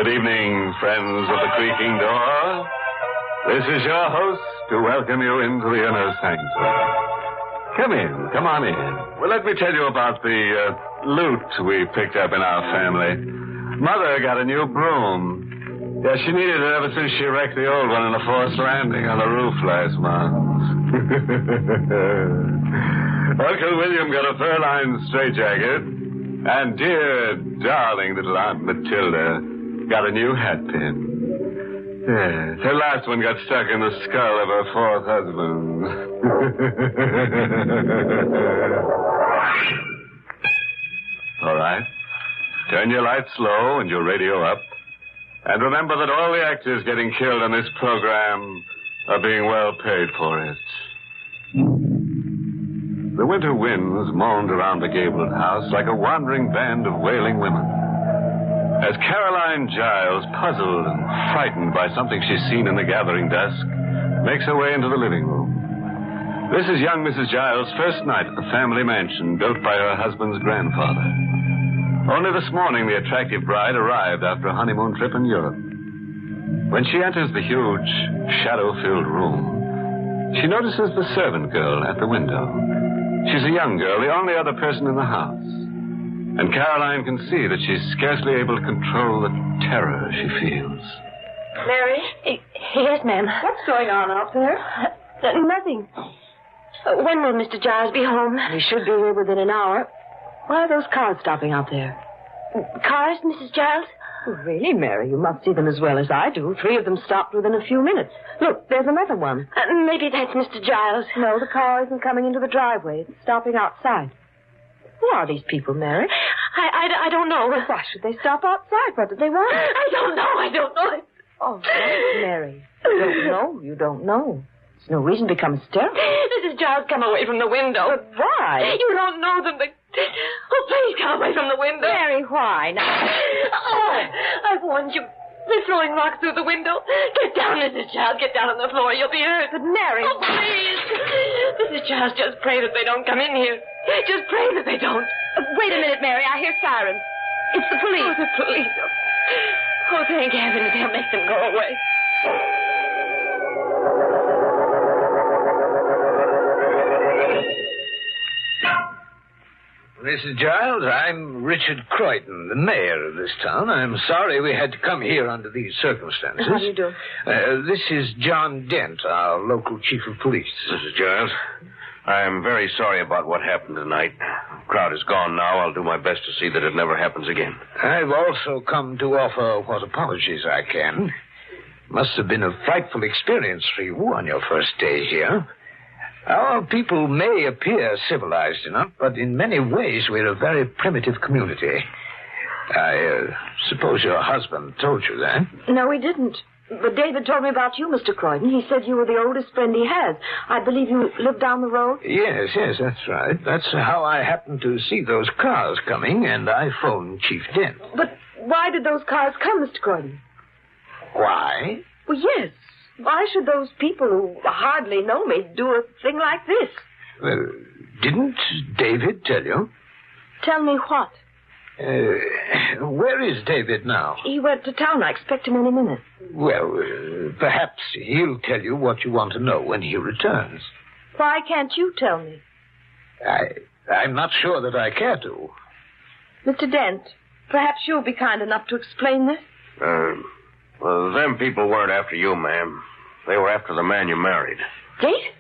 Good evening, friends of the creaking door. This is your host to welcome you into the inner sanctum. Come in. Come on in. Well, let me tell you about the loot we picked up in our family. Mother got a new broom. Yeah, she needed it ever since she wrecked the old one in a forced landing on the roof last month. Uncle William got a fur-lined straitjacket. And dear, darling little Aunt Matilda got a new hat pin. Yes, her last one got stuck in the skull of her fourth husband. All right. Turn your lights low and your radio up. And remember that all the actors getting killed on this program are being well paid for it. The winter winds moaned around the gabled house like a wandering band of wailing women. As Caroline Giles, puzzled and frightened by something she's seen in the gathering dusk, makes her way into the living room. This is young Mrs. Giles' first night at the family mansion built by her husband's grandfather. Only this morning the attractive bride arrived after a honeymoon trip in Europe. When she enters the huge, shadow-filled room, she notices the servant girl at the window. She's a young girl, the only other person in the house. And Caroline can see that she's scarcely able to control the terror she feels. Mary? Yes, ma'am. What's going on out there? Nothing. When will Mr. Giles be home? He should be here within an hour. Why are those cars stopping out there? Cars, Mrs. Giles? Oh, really, Mary? You must see them as well as I do. 3 of them stopped within a few minutes. Look, there's another one. Maybe that's Mr. Giles. No, the car isn't coming into the driveway. It's stopping outside. Who are these people, Mary? I don't know. Why should they stop outside? What did they want? I don't know. Oh, Mary. You don't know. There's no reason to become hysterical. Mrs. Giles, come away from the window. But why? You don't know them. Oh, please come away from the window. Mary, why? Now... Oh, I've warned you. They're throwing rocks through the window. Get down, Mrs. Giles. Get down on the floor. You'll be hurt. But Mary... Oh, please. Mrs. Giles, just pray that they don't come in here. Just pray that they don't. Wait a minute, Mary. I hear sirens. It's the police. Oh, the police. Oh, thank heavens. They'll make them go away. Mrs. Giles, I'm Richard Croydon, the mayor of this town. I'm sorry we had to come here under these circumstances. How do you do? This is John Dent, our local chief of police. Mrs. Giles, I'm very sorry about what happened tonight. The crowd is gone now. I'll do my best to see that it never happens again. I've also come to offer what apologies I can. Must have been a frightful experience for you on your first day here. Our people may appear civilized enough, but in many ways we're a very primitive community. I suppose your husband told you that. No, he didn't. But David told me about you, Mr. Croydon. He said you were the oldest friend he has. I believe you live down the road? Yes, that's right. That's how I happened to see those cars coming, and I phoned Chief Dent. But why did those cars come, Mr. Croydon? Why? Well, yes. Why should those people who hardly know me do a thing like this? Well, didn't David tell you? Tell me what? Where is David now? He went to town. I expect him any minute. Well, perhaps he'll tell you what you want to know when he returns. Why can't you tell me? I'm not sure that I care to. Mr. Dent, perhaps you'll be kind enough to explain this? Well, them people weren't after you, ma'am. They were after the man you married. David?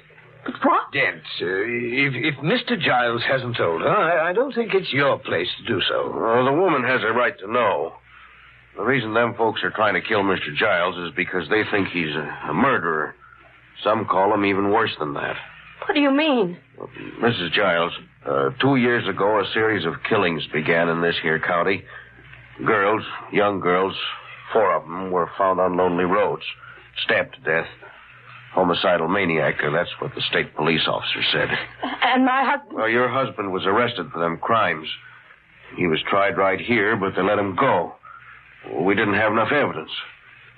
But what? Dent, if Mr. Giles hasn't told her, I don't think it's your place to do so. Well, the woman has a right to know. The reason them folks are trying to kill Mr. Giles is because they think he's a murderer. Some call him even worse than that. What do you mean? Mrs. Giles, 2 years ago, a series of killings began in this here county. Girls, young girls, 4 of them were found on lonely roads, stabbed to death. Homicidal maniac, that's what the state police officer said. And my husband? Well, your husband was arrested for them crimes. He was tried right here, but they let him go. We didn't have enough evidence.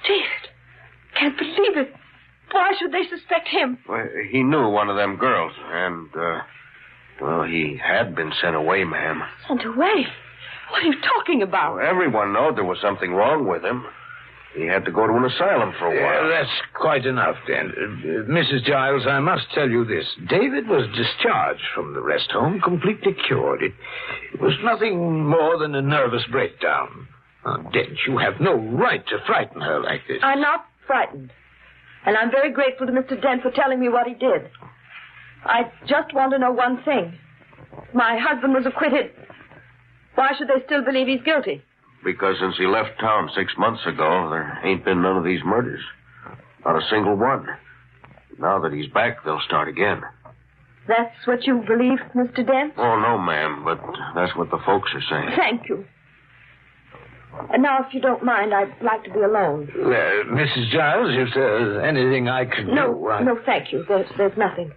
David, can't believe it. Why should they suspect him? Well, he knew one of them girls, and, he had been sent away, ma'am. Sent away? What are you talking about? Everyone knew there was something wrong with him. He had to go to an asylum for a while. That's quite enough, then. Mrs. Giles, I must tell you this. David was discharged from the rest home, completely cured. It was nothing more than a nervous breakdown. Dent, you have no right to frighten her like this. I'm not frightened. And I'm very grateful to Mr. Dent for telling me what he did. I just want to know one thing. My husband was acquitted. Why should they still believe he's guilty? Because since he left town 6 months ago, there ain't been none of these murders. Not a single one. Now that he's back, they'll start again. That's what you believe, Mr. Dent? Oh, no, ma'am, but that's what the folks are saying. Thank you. And now, if you don't mind, I'd like to be alone. Mrs. Giles, if there's anything I can do... No, thank you. There's nothing.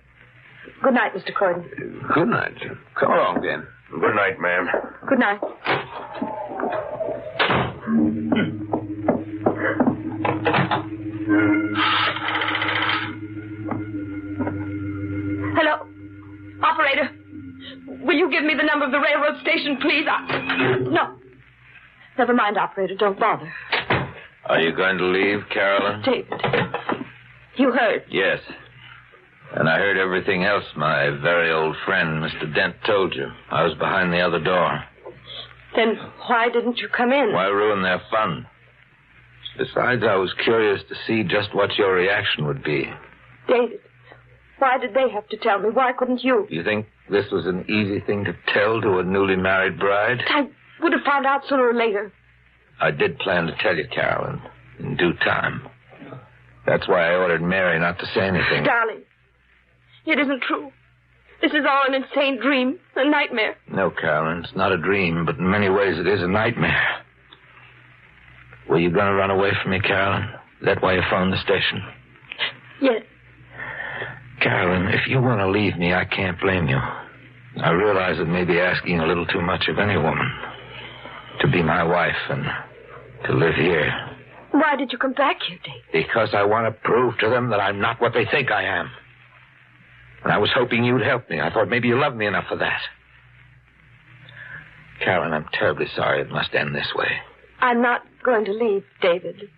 Good night, Mr. Croydon. Good night. Come along, then. Good night, ma'am. Good night. Hello? Operator, will you give me the number of the railroad station, please? No. Never mind, operator. Don't bother. Are you going to leave, Carolyn? David, you heard. Yes. And I heard everything else my very old friend, Mr. Dent, told you. I was behind the other door. Then why didn't you come in? Why ruin their fun? Besides, I was curious to see just what your reaction would be. David, why did they have to tell me? Why couldn't you? Do you think this was an easy thing to tell to a newly married bride? I would have found out sooner or later. I did plan to tell you, Carolyn, in due time. That's why I ordered Mary not to say anything. Darling, it isn't true. This is all an insane dream, a nightmare. No, Carolyn, it's not a dream, but in many ways it is a nightmare. Were you going to run away from me, Carolyn? Is that why you phoned the station? Yes. Carolyn, if you want to leave me, I can't blame you. I realize it may be asking a little too much of any woman to be my wife and to live here. Why did you come back here, Dave? Because I want to prove to them that I'm not what they think I am. And I was hoping you'd help me. I thought maybe you loved me enough for that. Carolyn, I'm terribly sorry it must end this way. I'm not going to leave, David.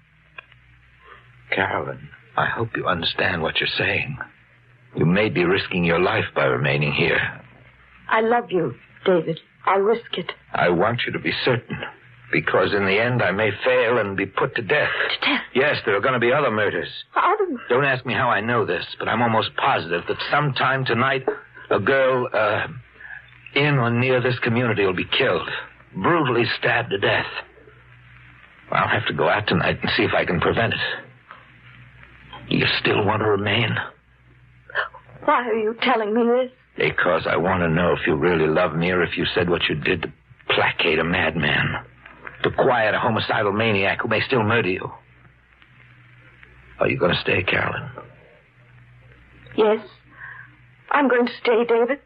Carolyn, I hope you understand what you're saying. You may be risking your life by remaining here. I love you, David. I'll risk it. I want you to be certain. Because in the end, I may fail and be put to death. To death? Yes, there are going to be other murders. Other murders? Don't ask me how I know this, but I'm almost positive that sometime tonight, a girl in or near this community will be killed. Brutally stabbed to death. I'll have to go out tonight and see if I can prevent it. Do you still want to remain? Why are you telling me this? Because I want to know if you really love me or if you said what you did to placate a madman. To quiet a homicidal maniac who may still murder you. Are you going to stay, Carolyn? Yes. I'm going to stay, David.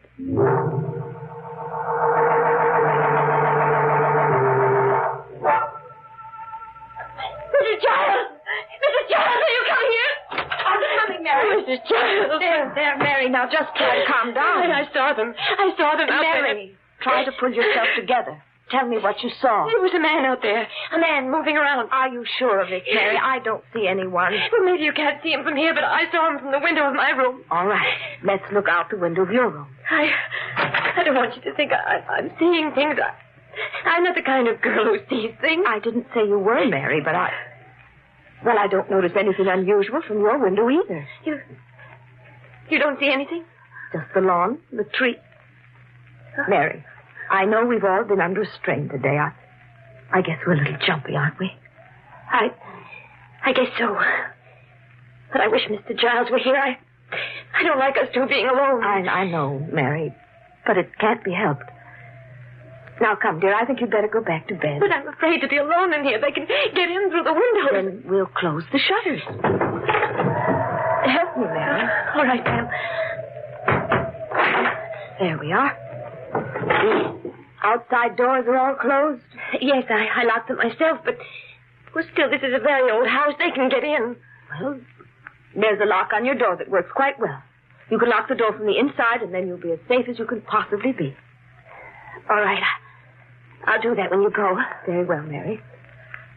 Mrs. Giles! Mrs. Giles, are you coming here? I'm coming, Mary. Mrs. Giles. There, Mary. Now just try to calm down. I saw them. I saw them out there. Mary, try to pull yourself together. Tell me what you saw. There was a man out there. A man moving around. Are you sure of it, Mary? I don't see anyone. Well, maybe you can't see him from here, but I saw him from the window of my room. All right. Let's look out the window of your room. I don't want you to think I'm seeing things. I'm not the kind of girl who sees things. I didn't say you were, Mary, but Well, I don't notice anything unusual from your window either. You don't see anything? Just the lawn, the tree. Mary, I know we've all been under a strain today. I guess we're a little jumpy, aren't we? I guess so. But I wish Mr. Giles were here. I don't like us two being alone. I know, Mary, but it can't be helped. Now, come, dear, I think you'd better go back to bed. But I'm afraid to be alone in here. They can get in through the window. Then we'll close the shutters. Help me, Mary. All right, ma'am. There we are. The outside doors are all closed. Yes, I locked them myself, but still, this is a very old house. They can get in. Well, there's a lock on your door that works quite well. You can lock the door from the inside, and then you'll be as safe as you can possibly be. All right. I'll do that when you go. Very well, Mary.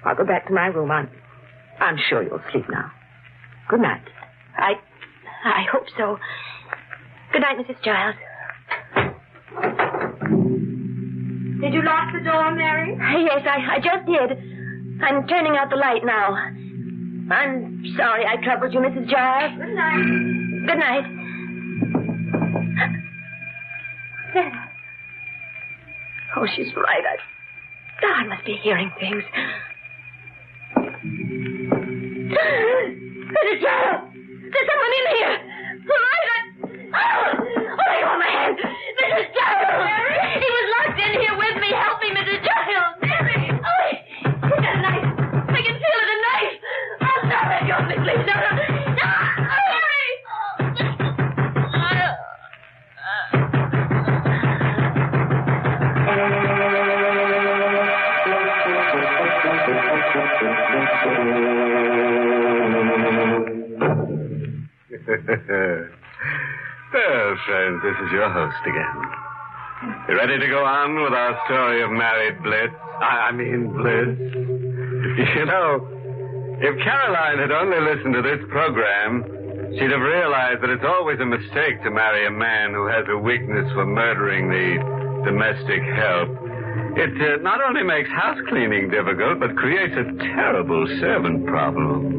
I'll go back to my room. I'm sure you'll sleep now. Good night. I hope so. Good night, Mrs. Giles. Did you lock the door, Mary? Yes, I just did. I'm turning out the light now. I'm sorry I troubled you, Mrs. Giles. Good night. Good night. Oh, she's right. I must be hearing things. Mrs. Giles! There's someone in here! Let go of my hand! Mrs. Giles! Mary? He was locked in here with me. Help me, Mrs. Giles! Mary! Oh, he's got a knife. I can feel it, a knife. Oh, no, let go of me, please. No, no. No! Mary! Well, friends, this is your host again. You ready to go on with our story of married bliss? I mean bliss. You know, if Caroline had only listened to this program, she'd have realized that it's always a mistake to marry a man who has a weakness for murdering the domestic help. It not only makes house cleaning difficult, but creates a terrible servant problem.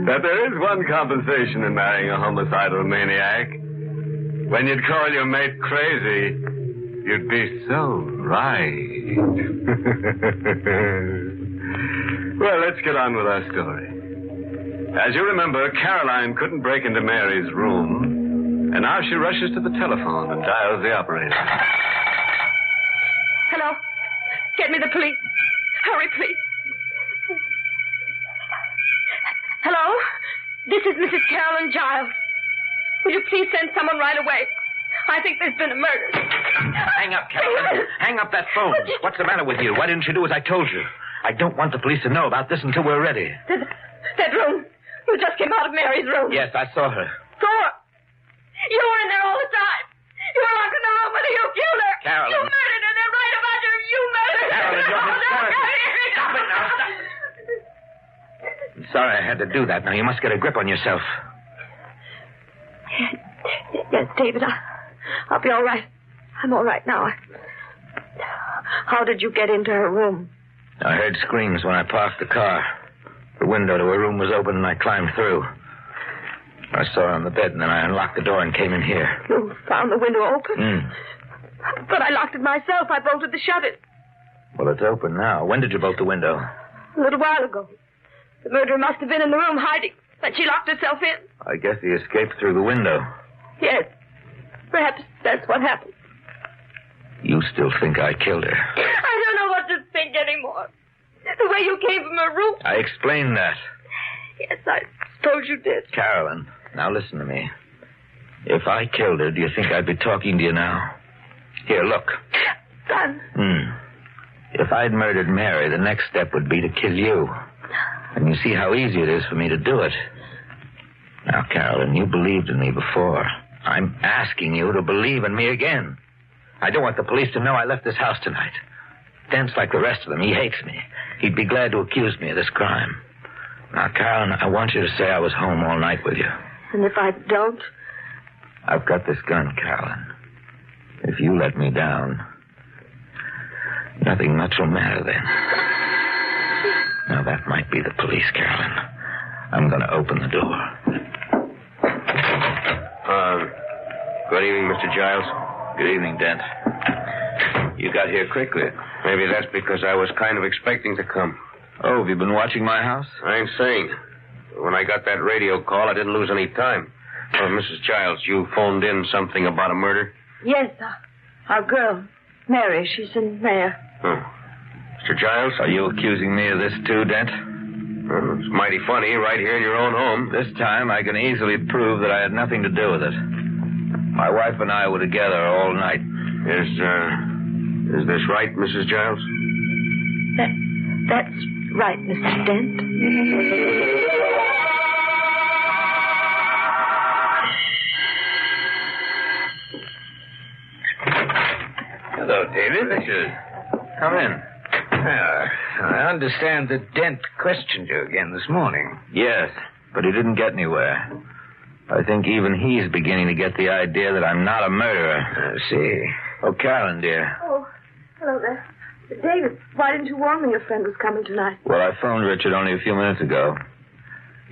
That there is one compensation in marrying a homicidal maniac. When you'd call your mate crazy, you'd be so right. Well, let's get on with our story. As you remember, Caroline couldn't break into Mary's room, and now she rushes to the telephone and dials the operator. Hello? Get me the police. Hurry, please. Hello? This is Mrs. Caroline Giles. Will you please send someone right away? I think there's been a murder. Hang up, Caroline. Hang up that phone. What's the matter with you? Why didn't you do as I told you? I don't want the police to know about this until we're ready. That room. You just came out of Mary's room. Yes, I saw her. Saw her? You were in there all the time. You were locked in the room with her. You killed her. Caroline. You murdered her. They're right about you. You murdered her. Caroline, you're hysterical. Stop it now. Stop. I'm sorry I had to do that. Now, you must get a grip on yourself. Yes, David, I'll be all right. I'm all right now. How did you get into her room? I heard screams when I parked the car. The window to her room was open, and I climbed through. I saw her on the bed, and then I unlocked the door and came in here. You found the window open? But I locked it myself. I bolted the shutters. Well, it's open now. When did you bolt the window? A little while ago. The murderer must have been in the room hiding, and she locked herself in. I guess he escaped through the window. Yes. Perhaps that's what happened. You still think I killed her? I don't know what to think anymore. The way you came from her room. I explained that. Yes, I suppose you did. Carolyn, now listen to me. If I killed her, do you think I'd be talking to you now? Here, look. Son. If I'd murdered Mary, the next step would be to kill you. And you see how easy it is for me to do it. Now, Carolyn, you believed in me before. I'm asking you to believe in me again. I don't want the police to know I left this house tonight. Dent's like the rest of them. He hates me. He'd be glad to accuse me of this crime. Now, Carolyn, I want you to say I was home all night with you. And if I don't? I've got this gun, Carolyn. If you let me down, nothing much will matter then. Now, that might be the police, Carolyn. I'm going to open the door. Good evening, Mr. Giles. Good evening, Dent. You got here quickly. Maybe that's because I was kind of expecting to come. Oh, have you been watching my house? I ain't saying. When I got that radio call, I didn't lose any time. Mrs. Giles, you phoned in something about a murder? Yes, our girl, Mary, she's in there. Mr. Giles? Are you accusing me of this too, Dent? It's mighty funny, right here in your own home. This time I can easily prove that I had nothing to do with it. My wife and I were together all night. Is this right, Mrs. Giles? That's right, Mr. Dent. David. Richard, come in. I understand that Dent questioned you again this morning. Yes, but he didn't get anywhere. I think even he's beginning to get the idea that I'm not a murderer. I see. Oh, Carolyn, dear. Oh, hello there. David, why didn't you warn me your friend was coming tonight? Well, I phoned Richard only a few minutes ago.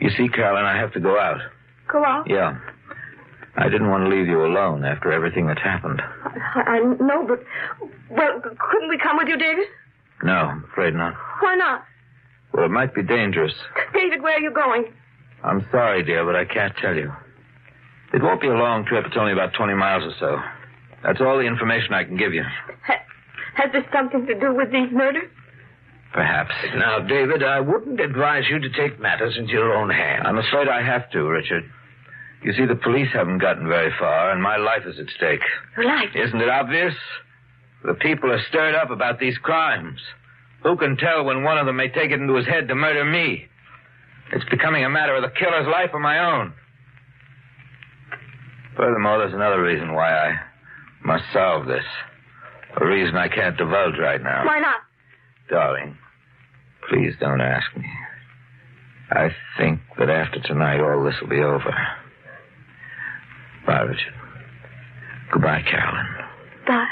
You see, Carolyn, I have to go out. Go out? Yeah. I didn't want to leave you alone after everything that's happened. I know, but... Well, couldn't we come with you, David? No, I'm afraid not. Why not? Well, it might be dangerous. David, where are you going? I'm sorry, dear, but I can't tell you. It won't be a long trip. It's only about 20 miles or so. That's all the information I can give you. Has this something to do with these murders? Perhaps. Now, David, I wouldn't advise you to take matters into your own hands. I'm afraid I have to, Richard. You see, the police haven't gotten very far, and my life is at stake. Your life? Isn't it obvious? The people are stirred up about these crimes. Who can tell when one of them may take it into his head to murder me? It's becoming a matter of the killer's life or my own. Furthermore, there's another reason why I must solve this. A reason I can't divulge right now. Why not? Darling, please don't ask me. I think that after tonight, all this will be over. Bye, Richard. Goodbye, Carolyn. Bye.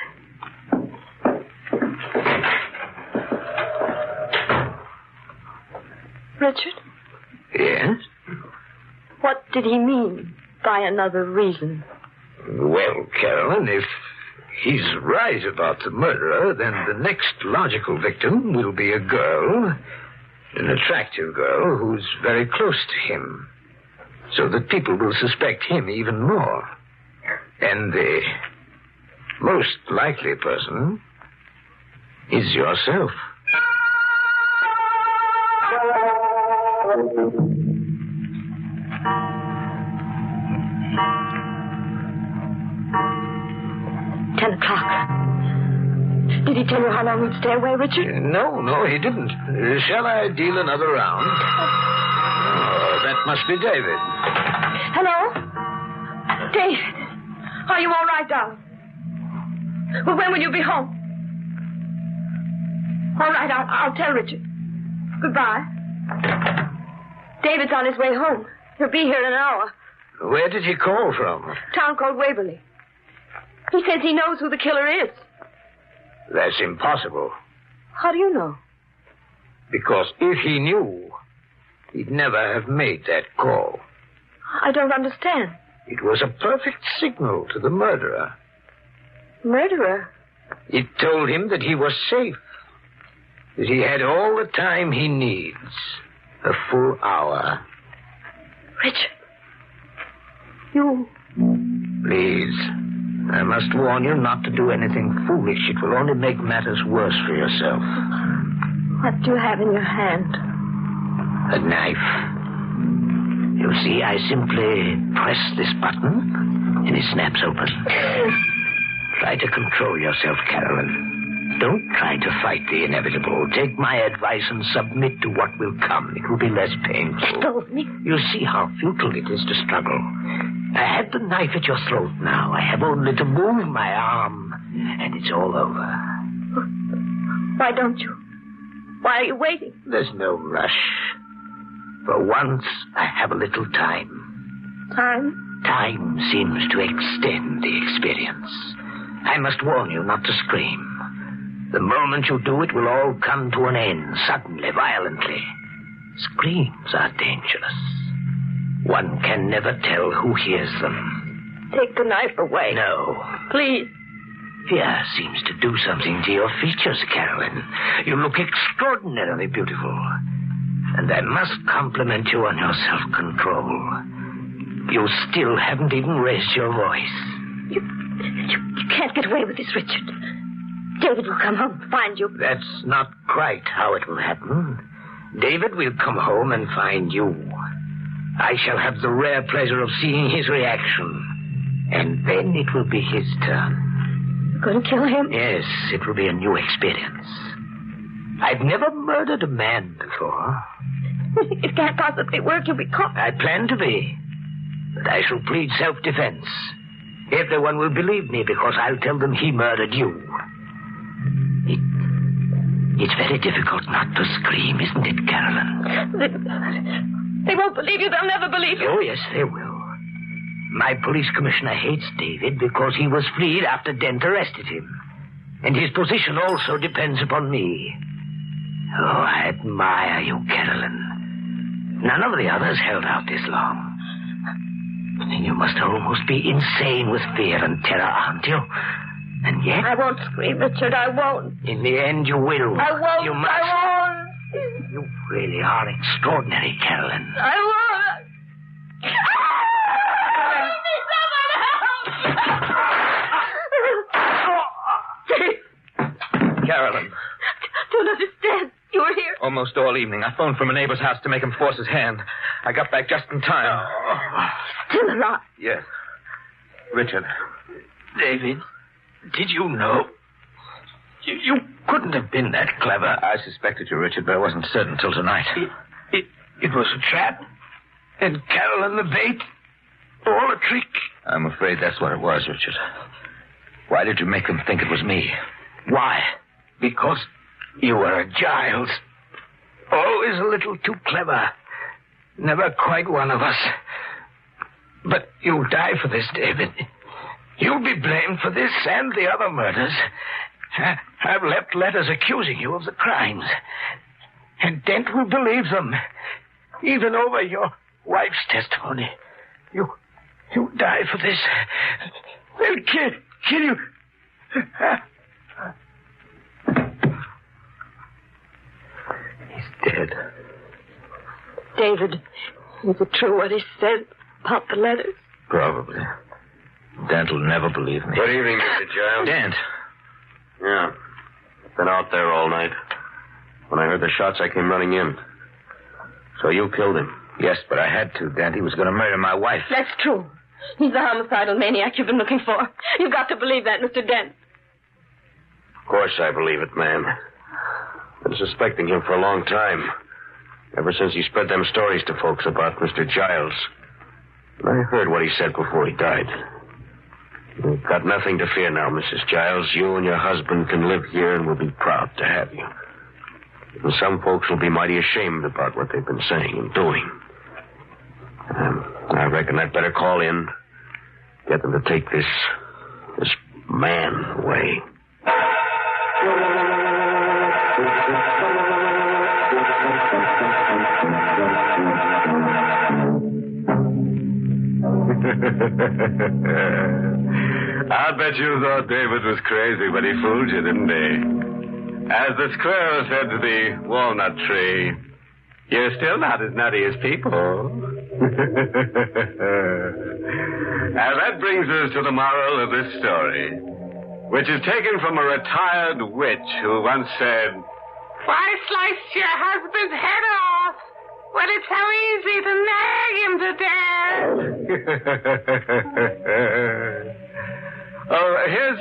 Richard, Yes? what did he mean by another reason? Well, Carolyn, if he's right about the murderer, then the next logical victim will be a girl, an attractive girl who's very close to him, so that people will suspect him even more. And the most likely person is yourself. $10. Did he tell you how long he'd stay away, Richard? No, he didn't. Shall I deal another round? Oh, that must be David. Hello? David, are you all right, darling? Well, when will you be home? All right, I'll tell Richard. Goodbye. David's on his way home. He'll be here in an hour. Where did he call from? A town called Waverly. He says he knows who the killer is. That's impossible. How do you know? Because if he knew, he'd never have made that call. I don't understand. It was a perfect signal to the murderer. Murderer? It told him that he was safe, that he had all the time he needs, a full hour. Richard, you... Please, I must warn you not to do anything foolish. It will only make matters worse for yourself. What do you have in your hand? A knife. You see, I simply press this button, and it snaps open. Try to control yourself, Carolyn. Don't try to fight the inevitable. Take my advice and submit to what will come. It will be less painful. Told me. You see how futile it is to struggle. I have the knife at your throat now. I have only to move my arm, and it's all over. Why don't you? Why are you waiting? There's no rush. For once, I have a little time. Time? Time seems to extend the experience. I must warn you not to scream. The moment you do, it will all come to an end, suddenly, violently. Screams are dangerous. One can never tell who hears them. Take the knife away. No. Please. Fear seems to do something to your features, Carolyn. You look extraordinarily beautiful. And I must compliment you on your self-control. You still haven't even raised your voice. You can't get away with this, Richard. David will come home and find you. That's not quite how it will happen. David will come home and find you. I shall have the rare pleasure of seeing his reaction. And then it will be his turn. You're going to kill him? Yes, it will be a new experience. I've never murdered a man before. It can't possibly work. You'll be caught. I plan to be. But I shall plead self-defense. Everyone will believe me because I'll tell them he murdered you. It's very difficult not to scream, isn't it, Carolyn? They won't believe you. They'll never believe you. Oh, yes, they will. My police commissioner hates David because he was freed after Dent arrested him. And his position also depends upon me. Oh, I admire you, Carolyn. None of the others held out this long. You must almost be insane with fear and terror, aren't you? And yet... I won't scream, Richard. I won't. In the end, you will. I won't. You must. I won't. You really are extraordinary, Carolyn. I won't. Carolyn. I don't understand. You were here. Almost all evening. I phoned from a neighbor's house to make him force his hand. I got back just in time. Still alive. Yes. Richard. David, did you know? You couldn't have been that clever. I suspected you, Richard, but I wasn't certain till tonight. It was a trap? And Carolyn the bait? All a trick? I'm afraid that's what it was, Richard. Why did you make them think it was me? Why? Because you were a Giles. Always a little too clever. Never quite one of us. But you'll die for this, David. You'll be blamed for this and the other murders. I've left letters accusing you of the crimes. And Dent will believe them. Even over your wife's testimony. You'll die for this. They'll kill you. He's dead. David, is it true what he said about the letters? Probably. Dent will never believe me. Good evening, Mr. Giles. Dent. Yeah. Been out there all night. When I heard the shots, I came running in. So you killed him? Yes, but I had to, Dent. He was going to murder my wife. That's true. He's the homicidal maniac you've been looking for. You've got to believe that, Mr. Dent. Of course I believe it, ma'am. Been suspecting him for a long time. Ever since he spread them stories to folks about Mr. Giles. And I heard what he said before he died. You've got nothing to fear now, Mrs. Giles. You and your husband can live here and we'll be proud to have you. And some folks will be mighty ashamed about what they've been saying and doing. I reckon I'd better call in, get them to take this man away. I'll bet you thought David was crazy, but he fooled you, didn't he? As the squirrel said to the walnut tree, you're still not as nutty as people. And that brings us to the moral of this story, which is taken from a retired witch who once said, Why slice your husband's head off when it's so easy to nag him to death? Oh, here's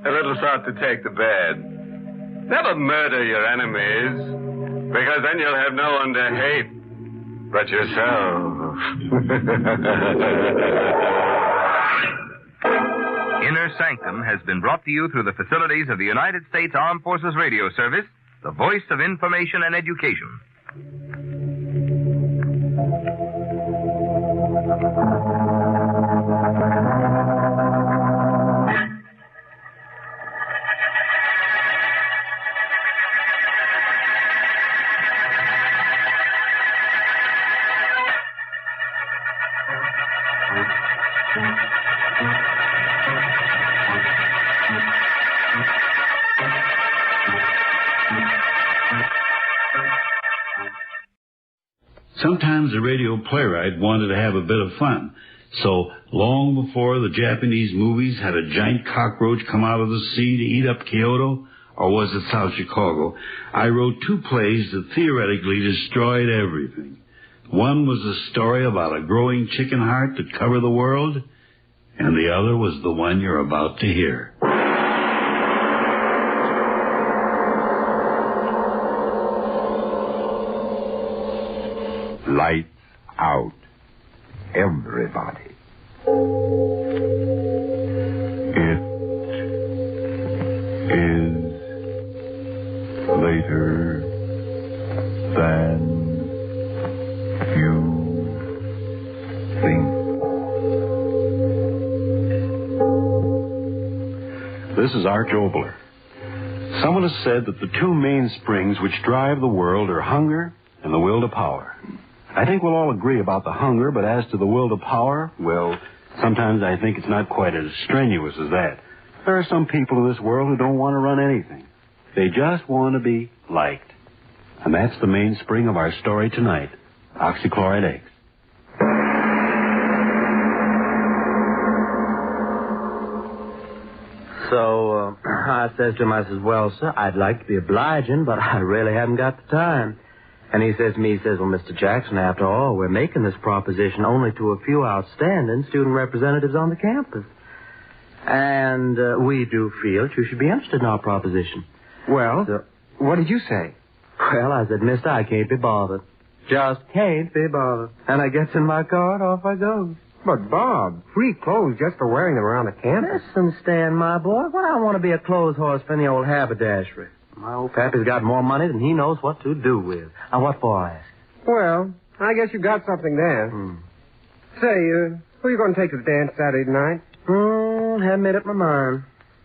a little thought to take to bed. Never murder your enemies, because then you'll have no one to hate but yourself. Inner Sanctum has been brought to you through the facilities of the United States Armed Forces Radio Service, the voice of information and education. Sometimes the radio playwright wanted to have a bit of fun. So, long before the Japanese movies had a giant cockroach come out of the sea to eat up Kyoto, or was it South Chicago, I wrote 2 plays that theoretically destroyed everything. One was a story about a growing chicken heart that covered the world, and the other was the one you're about to hear. Lights out. Everybody. It is later This is Arch Obler. Someone has said that the two main springs which drive the world are hunger and the will to power. I think we'll all agree about the hunger, but as to the will to power, well, sometimes I think it's not quite as strenuous as that. There are some people in this world who don't want to run anything. They just want to be liked. And that's the mainspring of our story tonight, oxychloride eggs. So, I says to him, I says, well, sir, I'd like to be obliging, but I really haven't got the time. And he says to me, well, Mr. Jackson, after all, we're making this proposition only to a few outstanding student representatives on the campus. And we do feel that you should be interested in our proposition. Well, so, what did you say? Well, I said, mister, I can't be bothered. Just can't be bothered. And I gets in my car and off I go. But, Bob, free clothes just for wearing them around the campus. Listen, Stan, my boy, what I want to be a clothes horse for any old haberdashery. My old pappy's got more money than he knows what to do with. Now, what for, I ask? Well, I guess you got something there. Say, who are you going to take to the dance Saturday night? Haven't made up my mind.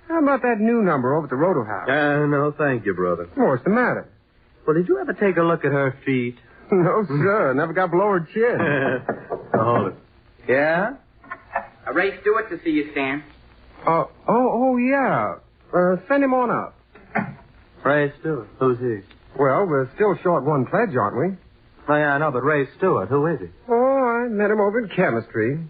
How about that new number over at the Roto House? No, thank you, brother. What's the matter? Well, did you ever take a look at her feet? No, sir. Never got below her chin. Hold it. Yeah? Ray Stewart to see you, Stan. Yeah. Send him on up. Ray Stewart. Who's he? Well, we're still short one pledge, aren't we? Oh, yeah, I know, but Ray Stewart, who is he? Oh, I met him over in chemistry.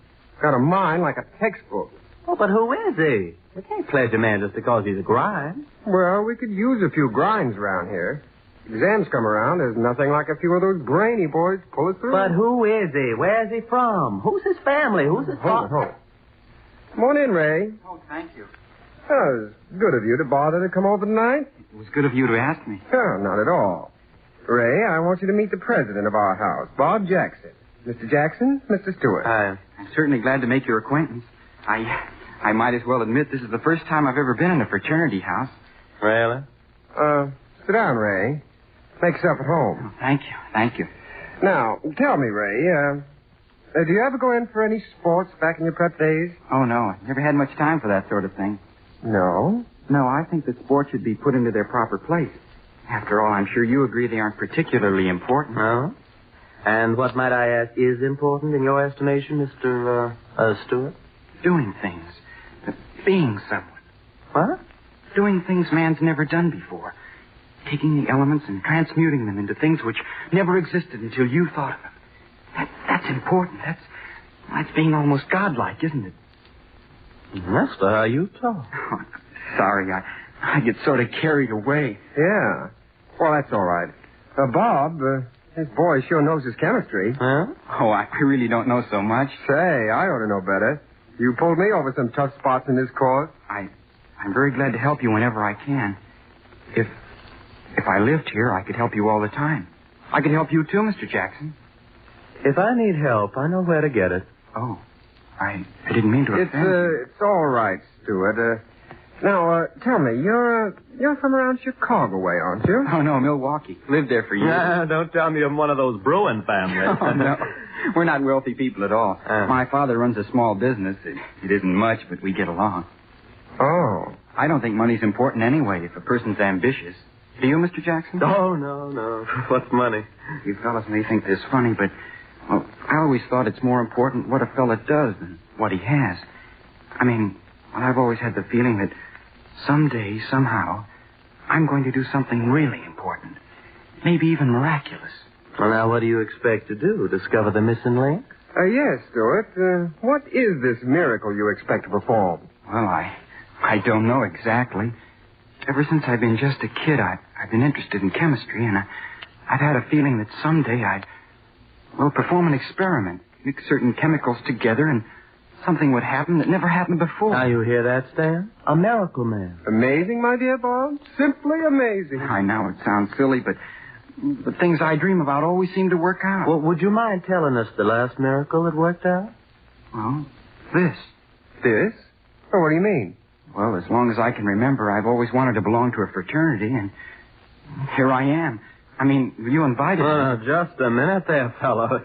Got a mind like a textbook. Oh, but who is he? We can't pledge a man just because he's a grind. Well, we could use a few grinds around here. Exams come around, there's nothing like a few of those brainy boys pull us through. But who is he? Where's he from? Who's his family? Who's his father? Come on in, Ray. Oh, thank you. Oh, it was good of you to bother to come over tonight. It was good of you to ask me. Oh, not at all. Ray, I want you to meet the president of our house, Bob Jackson. Mr. Jackson, Mr. Stewart. I'm certainly glad to make your acquaintance. I might as well admit this is the first time I've ever been in a fraternity house. Really? Sit down, Ray. Make yourself at home. Oh, thank you. Now, tell me, Ray, do you ever go in for any sports back in your prep days? Oh, no. I never had much time for that sort of thing. No? No, I think that sports should be put into their proper place. After all, I'm sure you agree they aren't particularly important. No? And what, might I ask, is important in your estimation, Mr. Stewart? Doing things. Being someone. What? Doing things man's never done before. Taking the elements and transmuting them into things which never existed until you thought of them. That's important. That's being almost godlike, isn't it? That's how you talk. Oh, sorry, I get sort of carried away. Yeah. Well, that's all right. Bob, this boy sure knows his chemistry. Huh? Oh, I really don't know so much. Say, I ought to know better. You pulled me over some tough spots in this course. I'm very glad to help you whenever I can. If I lived here, I could help you all the time. I could help you too, Mr. Jackson. If I need help, I know where to get it. Oh, I didn't mean to offend you. It's all right, Stewart. Now, tell me, you're from around Chicago way, aren't you? Oh, no, Milwaukee. Lived there for years. Nah, don't tell me I'm one of those Bruin families. Oh, no. We're not wealthy people at all. My father runs a small business. It isn't much, but we get along. Oh. I don't think money's important anyway if a person's ambitious. Do you, Mr. Jackson? Oh, no. What's money? You fellas may think this funny, but well, I always thought it's more important what a fella does than what he has. I mean, I've always had the feeling that someday, somehow, I'm going to do something really important. Maybe even miraculous. Well, now, what do you expect to do? Discover the missing link? Yes, Stewart. What is this miracle you expect to perform? Well, I don't know exactly. Ever since I've been just a kid, I've been interested in chemistry, and I've had a feeling that someday I'd perform an experiment, mix certain chemicals together, and something would happen that never happened before. Now you hear that, Stan? A miracle man. Amazing, my dear Bob. Simply amazing. I know it sounds silly, but the things I dream about always seem to work out. Well, would you mind telling us the last miracle that worked out? Well, this. This? Oh, what do you mean? Well, as long as I can remember, I've always wanted to belong to a fraternity, and here I am. I mean, you invited me. Just a minute there, fellow.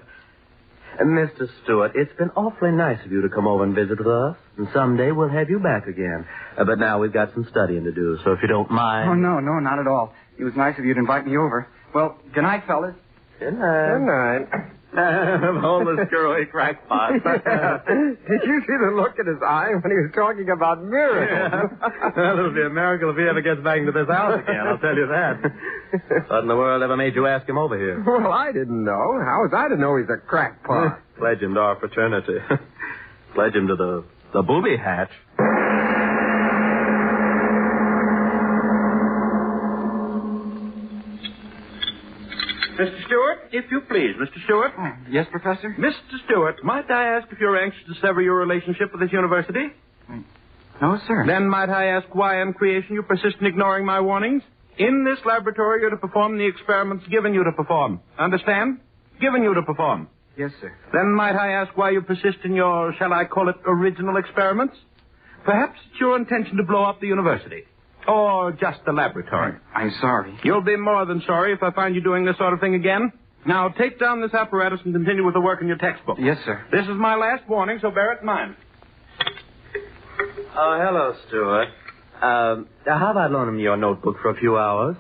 Mr. Stewart, it's been awfully nice of you to come over and visit with us. And someday we'll have you back again. But now we've got some studying to do, so if you don't mind... Oh, no, not at all. It was nice of you to invite me over. Well, good night, fellas. Good night. Good night. Homeless screwy crackpot. Did you see the look in his eye when he was talking about miracles? Yeah. Well, it'll be a miracle if he ever gets back into this house again, I'll tell you that. What in the world ever made you ask him over here? Well, I didn't know. How was I to know he's a crackpot? Pledge him to our fraternity. Pledge him to the booby hatch. Mr. Stewart, if you please. Mr. Stewart? Yes, Professor? Mr. Stewart, might I ask if you're anxious to sever your relationship with this university? No, sir. Then might I ask why in creation you persist in ignoring my warnings? In this laboratory, you're to perform the experiments given you to perform. Understand? Given you to perform. Yes, sir. Then might I ask why you persist in your, shall I call it, original experiments? Perhaps it's your intention to blow up the university. Or just the laboratory. I'm sorry. You'll be more than sorry if I find you doing this sort of thing again. Now, take down this apparatus and continue with the work in your textbook. Yes, sir. This is my last warning, so bear it in mind. Oh, hello, Stuart. How about loaning me your notebook for a few hours?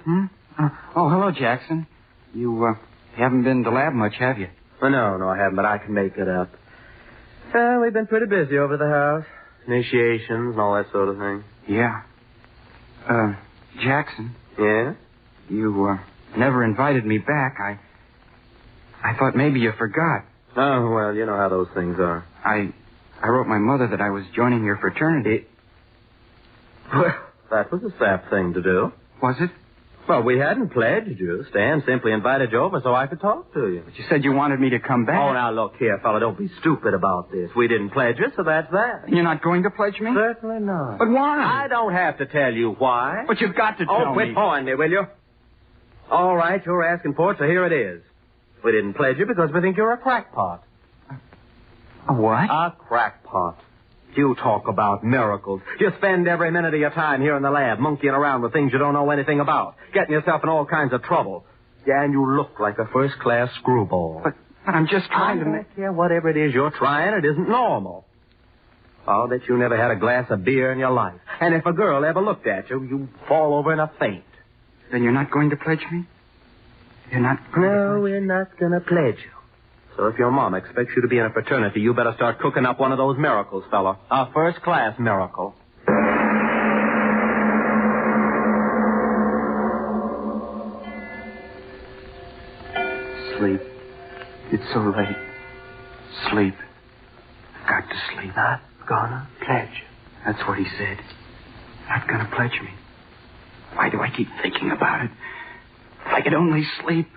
Oh, hello, Jackson. You haven't been to lab much, have you? No, I haven't, but I can make it up. We've been pretty busy over the house. Initiations and all that sort of thing. Yeah. Jackson. Yeah? You, never invited me back. I thought maybe you forgot. Oh, well, you know how those things are. I wrote my mother that I was joining your fraternity. Well, that was a sap thing to do. Was it? Well, we hadn't pledged you. Stan simply invited you over so I could talk to you. But you said you wanted me to come back. Oh, now, look here, fella. Don't be stupid about this. We didn't pledge you, so that's that. You're not going to pledge me? Certainly not. But why? I don't have to tell you why. But you've got to tell me. Oh, quit pawing me, will you? All right, you're asking for it, so here it is. We didn't pledge you because we think you're a crackpot. A what? A crackpot. You talk about miracles. You spend every minute of your time here in the lab monkeying around with things you don't know anything about, getting yourself in all kinds of trouble. Yeah, and you look like a first-class screwball. But I'm just trying to make... Yeah, whatever it is you're trying, it isn't normal. I'll bet you never had a glass of beer in your life. And if a girl ever looked at you, you'd fall over in a faint. Then you're not going to pledge me? You're not going to... No, we're not going to pledge you. So if your mom expects you to be in a fraternity, you better start cooking up one of those miracles, fella. A first-class miracle. Sleep. It's so late. Sleep. I've got to sleep. Not gonna pledge you. That's what he said. Not gonna pledge me. Why do I keep thinking about it? If I could only sleep.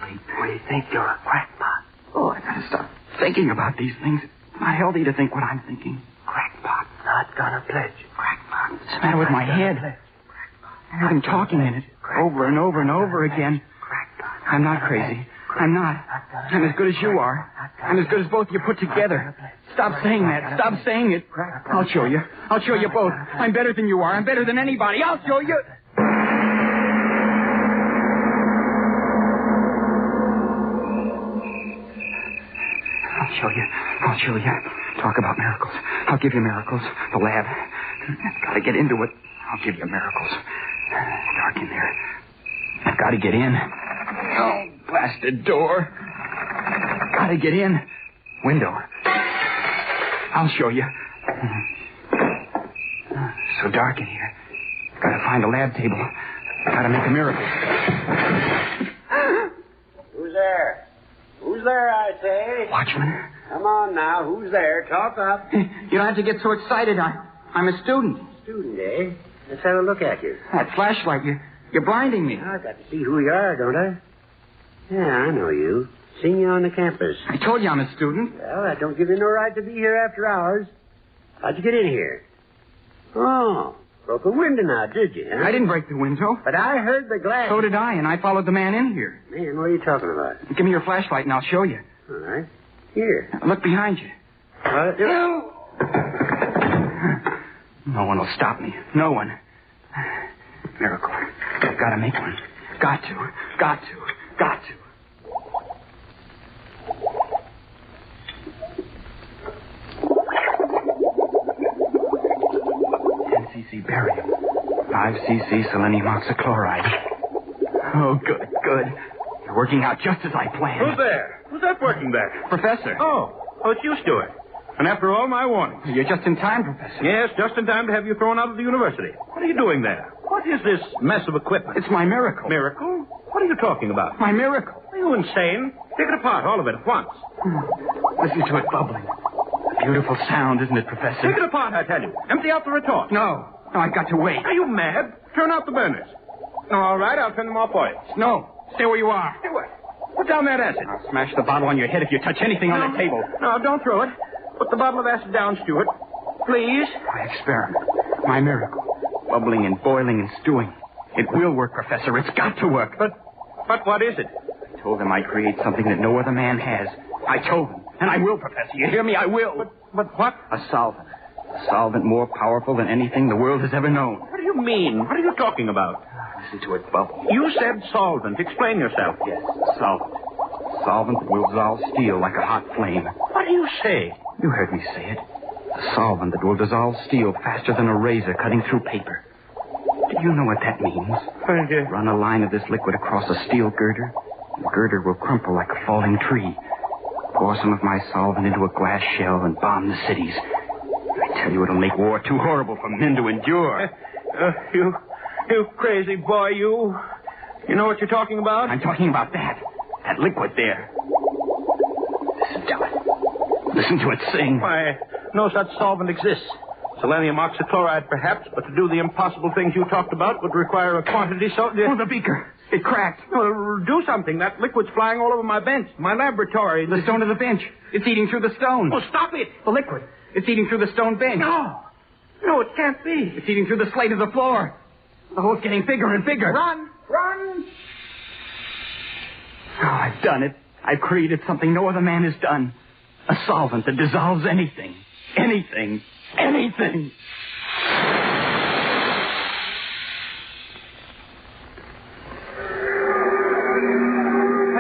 Sleep. We think you're a crackpot. Oh, I gotta stop thinking about these things. It's not healthy to think what I'm thinking. Crackpot. Not gonna pledge you. Crackpot. What's the matter with my head? I heard him talking in it over and over and over again. I'm not crazy. I'm not. I'm as good as you are. I'm as good as both of you put together. Stop saying that. Stop saying it. I'll show you. I'll show you both. I'm better than you are. I'm better than anybody. I'll show you. I'll show you. I'll show you. Talk about miracles. I'll give you miracles. The lab. I've got to get into it. I'll give you miracles. It's dark in there. I've got to get in. Oh, blasted door. Got to get in. Window. I'll show you. So dark in here. Got to find a lab table. Got to make a miracle. Who's there? Who's there, I say? Watchman. Come on now. Who's there? Talk up. You don't have to get so excited. I'm a student. Student, eh? Let's have a look at you. That flashlight, you're blinding me. I've got to see who you are, don't I? Yeah, I know you. Seen you on the campus. I told you I'm a student. Well, that don't give you no right to be here after hours. How'd you get in here? Oh, broke a window now, did you? Huh? I didn't break the window. But I heard the glass. So did I, and I followed the man in here. Man, what are you talking about? Give me your flashlight and I'll show you. All right. Here. Look behind you. No one will stop me. No one. Miracle. I've got to make one. Got to. 5cc selenium oxychloride. Oh, good. You're working out just as I planned. Who's there? Who's that working there? Professor. Oh, it's you, Stuart. And after all my warnings. You're just in time, Professor. Yes, just in time to have you thrown out of the university. What are you doing there? What is this mess of equipment? It's my miracle. Miracle? What are you talking about? My miracle. Are you insane? Take it apart, all of it at once. Listen to it bubbling. A beautiful sound, isn't it, Professor? Take it apart, I tell you. Empty out the retort. No, I've got to wait. Are you mad? Turn out the burners. No, all right, I'll turn them off for you. No, stay where you are. Stuart, put down that acid. I'll smash the bottle on your head if you touch anything on that table. No, don't throw it. Put the bottle of acid down, Stuart. Please. My experiment. My miracle. Bubbling and boiling and stewing. It will work, Professor. It's got to work. But what is it? I told them I'd create something that no other man has. I told them. And I will, Professor. You hear me? I will. But what? A solvent. A solvent more powerful than anything the world has ever known. What do you mean? What are you talking about? Listen to it bubble. You said solvent. Explain yourself. Yes, solvent. Solvent that will dissolve steel like a hot flame. What do you say? You heard me say it. A solvent that will dissolve steel faster than a razor cutting through paper. Do you know what that means? Run a line of this liquid across a steel girder. The girder will crumple like a falling tree. Pour some of my solvent into a glass shell and bomb the cities. I tell you, it'll make war too horrible for men to endure. You crazy boy, you. You know what you're talking about? I'm talking about that. That liquid there. Listen to it. Listen to it sing. Why, no such solvent exists. Selenium oxychloride, perhaps, but to do the impossible things you talked about would require a quantity so... Oh, the beaker. It cracked. No, do something. That liquid's flying all over my bench, my laboratory. The stone of the bench. It's eating through the stone. Oh, stop it. The liquid. It's eating through the stone bench. No, it can't be. It's eating through the slate of the floor. The hole's getting bigger and bigger. Run! Oh, I've done it. I've created something no other man has done. A solvent that dissolves anything. Anything. Hey,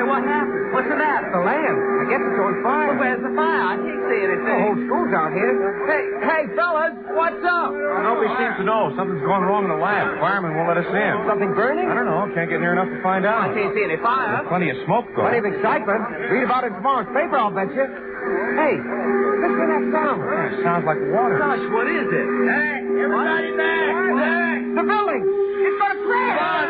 what happened? What's the matter? The lamp. I guess it's on fire. Well, where's the fire? I can't see anything. The whole school's out here. Hey, fellas, what's up? Nobody seems to know. Something's going wrong in the lab. Firemen won't let us in. Something burning? I don't know. Can't get near enough to find out. I can't see any fire. There's plenty of smoke going. Plenty of excitement. Read about it in tomorrow's paper, I'll bet you. Hey, listen to that sound. Yeah, it sounds like water. Gosh, what is it? Hey, everybody back! The building! It's going to crash! Run!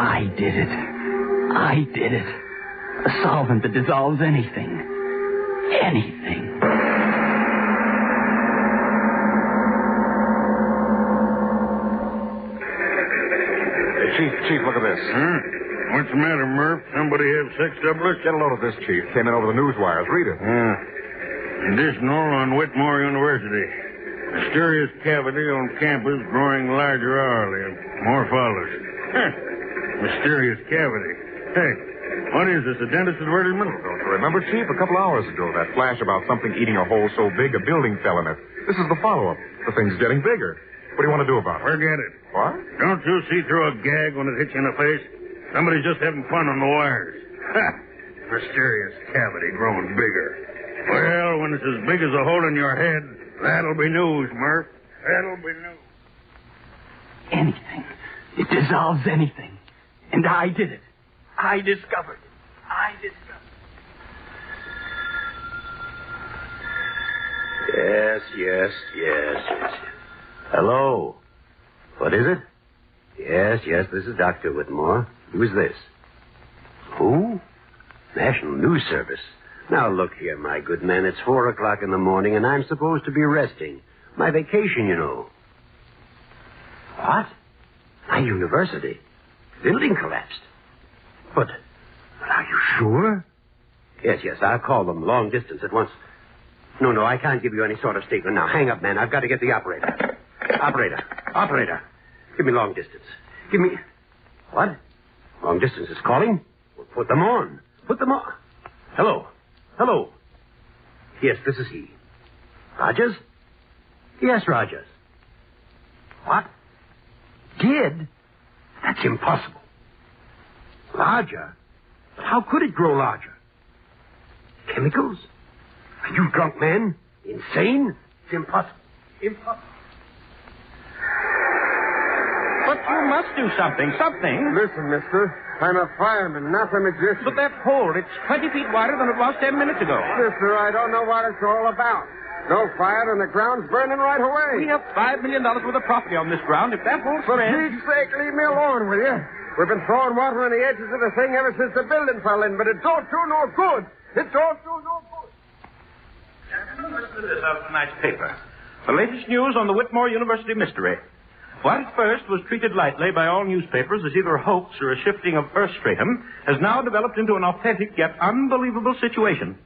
I did it. A solvent that dissolves anything. Anything. Chief, look at this. What's the matter, Murph? Somebody have sex doublers? Get a load of this, Chief. Came in over the news wires. Read it. Additional on Whitmore University. Mysterious cavity on campus growing larger hourly. More follows. Mysterious cavity. Hey, what is this, a dentist's advertisement? Don't you remember, Chief? A couple hours ago, that flash about something eating a hole so big a building fell in it. This is the follow-up. The thing's getting bigger. What do you want to do about it? Forget it. What? Don't you see through a gag when it hits you in the face? Somebody's just having fun on the wires. Ha! Mysterious cavity growing bigger. Well, when it's as big as a hole in your head, that'll be news, Murph. That'll be news. Anything. It dissolves anything. And I did it. I discovered it. Yes. Hello. What is it? Yes, this is Dr. Whitmore. Who's this? Who? National News Service. Now, look here, my good man. It's 4 o'clock in the morning, and I'm supposed to be resting. My vacation, you know. What? My university. Building collapsed. But are you sure? Yes, I'll call them long distance at once. No, I can't give you any sort of statement now. Hang up, man. I've got to get the operator. Operator. Give me long distance. Give me... What? Long distance is calling? Well, put them on. Hello. Yes, this is he. Rogers? Yes, Rogers. What? Did? That's impossible. Roger? But how could it grow larger? Chemicals? Are you drunk men? Insane? It's impossible. Impossible. But you must do something. Listen, mister. I'm a fireman, not a magician. But that hole, it's 20 feet wider than it was 10 minutes ago. Mister, I don't know what it's all about. No fire and the ground's burning right away. We have $5 million worth of property on this ground. If that whole For spread... Pete's sake, leave me alone, will you? We've been throwing water on the edges of the thing ever since the building fell in, but it don't do no good. It don't do no good. Gentlemen, listen to this out of tonight's paper. The latest news on the Whitmore University mystery. What at first was treated lightly by all newspapers as either a hoax or a shifting of earth stratum has now developed into an authentic yet unbelievable situation.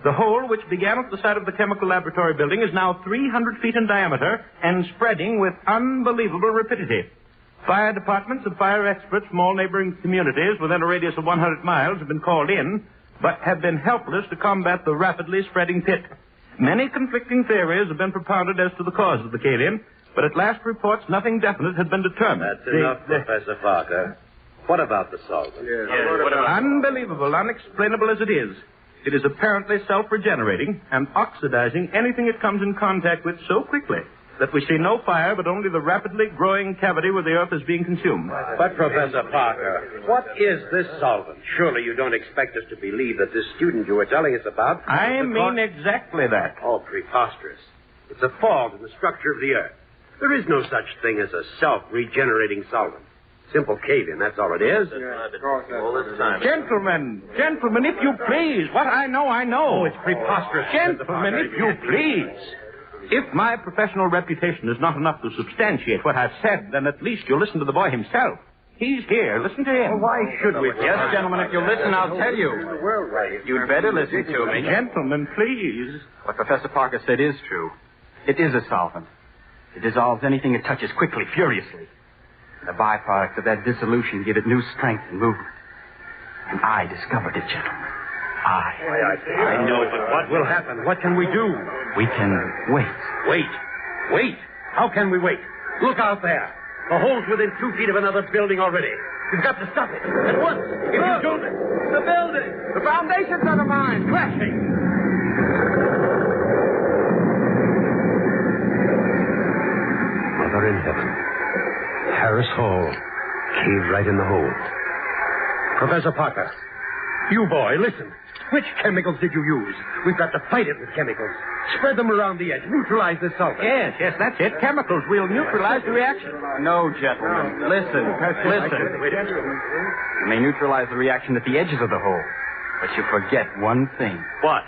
The hole, which began at the site of the chemical laboratory building, is now 300 feet in diameter and spreading with unbelievable rapidity. Fire departments and fire experts from all neighboring communities within a radius of 100 miles have been called in, but have been helpless to combat the rapidly spreading pit. Many conflicting theories have been propounded as to the cause of the cave-in, but at last reports nothing definite had been determined. That's enough, Professor Parker. What about the solvent? Unbelievable, unexplainable as it is apparently self-regenerating and oxidizing anything it comes in contact with so quickly that we see no fire but only the rapidly growing cavity where the earth is being consumed. But, Professor Parker, what is this solvent? Surely you don't expect us to believe that this student you were telling us about... I mean exactly that. Oh, preposterous. It's a fault in the structure of the earth. There is no such thing as a self-regenerating solvent. Simple cave-in, that's all it is. Gentlemen, if you please. What I know, I know. Oh, it's preposterous. Gentlemen, if you please. If my professional reputation is not enough to substantiate what I've said, then at least you'll listen to the boy himself. He's here. Listen to him. Well, why should we? Yes, gentlemen, if you'll listen, I'll tell you. You'd better listen to me. Gentlemen, please. What Professor Parker said is true. It is a solvent. It dissolves anything it touches quickly, furiously. The byproducts of that dissolution give it new strength and movement. And I discovered it, gentlemen. I know, but what will happen? What can we do? We can wait. Wait? How can we wait? Look out there. The hole's within 2 feet of another building already. We've got to stop it. At once. If you don't... The building! The foundation's undermined. Crashing! Mother in heaven. Harris Hall. Caved right in the hole. Professor Parker. You boy, listen. Which chemicals did you use? We've got to fight it with chemicals. Spread them around the edge. Neutralize the sulfur. Yes, that's it. Chemicals. We'll neutralize the reaction. No, gentlemen. Listen. You may neutralize the reaction at the edges of the hole, but you forget one thing. What?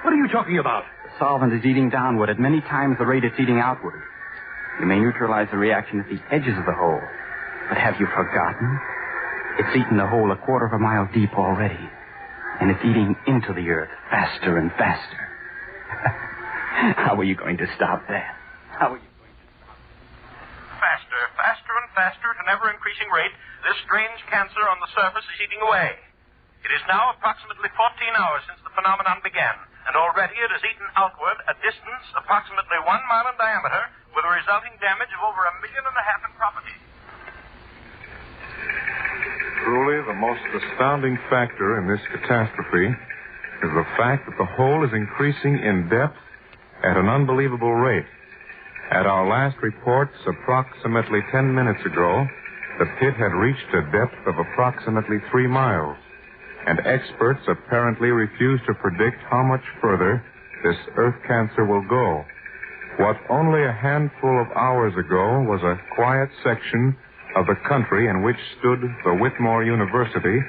What are you talking about? The solvent is eating downward at many times the rate it's eating outward. You may neutralize the reaction at the edges of the hole, but have you forgotten? It's eaten the hole 1/4 of a mile deep already. And it's eating into the earth faster and faster. How are you going to stop that? Faster and faster at an ever-increasing rate, this strange cancer on the surface is eating away. It is now approximately 14 hours since the phenomenon began, and already it has eaten outward a distance approximately 1 mile in diameter, with a resulting damage of over 1.5 million in property. Truly, the most astounding factor in this catastrophe is the fact that the hole is increasing in depth at an unbelievable rate. At our last reports, approximately 10 minutes ago, the pit had reached a depth of approximately 3 miles, and experts apparently refuse to predict how much further this earth cancer will go. What only a handful of hours ago was a quiet section of the country in which stood the Whitmore University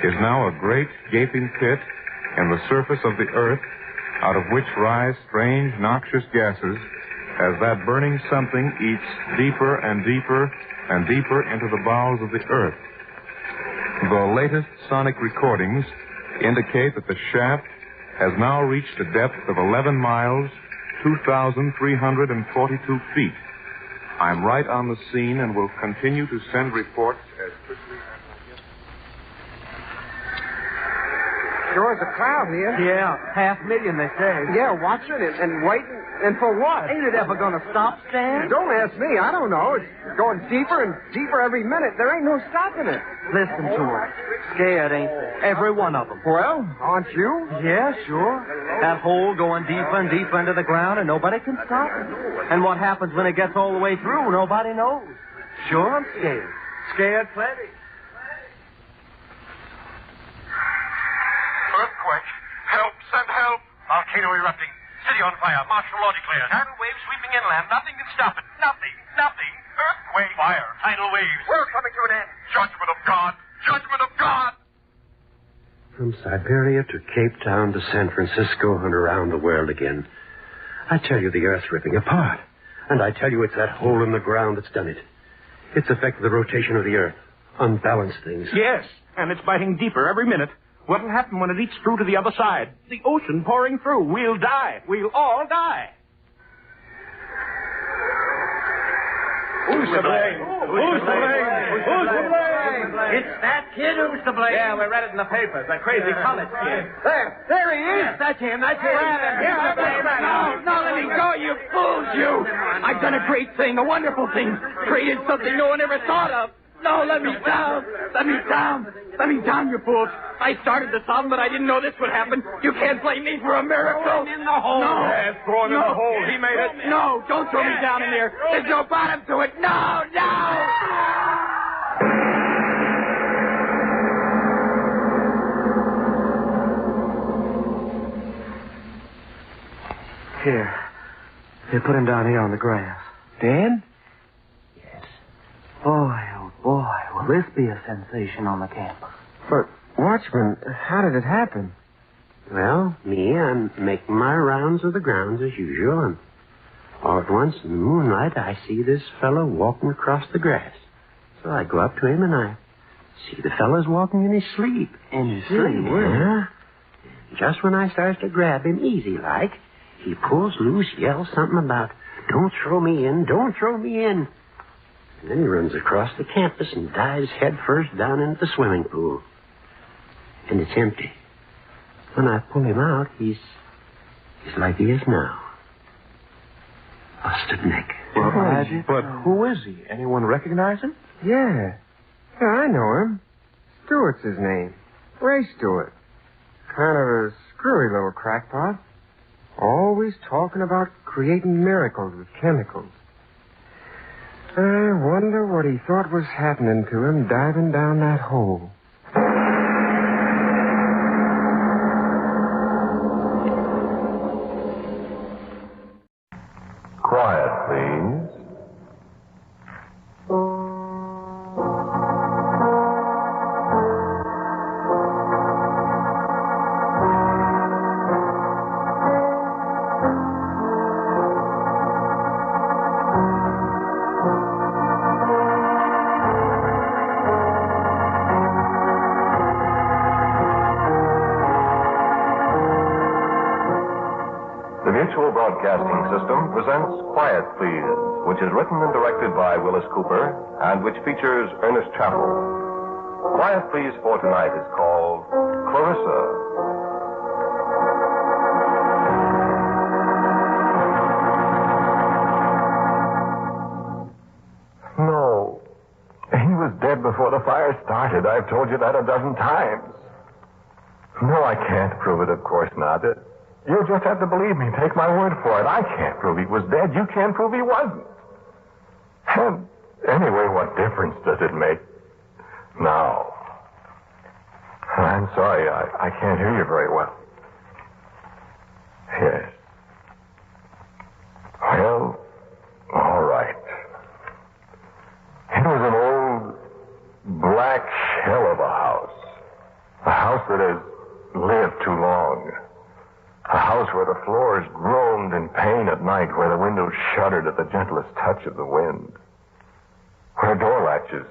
is now a great gaping pit in the surface of the earth, out of which rise strange noxious gases as that burning something eats deeper and deeper and deeper into the bowels of the earth. The latest sonic recordings indicate that the shaft has now reached a depth of 11 miles, 2,342 feet. I'm right on the scene and will continue to send reports as quickly as I get. Sure is a crowd here. Yeah, 500,000, they say. Yeah, watching and waiting. And for what? Ain't it ever going to stop, Stan? Don't ask me. I don't know. It's going deeper and deeper every minute. There ain't no stopping it. Listen to them. Scared, ain't they? Every one of them. Well, aren't you? Yeah, sure. That hole going deeper and deeper into the ground, and nobody can stop it. And what happens when it gets all the way through, nobody knows. Sure, I'm scared. Scared plenty. Earthquake. Help. Send help. Volcano erupting. City on fire. Martial law declared. Tidal waves sweeping inland. Nothing can stop it. Nothing. Nothing. Earthquake. Fire. Tidal waves. We're coming to an end. Judgment of God. Judgment of God. From Siberia to Cape Town to San Francisco and around the world again. I tell you, the Earth's ripping apart. And I tell you, it's that hole in the ground that's done it. It's affected the rotation of the Earth. Unbalanced things. Yes, and it's biting deeper every minute. What'll happen when it eats through to the other side? The ocean pouring through. We'll die. We'll all die. Who's to blame? Who's to blame? Who's to blame? It's that kid who's to blame. Yeah, we read it in the papers. That crazy college kid. There he is. That's him. That's him. No, let me go, you fools, you. I've done a great thing, a wonderful thing. Created something no one ever thought of. No, let me down. Let me down. Let me down, you fools. I started the song, but I didn't know this would happen. You can't blame me for a miracle. Throw him in the hole. No. Yes, throw him in the hole. He made it. No, don't throw me down in there. There's no bottom to it. No, no. Here, put him down here on the grass. Dan? Boy, oh boy, will this be a sensation on the campus. But, Watchman, how did it happen? Well, I'm making my rounds of the grounds as usual, and all at once in the moonlight I see this fellow walking across the grass. So I go up to him and I see the fellow's walking in his sleep. In his sleep? Yeah. Just when I starts to grab him easy-like, he pulls loose, yells something about, "Don't throw me in, don't throw me in." And then he runs across the campus and dives headfirst down into the swimming pool. And it's empty. When I pull him out, he's like he is now. Busted neck. But who is he? Anyone recognize him? Yeah, I know him. Stewart's his name. Ray Stewart. Kind of a screwy little crackpot. Always talking about creating miracles with chemicals. I wonder what he thought was happening to him diving down that hole. Quiet, please. The Mutual Broadcasting System presents Quiet Please, which is written and directed by Willis Cooper and which features Ernest Chappell. Quiet Please for tonight is called Clarissa. No. He was dead before the fire started. I've told you that a dozen times. No, I can't prove it, of course not. You'll just have to believe me. Take my word for it. I can't prove he was dead. You can't prove he wasn't. And anyway, what difference does it make? Now, I'm sorry. I can't hear you very well. Yes. Well, all right. It was an old black shell of a house. A house that has lived too long. A house where the floors groaned in pain at night, where the windows shuddered at the gentlest touch of the wind. Where door latches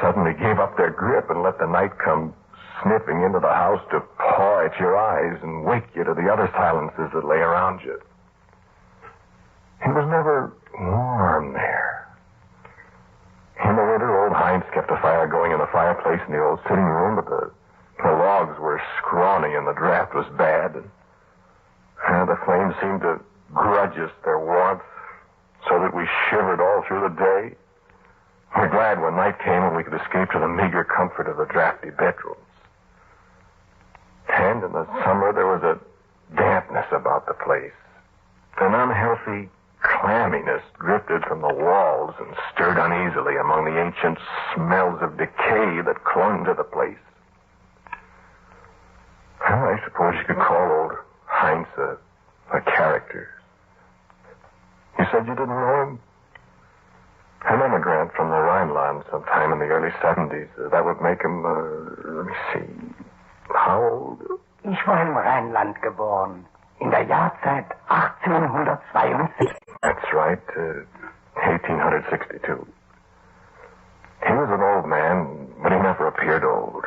suddenly gave up their grip and let the night come sniffing into the house to paw at your eyes and wake you to the other silences that lay around you. It was never warm there. In the winter, old Heinz kept a fire going in the fireplace in the old sitting room, but the law logs were scrawny and the draft was bad. And the flames seemed to grudge us their warmth so that we shivered all through the day. We're glad when night came and we could escape to the meager comfort of the drafty bedrooms. And in the summer, there was a dampness about the place. An unhealthy clamminess drifted from the walls and stirred uneasily among the ancient smells of decay that clung to the place. Well, I suppose you could call old Heinz a character. You said you didn't know him? An immigrant from the Rhineland sometime in the early 70s. That would make him, let me see, how old? Ich war im Rheinland geboren. In der Jahrzeit 1862. That's right, 1862. He was an old man, but he never appeared old.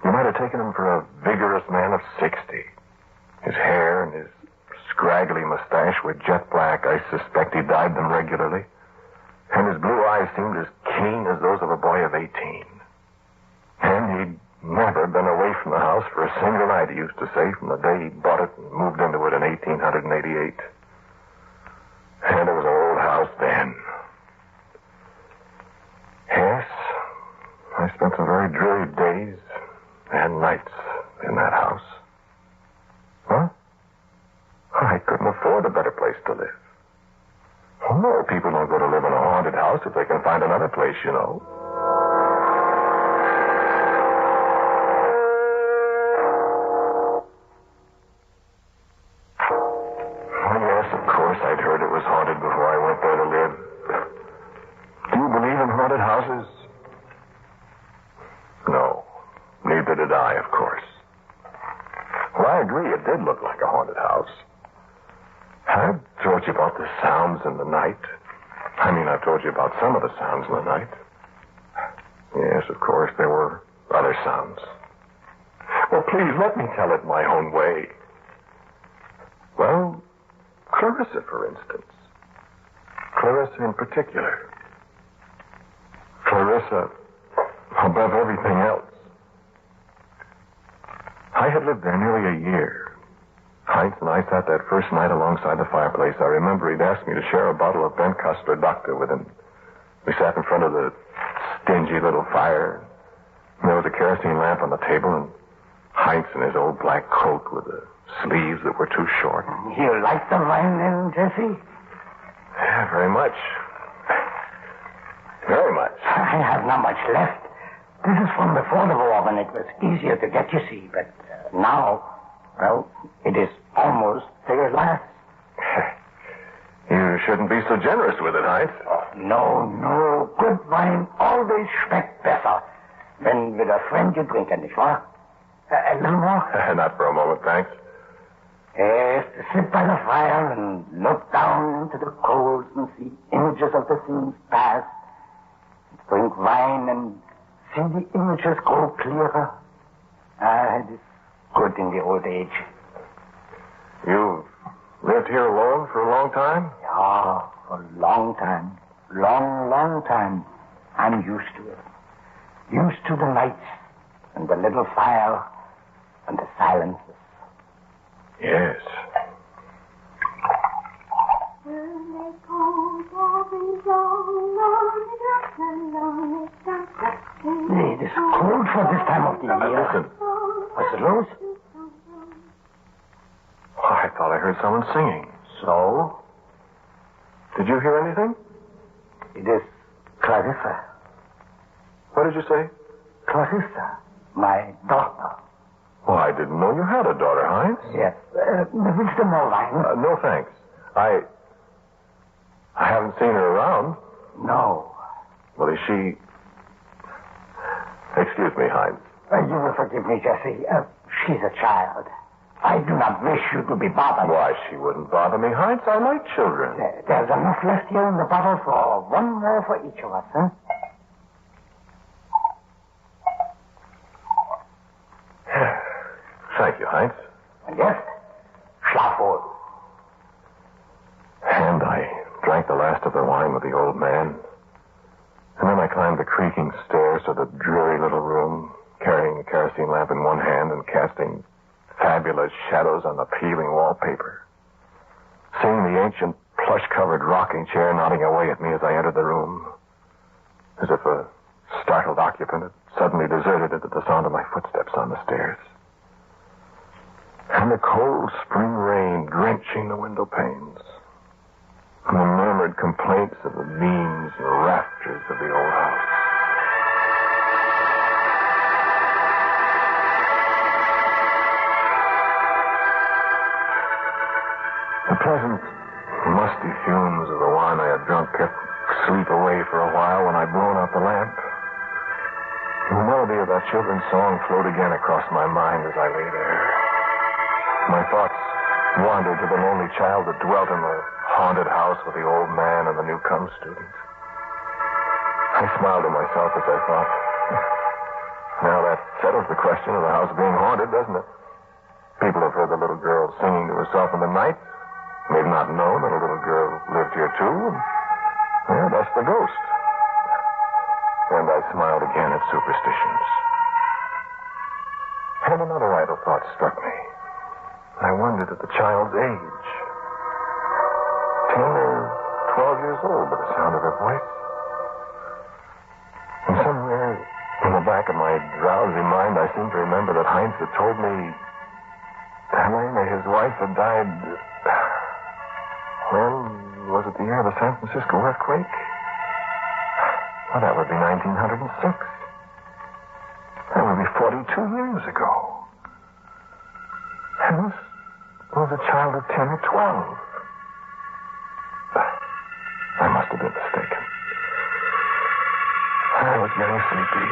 You might have taken him for a vigorous man of 60. His hair and his scraggly mustache were jet black. I suspect he dyed them regularly. And his blue eyes seemed as keen as those of a boy of 18. And he'd never been away from the house for a single night, he used to say, from the day he bought it and moved into it in 1888. And it was an old house then. Yes, I spent some very dreary days and nights in that house. Huh? I couldn't afford a better place to live. Oh, no, people don't go to live in a haunted house if they can find another place, you know. Oh, yes, of course, I'd heard it was haunted before I went there to live. Do you believe in haunted houses? No, neither did I, of course. Well, I agree, it did look like a haunted house. I've told you about the sounds in the night. I've told you about some of the sounds in the night. Yes, of course, there were other sounds. Well, please, let me tell it my own way. Well, Clarissa, for instance. Clarissa in particular. Clarissa above everything else. I had lived there nearly a year. Heinz and I sat that first night alongside the fireplace. I remember he'd asked me to share a bottle of Bent Custer Doctor with him. We sat in front of the stingy little fire. There was a kerosene lamp on the table, and Heinz in his old black coat with the sleeves that were too short. You like the wine then, Jesse? Yeah, very much. Very much. I have not much left. This is from before the war when it was easier to get, you see, but now... Well, it is almost their last. You shouldn't be so generous with it, Heinz. Oh, no. Good wine always schmeckt besser. When with a friend you drink it, nicht wahr? A little more? Not for a moment, thanks. Yes, to sit by the fire and look down into the coals and see images of the scenes past. Drink wine and see the images grow clearer. It is good in the old age. You've lived here alone for a long time? Yeah, for a long time. Long time. I'm used to it. Used to the nights and the little fire and the silences. Yes. It is cold for this time of the year. Listen. What's it, Rose? Oh, I thought I heard someone singing. So? Did you hear anything? It is Clarissa. What did you say? Clarissa, my daughter. Well, I didn't know you had a daughter, Heinz. Yes. Willst du more wine? No, thanks. I haven't seen her around. No. Well, is she... Excuse me, Heinz. You will forgive me, Jesse. She's a child. I do not wish you to be bothered. Why, she wouldn't bother me, Heinz. I like children. There's enough left here in the bottle for one more for each of us, huh? Thank you, Heinz. And yes, schlaf wohl. And I drank the last of the wine with the old man. And then I climbed the creaking stairs to the dreary little room, carrying a kerosene lamp in one hand sun casting fabulous shadows on the peeling wallpaper. Seeing the ancient plush-covered rocking chair nodding away at me as I entered the room, as if a startled occupant had suddenly deserted it at the sound of my footsteps on the stairs. And the cold spring rain drenching the window panes, and the murmured complaints of the beams and rafters of the old house. The pleasant, musty fumes of the wine I had drunk kept sleep away for a while when I'd blown out the lamp. The melody of that children's song flowed again across my mind as I lay there. My thoughts wandered to the lonely child that dwelt in the haunted house with the old man and the new-come student. I smiled to myself as I thought, now that settles the question of the house being haunted, doesn't it? People have heard the little girl singing to herself in the night. They've not known that a little girl lived here, too. Well, that's the ghost. And I smiled again at superstitions. And another idle thought struck me. I wondered at the child's age. 10 or 12 years old by the sound of her voice. And somewhere in the back of my drowsy mind, I seem to remember that Heinz had told me that his wife had died. Well, was it the year of the San Francisco earthquake? Well, that would be 1906. That would be 42 years ago. And this was a child of 10 or 12. I must have been mistaken. I was getting sleepy.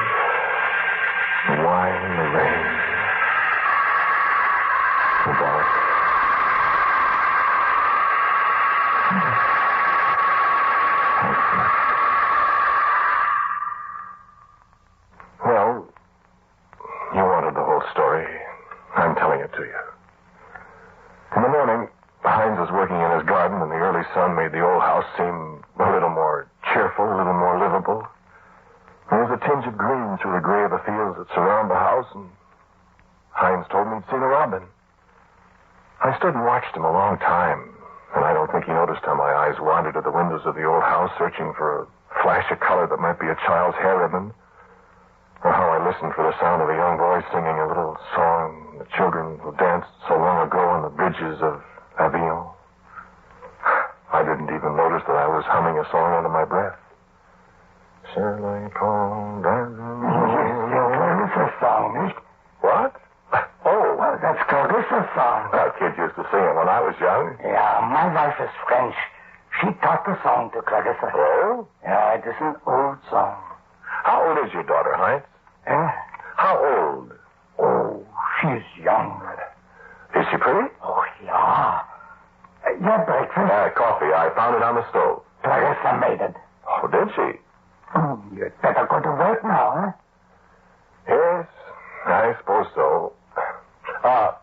The wine, the rain, the dark. Well, you wanted the whole story. I'm telling it to you. In the morning, Heinz was working in his garden, and the early sun made the old house seem a little more cheerful, a little more livable. There was a tinge of green through the gray of the fields that surround the house, and Heinz told me he'd seen a robin. I stood and watched him a long time, and I don't think he noticed how my eyes wandered to the windows of the old house, searching for a flash of color that might be a child's hair ribbon, or how I listened for the sound of a young voice singing a little song, the children who danced so long ago on the bridges of Avignon. I didn't even notice that I was humming a song under my breath. Shirley Pond. Clarissa's song, eh? What? Oh. Well, that's Clarissa's song. Our kids used to sing it when I was young. Yeah, my wife is French. She taught the song to Clarissa. Oh? Yeah, it is an old song. How old is your daughter, Heinz? How old? Oh, she's young. Is she pretty? Oh, yeah. Your breakfast? Coffee. I found it on the stove. Clarissa made it. Oh, did she? You'd better go to work now, huh? Yes, I suppose so.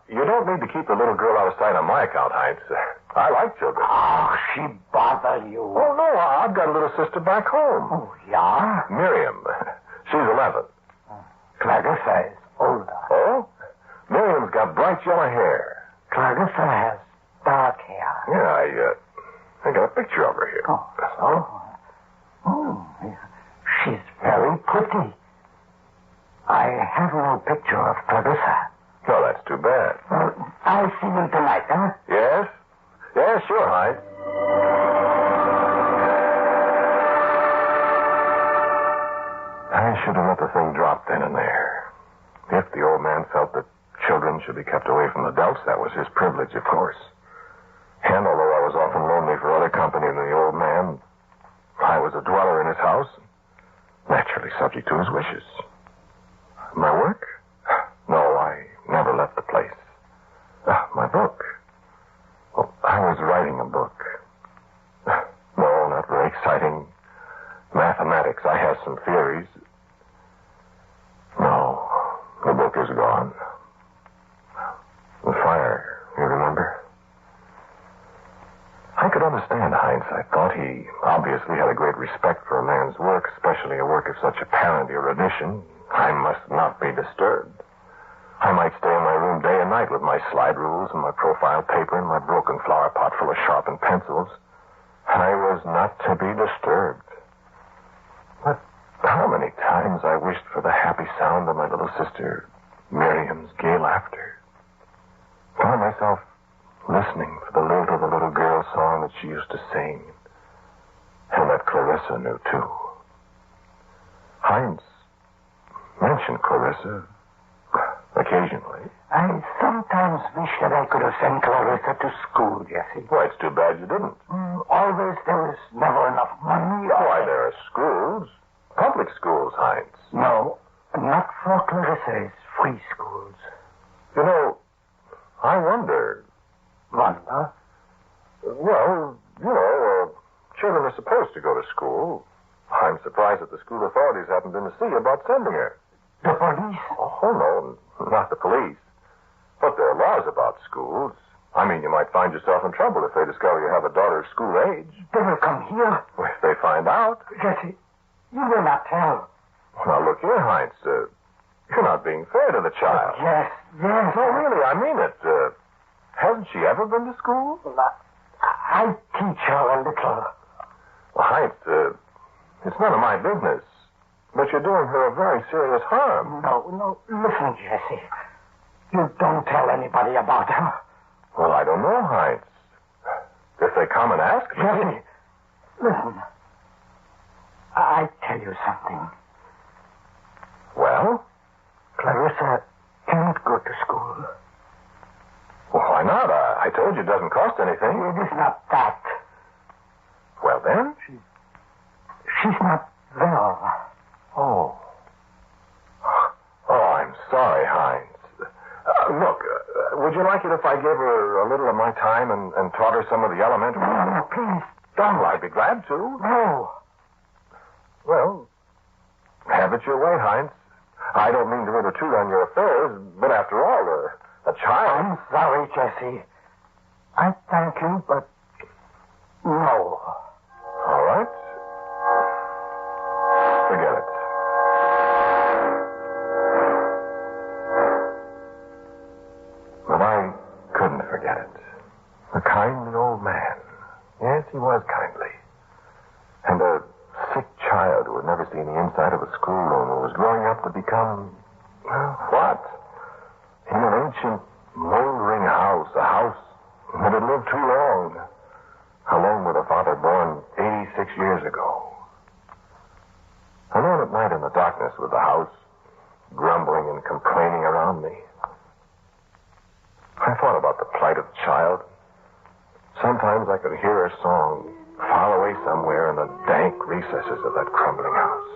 You don't need to keep the little girl out of sight on my account, Heinz. I like children. Oh, she bothered you. Oh, no, I've got a little sister back home. Oh, yeah? Miriam. She's 11. Clarissa is older. Oh? Miriam's got bright yellow hair. Clarissa has dark hair. Yeah, I got a picture of her here. Oh, so? Oh, she's very pretty. I have no picture of Clarissa. No, that's too bad. Well, I'll see you tonight, huh? Yes? Yeah, sure, Heinz. I should have let the thing drop then and there. If the old man felt that children should be kept away from adults, that was his privilege, of course. And although I was often lonely for other company than the old man, I was a dweller in his house, naturally subject to his wishes. My work? No, I never left the place. My book? Well, I was writing a book. No, not very exciting. Mathematics. I have some theories. No, the book is gone. The fire, you remember? I could understand Heinz. I thought he obviously had a great respect for a man's work, especially a work of such apparent erudition. I must not be disturbed. I might stay in with my slide rules and my profile paper and my broken flower pot full of sharpened pencils. I was not to be disturbed. But how many times I wished for the happy sound of my little sister Miriam's gay laughter. Found myself listening for the lilt of the little girl song that she used to sing, and that Clarissa knew too. Heinz mentioned Clarissa occasionally. I sometimes wish that I could have sent Clarissa to school, Jesse. Well, it's too bad you didn't. Always there was never enough money. Why, there are schools. Public schools, Heinz. No, not for Clarissa. It's free schools. You know, I wonder. Wonder? Well, children are supposed to go to school. I'm surprised that the school authorities haven't been to see about sending her. The police? Oh, no, not the police. But there are laws about schools. I mean, you might find yourself in trouble if they discover you have a daughter of school age. They will come here. Well, if they find out. Jesse, you will not tell. Well, now, look here, Heinz. You're not being fair to the child. Yes. No, really, I mean it. Hasn't she ever been to school? I teach her a little. Well, Heinz, it's none of my business. But you're doing her a very serious harm. No. Listen, Jesse. You don't tell anybody about her. Well, I don't know, Heinz. If they come and ask me... Jesse, listen. I tell you something. Well? Clarissa can't go to school. Well, why not? I told you it doesn't cost anything. It is not that. Well, then? She's not well. Oh, I'm sorry, Heinz. Look, would you like it if I gave her a little of my time and taught her some of the elementary... No, please, don't. Well, I'd be glad to. No. Well, have it your way, Heinz. I don't mean to intrude on your affairs, but after all, a child... I'm sorry, Jesse. I thank you, but no. All right. Forget it. But I couldn't forget it. A kindly old man. Yes, he was kindly. And a sick child who had never seen the inside of a schoolroom who was growing up to become, well, what? In an ancient, moldering house, a house that had lived too long, alone with a father born 86 years ago. Alone at night in the darkness with the house grumbling and complaining around me. I thought about the plight of the child. Sometimes I could hear her song far away somewhere in the dank recesses of that crumbling house.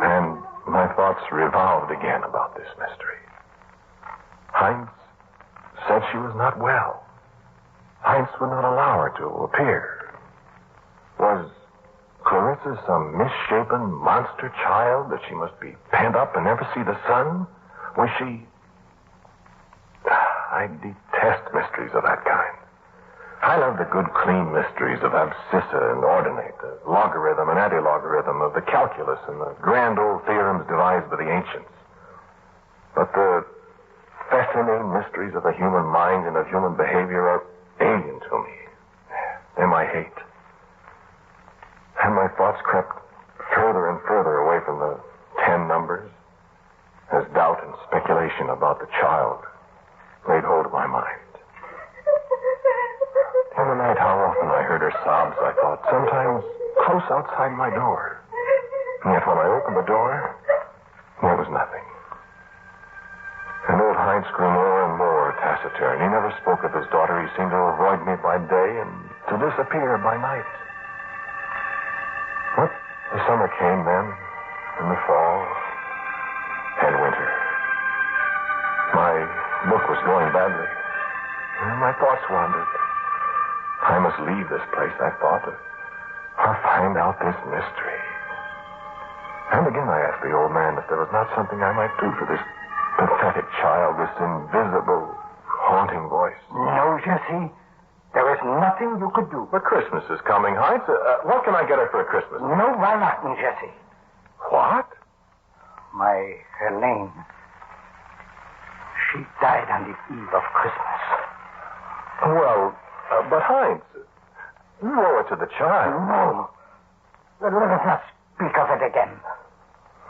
And my thoughts revolved again about this mystery. Heinz said she was not well. Heinz would not allow her to appear. Was Clarissa some misshapen monster child that she must be pent up and never see the sun? Was she... I detest mysteries of that kind. I love the good, clean mysteries of abscissa and ordinate, the logarithm and antilogarithm of the calculus and the grand old theorems devised by the ancients. But the fascinating mysteries of the human mind and of human behavior are alien to me. Them I hate. And my thoughts crept further and further away from the 10 numbers as doubt and speculation about the child laid hold of my mind. In the night, how often I heard her sobs, I thought, sometimes close outside my door. And yet when I opened the door, there was nothing. And old Heinz grew more and more taciturn. He never spoke of his daughter. He seemed to avoid me by day and to disappear by night. But the summer came then, and the fall, and winter. My book was going badly, and my thoughts wandered. I must leave this place, I thought, or find out this mystery. And again I asked the old man if there was not something I might do for this pathetic child, this invisible, haunting voice. No, Jesse. There is nothing you could do. But Christmas is coming, Heinz. What can I get her for Christmas? No Weihnachten, Jesse. What? my Helene. She died on the eve of Christmas. Well, but Heinz, you owe it to the child. No. Let us not speak of it again.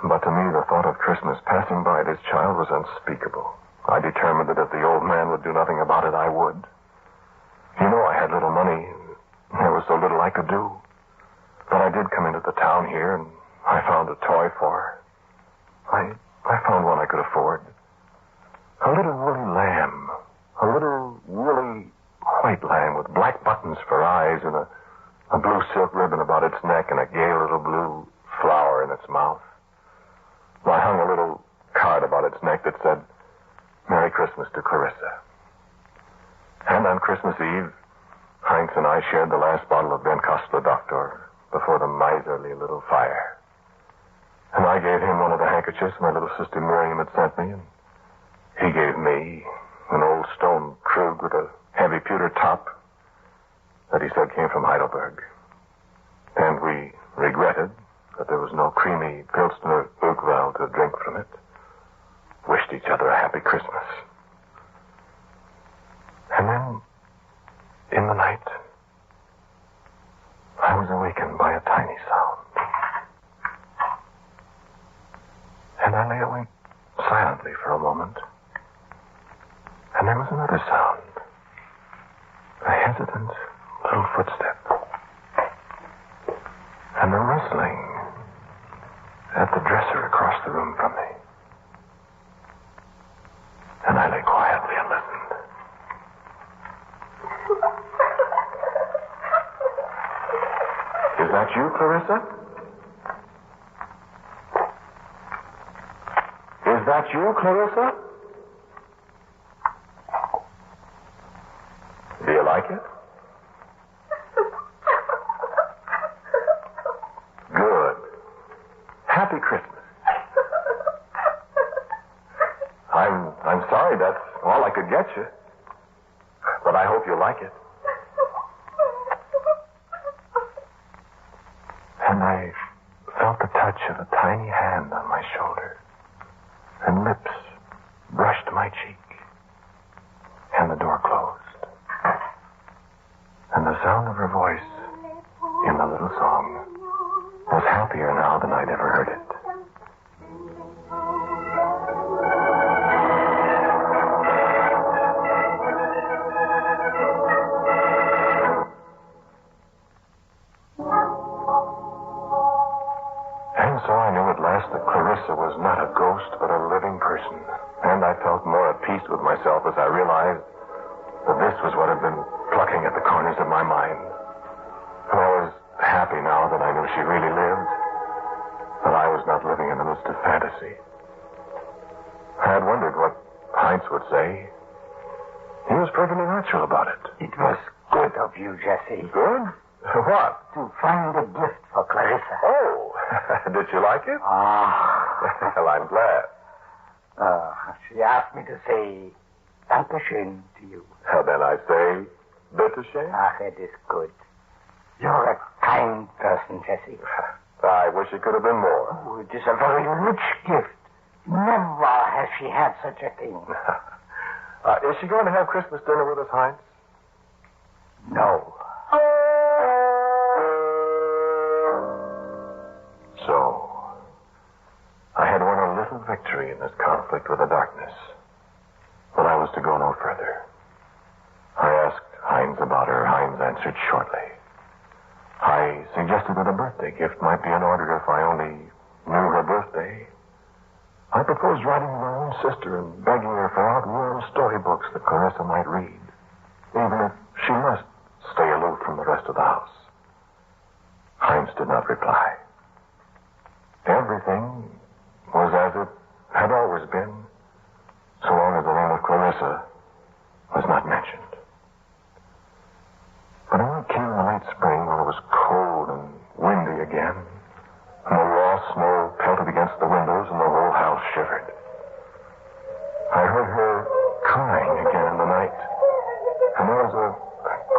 But to me, the thought of Christmas passing by this child was unspeakable. I determined that if the old man would do nothing about it, I would. You know, I had little money. There was so little I could do. But I did come into the town here, and I found a toy for her. I found one I could afford. A little woolly lamb. A little woolly white lamb with black buttons for eyes and a blue silk ribbon about its neck and a gay little blue flower in its mouth. I hung a little card about its neck that said, Merry Christmas to Clarissa. And on Christmas Eve, Heinz and I shared the last bottle of Ben Costa Doctor before the miserly little fire. And I gave him one of the handkerchiefs my little sister Miriam had sent me, and he gave me an old stone Krug with a heavy pewter top that he said came from Heidelberg. And we regretted that there was no creamy Pilsner Urquell to drink from it. Wished each other a happy Christmas. And then, in the night, I was awakened by a tiny sound. And I lay awake silently for a moment. And there was another sound. A hesitant little footstep. And a rustling at the dresser across the room from me. And I lay quietly and listened. Is that you, Clarissa? Is that you, Clarissa? Do you like it? Good. Happy Christmas. I'm sorry, that's all I could get you. But I hope you like it. And I felt the touch of a tiny hand on my shoulder. And lips brushed my cheek. And the door closed. And the sound of her voice in the little song was happier now than I'd ever heard it. And so I knew at last that Clarissa was not a ghost, but a living person. And I felt more at peace with myself as I realized that this was what had been plucking at the corners of my mind. And I was happy now that I knew she really lived, that I was not living in the midst of fantasy. I had wondered what Heinz would say. He was perfectly natural about it. It was good of you, Jesse. Good? What? To find a gift for Clarissa. Oh, did you like it? Well, I'm glad. She asked me to say Dankeschön to you. Then I say, Bitteschön? It is good. You're a kind person, Jesse. I wish it could have been more. Oh, it is a very rich gift. Never has she had such a thing. Is she going to have Christmas dinner with us, Heinz? No. So, I had won a little victory in this conflict with the darkness. But I was to go no further. I asked Heinz about her. Heinz answered shortly. I suggested that a birthday gift might be in order if I only knew her birthday. I proposed writing to my own sister and begging her for outworn storybooks that Clarissa might read, even if she must stay aloof from the rest of the house. Heinz did not reply. Everything was as it had always been, so long as the name of Clarissa was not mentioned. But when it came in the late spring, when it was cold and windy again, and the raw snow pelted against the windows and the whole house shivered, I heard her crying again in the night, and there was a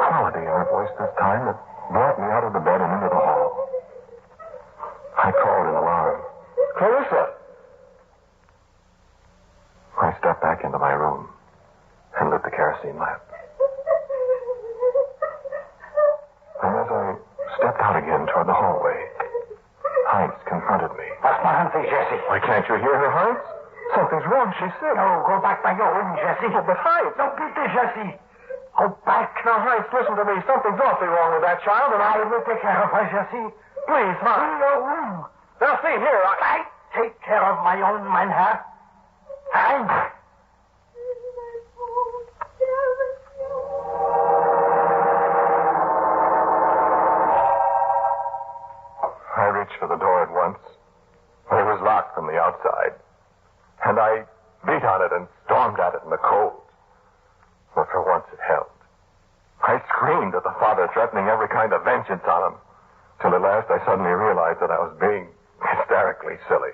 quality in her voice this time that brought me out of the bed and into the hall. I called in alarm. Clarissa! Heinz confronted me. That's my auntie, Jesse. Why can't you hear her, Heinz? Something's wrong. She's sick. No, go back by your room, Jesse. Oh, but Heinz. Don't beat me, Jesse. Go back. Now, Heinz, listen to me. Something's awfully wrong with that child, and I will take care of her, Jesse. Please, Heinz. In your room. Now, see here. I take care of my own, Meinherr. Heinz. I reached for the door at once, but it was locked from the outside. And I beat on it and stormed at it in the cold. But for once it held. I screamed at the father, threatening every kind of vengeance on him, till at last I suddenly realized that I was being hysterically silly.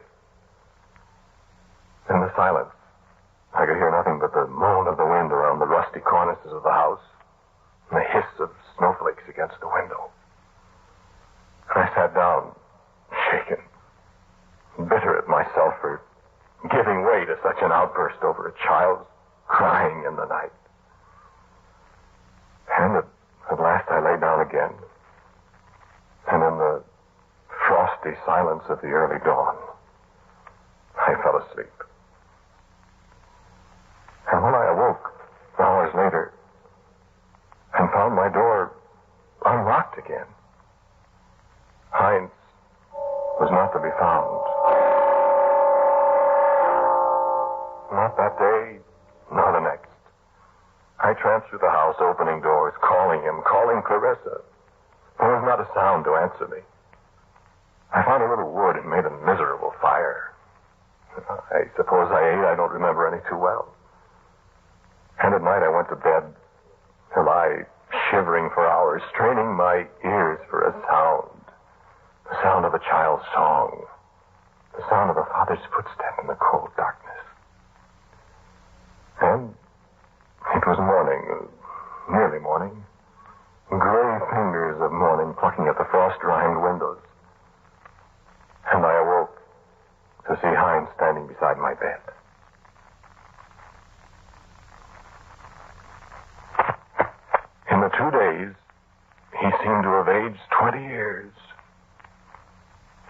In the silence, I could hear nothing but the moan of the wind around the rusty cornices of the house and the hiss of snowflakes against the window. I sat down, shaken, bitter at myself for giving way to such an outburst over a child crying in the night. And at last I lay down again, and in the frosty silence of the early dawn, I fell asleep. And when I awoke hours later and found my door unlocked again, Heinz was not to be found. Not that day, nor the next. I tramped through the house, opening doors, calling him, calling Clarissa. There was not a sound to answer me. I found a little wood and made a miserable fire. I suppose I ate. I don't remember any too well. And at night I went to bed, till I, shivering for hours, straining my ears for a sound. The sound of a child's song. The sound of a father's footstep in the cold darkness. And it was morning, nearly morning. Gray fingers of morning plucking at the frost-rimed windows. And I awoke to see Heinz standing beside my bed. In the 2 days, he seemed to have aged 20 years.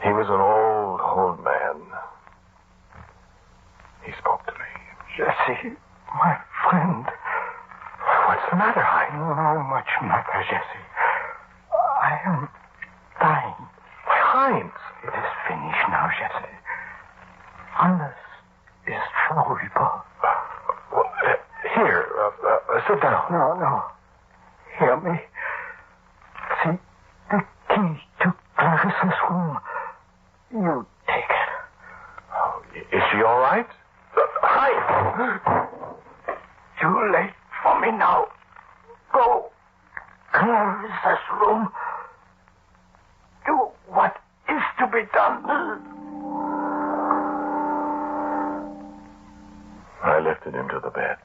He was an old man. He spoke to me. Jesse, my friend. What's the matter, Heinz? No much matter, Jesse. I am dying. Why, Heinz? It is finished now, Jesse. Alles is vorüber. Here, sit down. No. Hear me. See the key to Clarissa's room. You take it. Oh, is she all right? Heinz! Too late for me now. Go. Clarissa's room. Do what is to be done. I lifted him to the bed.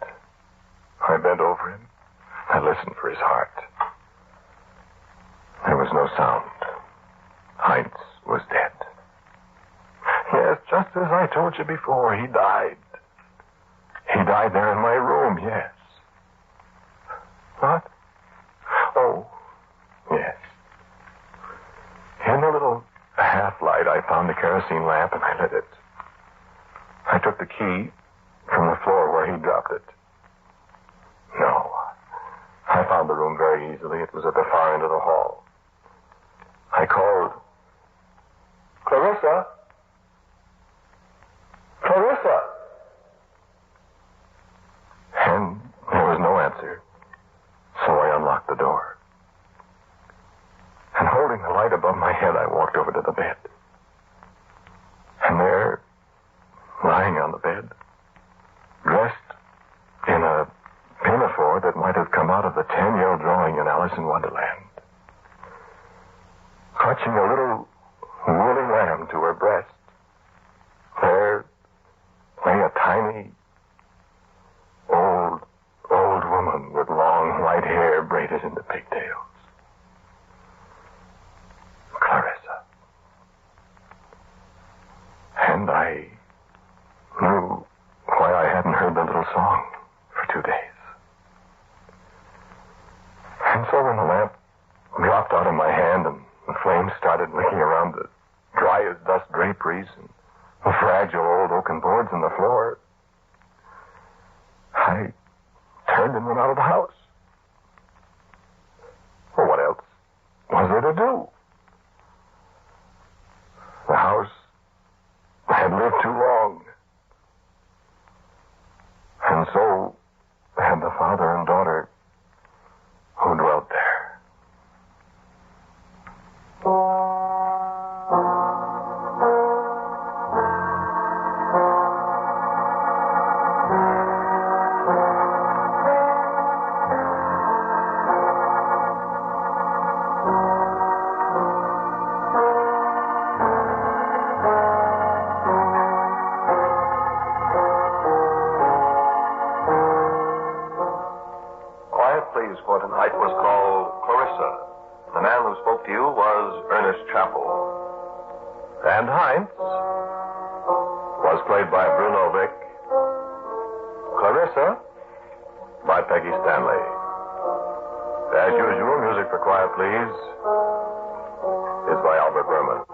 I bent over him. I listened for his heart. There was no sound. Heinz was dead. Yes, just as I told you before, he died. He died there in my room, yes. What? Oh, yes. In the little half-light, I found the kerosene lamp and I lit it. I took the key from the floor where he dropped it. No. I found the room very easily. It was at the far end of the hall. I called. Clarissa? Clarissa! And there was no answer. So I unlocked the door. And holding the light above my head, I walked over to the bed. And there, lying on the bed, dressed in a pinafore that might have come out of the 10-year drawing in Alice in Wonderland, clutching a little woolly lamb to her breast, there lay a tiny, old woman with long white hair braided into pigtails. Clarissa. And I knew why I hadn't heard the little song for 2 days. And so when the lamp dropped out of my hand and the flames started licking around the dry as distressed draperies and fragile old oaken boards on the floor. I turned and went out of the house. Well, what else was there to do? The house had lived too long. And so had the father and daughter who dwelt there. Please for tonight was called Clarissa. The man who spoke to you was Ernest Chappell. And Heinz was played by Bruno Vick. Clarissa by Peggy Stanley. As usual, music for Quiet Please is by Albert Berman.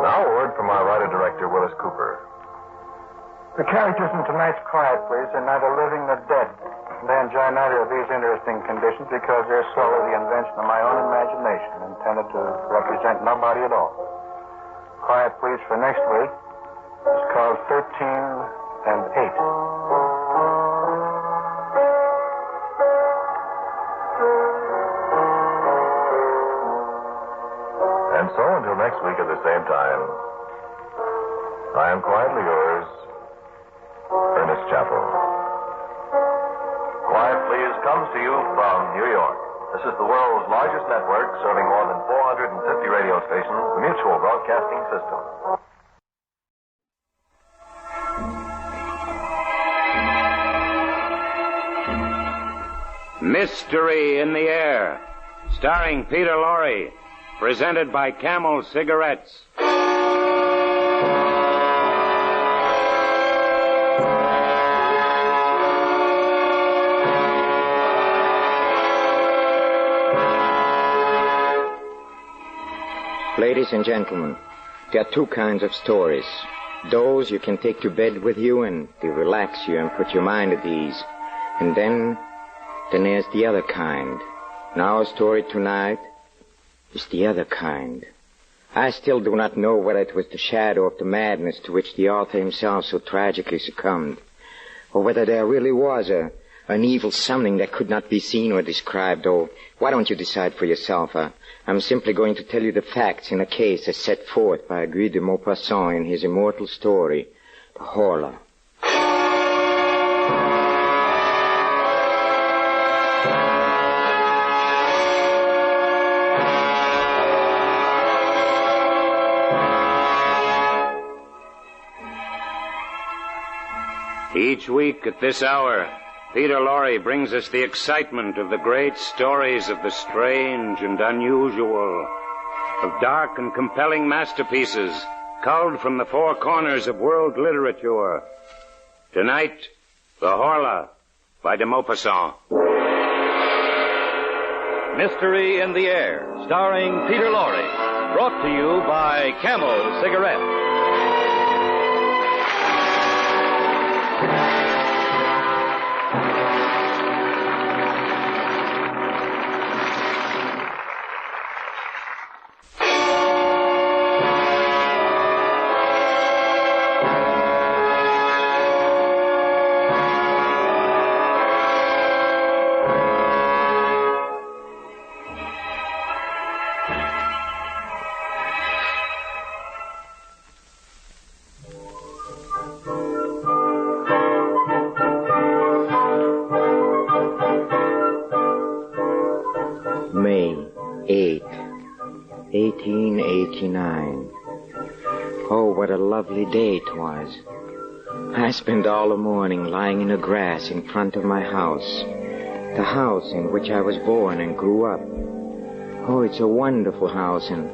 Now a word from our writer-director, Willis Cooper. The characters in tonight's Quiet Please are neither living nor dead. They enjoy neither of these interesting conditions because they're solely the invention of my own imagination, intended to represent nobody at all. Quiet Please for next week is called 13 and 8. And so until next week at the same time, I am quietly yours, Ernest Chappell. Quiet Please comes to you from New York. This is the world's largest network serving more than 450 radio stations, the Mutual Broadcasting System. Mystery in the Air, starring Peter Lorre, presented by Camel Cigarettes. Ladies and gentlemen, there are two kinds of stories. Those you can take to bed with you and they relax you and put your mind at ease. And then there's the other kind. And our story tonight is the other kind. I still do not know whether it was the shadow of the madness to which the author himself so tragically succumbed, or whether there really was an evil something that could not be seen or described. Oh, why don't you decide for yourself? I'm simply going to tell you the facts in a case as set forth by Guy de Maupassant in his immortal story, The Horla. Each week at this hour, Peter Lorre brings us the excitement of the great stories of the strange and unusual, of dark and compelling masterpieces culled from the four corners of world literature. Tonight, The Horla by de Maupassant. Mystery in the Air, starring Peter Lorre, brought to you by Camel Cigarettes. May 8, 1889. Oh, what a lovely day it was. I spent all the morning lying in the grass in front of my house, the house in which I was born and grew up. Oh, it's a wonderful house, and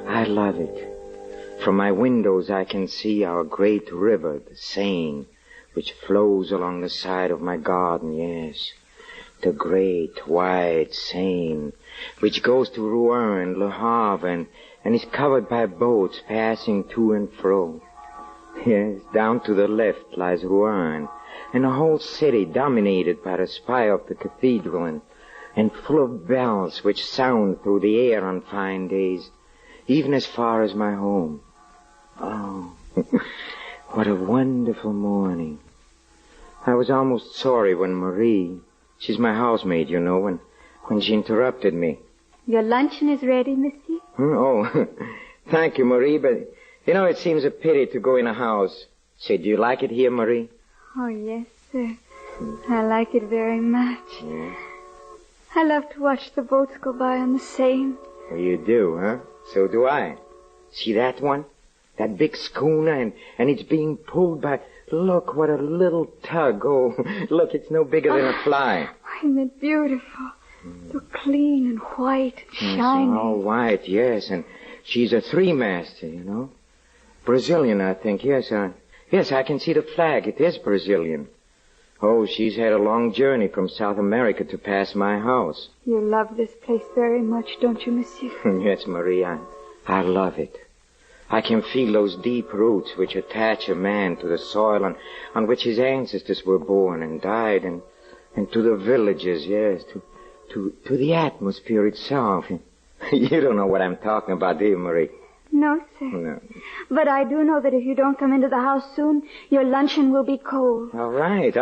I love it. From my windows I can see our great river, the Seine, which flows along the side of my garden, yes. The great, wide Seine, which goes to Rouen and Le Havre and is covered by boats passing to and fro. Yes, down to the left lies Rouen, and a whole city dominated by the spire of the cathedral and full of bells which sound through the air on fine days, even as far as my home. Oh, what a wonderful morning. I was almost sorry when Marie, she's my housemaid, you know, when she interrupted me. Your luncheon is ready, monsieur? Oh, thank you, Marie, but, you know, it seems a pity to go in a house. Say, do you like it here, Marie? Oh, yes, sir. I like it very much. Yes. I love to watch the boats go by on the Seine. Well, you do, huh? So do I. See that one? That big schooner, and it's being pulled by... Look, what a little tug. Oh, look, it's no bigger than a fly. Isn't it beautiful? So clean and white and shiny. It's all white, yes, and she's a three-master, you know. Brazilian, I think, yes. Yes, I can see the flag. It is Brazilian. Oh, she's had a long journey from South America to pass my house. You love this place very much, don't you, monsieur? Yes, Marie, I love it. I can feel those deep roots which attach a man to the soil on which his ancestors were born and died, and to the villages, yes, to the atmosphere itself. You don't know what I'm talking about, do you, Marie? No, sir. No. But I do know that if you don't come into the house soon, your luncheon will be cold. All right,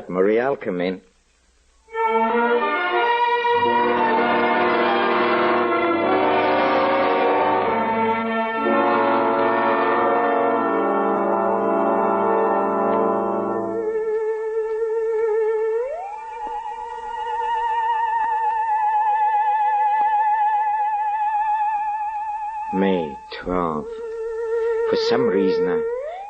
Marie, I'll come in. May 12th. For some reason,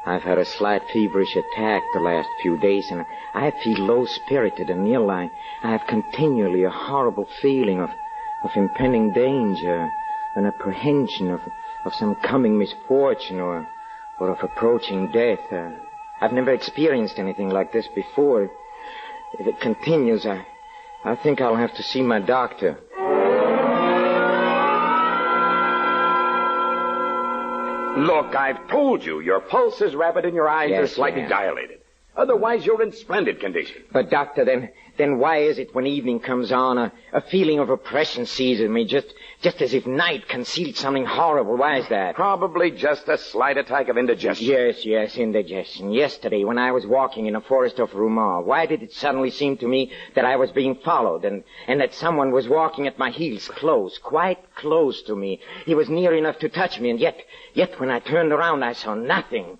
I've had a slight feverish attack the last few days, and I feel low-spirited and ill. I have continually a horrible feeling of impending danger, an apprehension of some coming misfortune or of approaching death. I've never experienced anything like this before. If it continues, I think I'll have to see my doctor. Look, I've told you, your pulse is rapid and your eyes are slightly dilated. Otherwise, you're in splendid condition. But, Doctor, then why is it when evening comes on, a feeling of oppression seizes me, just as if night concealed something horrible? Why is that? Probably just a slight attack of indigestion. Yes, indigestion. Yesterday, when I was walking in a forest of Rouen, why did it suddenly seem to me that I was being followed and that someone was walking at my heels close, quite close to me? He was near enough to touch me, and yet when I turned around, I saw nothing.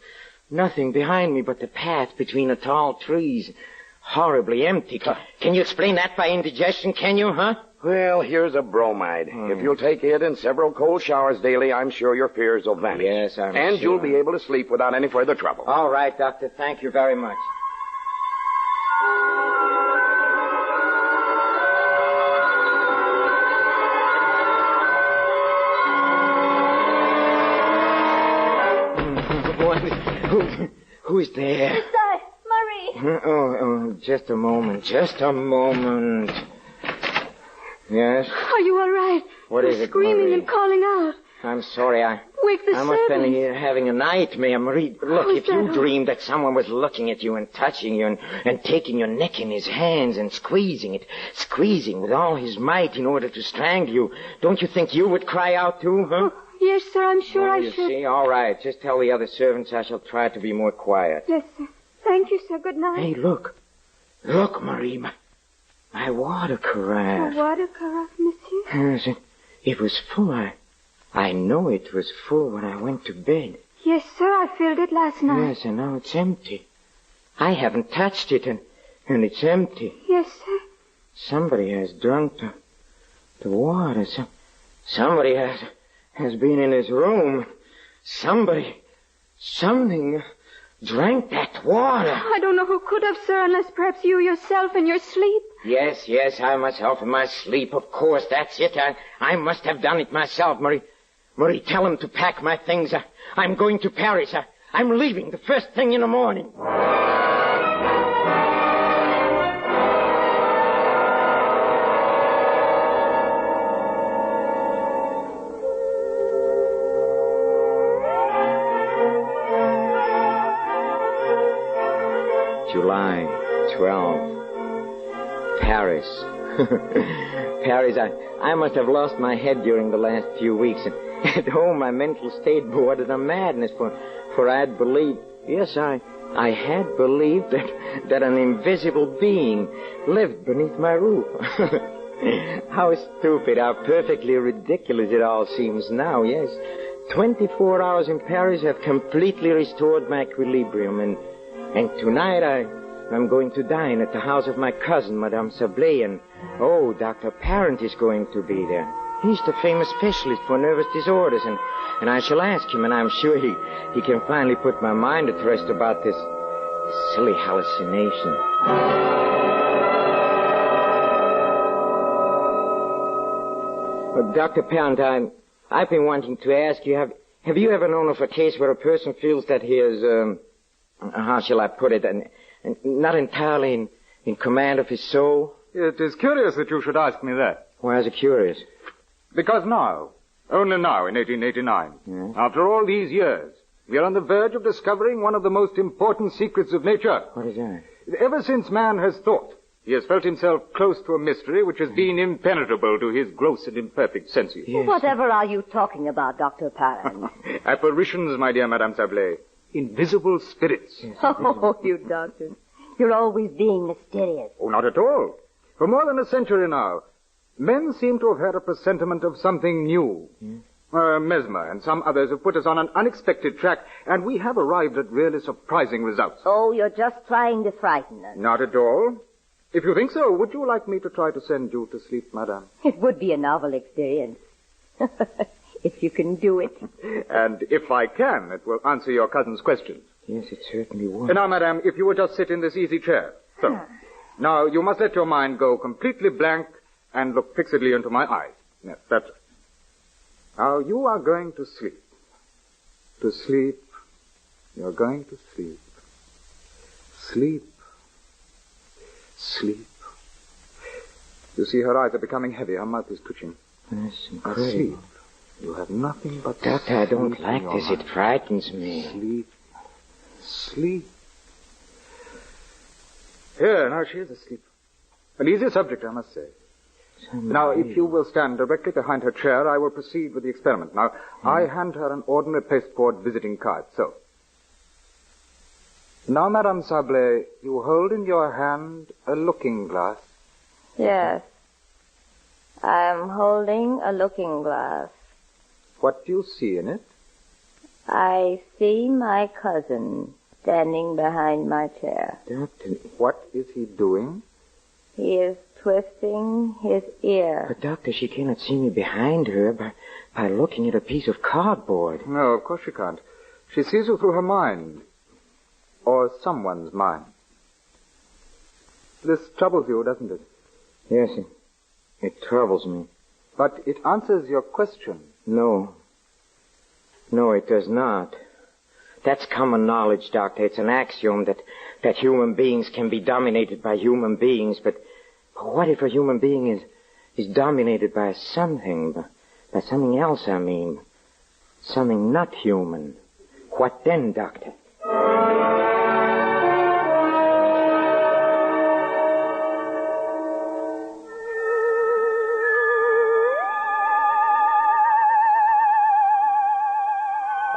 Nothing behind me but the path between the tall trees. Horribly empty. Can you explain that by indigestion, can you, huh? Well, here's a bromide. If you'll take it and several cold showers daily, I'm sure your fears will vanish. Yes, I'm And sure. you'll be able to sleep without any further trouble. All right, Doctor. Thank you very much. Who's there? It's I, Marie. Oh, just a moment. Yes? Are you all right? What is it, Screaming Marie? and calling out. I'm sorry, Wake the I must have been servants. here having a nightmare, Marie. Look, How is if you that? dreamed that someone was looking at you and touching you and taking your neck in his hands and squeezing with all his might in order to strangle you, don't you think you would cry out too, huh? Yes, sir, I'm sure I You should. see, all right. Just tell the other servants I shall try to be more quiet. Yes, sir. Thank you, sir. Good night. Hey, look. Look, Marie, my water carafe. A water carafe, monsieur? Yes, it was full. I know it was full when I went to bed. Yes, sir, I filled it last night. Yes, and now it's empty. I haven't touched it, and it's empty. Yes, sir. Somebody has drunk the water. Somebody has been in his room. Something drank that water. I don't know who could have, sir, unless perhaps you yourself in your sleep. Yes, I myself in my sleep. Of course, that's it. I must have done it myself, Marie. Marie, tell him to pack my things. I'm going to Paris. I'm leaving the first thing in the morning. July 12. Paris. Paris, I must have lost my head during the last few weeks. And at home, my mental state bordered on madness, for I had believed, yes, I had believed that an invisible being lived beneath my roof. How stupid, how perfectly ridiculous it all seems now, yes. 24 hours in Paris have completely restored my equilibrium, and tonight I'm going to dine at the house of my cousin, Madame Sablé, and, Dr. Parent is going to be there. He's the famous specialist for nervous disorders, and I shall ask him, and I'm sure he can finally put my mind at rest about this silly hallucination. Well, Dr. Parent, I've been wanting to ask you, have you ever known of a case where a person feels that he is, how shall I put it, and not entirely in command of his soul? It is curious that you should ask me that. Why is it curious? Because now, only now in 1889, after all these years, we are on the verge of discovering one of the most important secrets of nature. What is that? Ever since man has thought, he has felt himself close to a mystery which has been impenetrable to his gross and imperfect senses. Yes. Whatever are you talking about, Dr. Parent? Apparitions, my dear Madame Sablé. Invisible spirits. Yes, oh, you doctor. You're always being mysterious. Oh, not at all. For more than a century now, men seem to have had a presentiment of something new. Mesmer and some others have put us on an unexpected track, and we have arrived at really surprising results. Oh, you're just trying to frighten us. Not at all. If you think so, would you like me to try to send you to sleep, madame? It would be a novel experience. If you can do it. And if I can, it will answer your cousin's questions. Yes, it certainly would. Now, madame, if you would just sit in this easy chair. So, now you must let your mind go completely blank and look fixedly into my eyes. Yes, that's it. Now, you are going to sleep. To sleep. You're going to sleep. Sleep. Sleep. You see, her eyes are becoming heavy. Her mouth is twitching. That's incredible. Sleep. You have nothing but Doctor, I don't like this. It frightens me. Sleep. Sleep. Here, now she is asleep. An easy subject, I must say. Now, if you will stand directly behind her chair, I will proceed with the experiment. Now, I hand her an ordinary pasteboard visiting card. So. Now, Madame Sablé, you hold in your hand a looking glass. Yes. I am holding a looking glass. What do you see in it? I see my cousin standing behind my chair. Doctor, what is he doing? He is twisting his ear. But, Doctor, she cannot see me behind her by looking at a piece of cardboard. No, of course she can't. She sees you through her mind. Or someone's mind. This troubles you, doesn't it? Yes, it troubles me. But it answers your question. No. No, it does not. That's common knowledge, Doctor. It's an axiom that human beings can be dominated by human beings. But what if a human being is dominated by something? By something else, I mean. Something not human. What then, Doctor?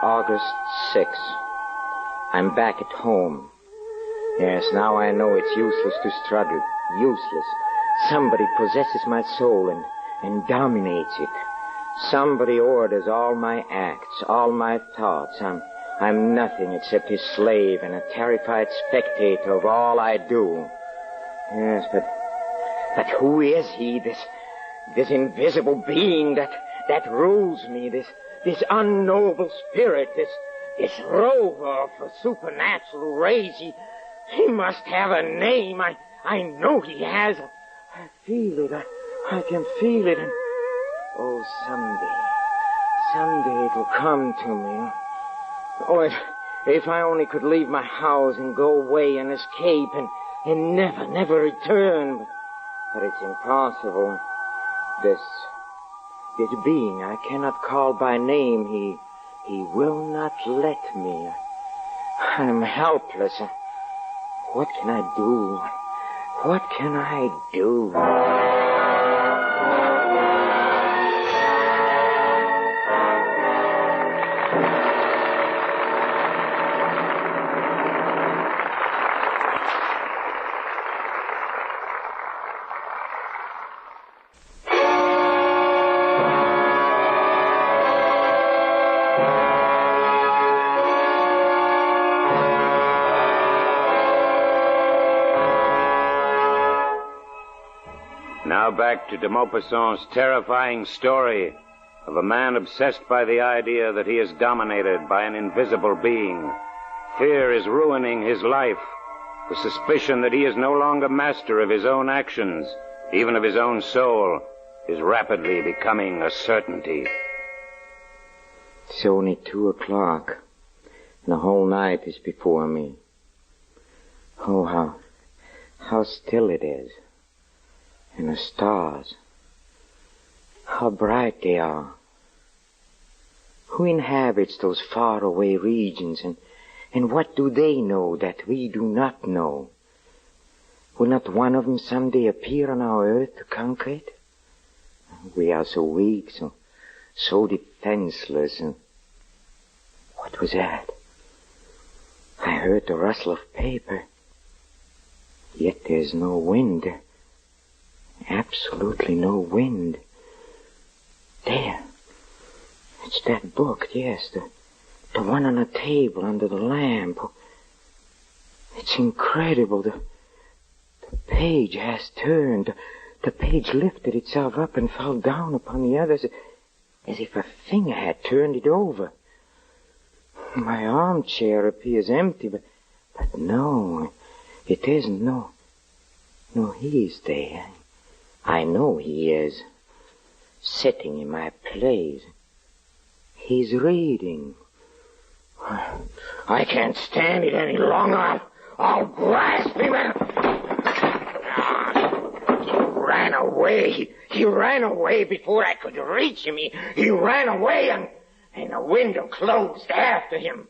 August 6. I'm back at home. Yes, now I know it's useless to struggle. Useless. Somebody possesses my soul and dominates it. Somebody orders all my acts, all my thoughts. I'm nothing except his slave and a terrified spectator of all I do. Yes, but who is he, this invisible being that rules me, this unknowable spirit, this rover of a supernatural race? He must have a name. I know he has. I feel it. I can feel it. And, someday it will come to me. Oh, if I only could leave my house and go away and escape and never return. But it's impossible. This being I cannot call by name, he will not let me. I'm helpless. What can I do? What can I do? Now back to de Maupassant's terrifying story of a man obsessed by the idea that he is dominated by an invisible being. Fear is ruining his life. The suspicion that he is no longer master of his own actions, even of his own soul, is rapidly becoming a certainty. It's only 2:00, and the whole night is before me. Oh, how still it is. And the stars, how bright they are. Who inhabits those faraway regions, and what do they know that we do not know? Will not one of them someday appear on our earth to conquer it? We are so weak, so defenseless. And what was that? I heard the rustle of paper, yet there's no wind. Absolutely no wind. There. It's that book, yes, the one on the table under the lamp. It's incredible. The page has turned. The page lifted itself up and fell down upon the others as if a finger had turned it over. My armchair appears empty, but no, it isn't. No, he is there. I know he is. Sitting in my place. He's reading. I can't stand it any longer. I'll grasp him and... He ran away. He ran away before I could reach him. He ran away and the window closed after him.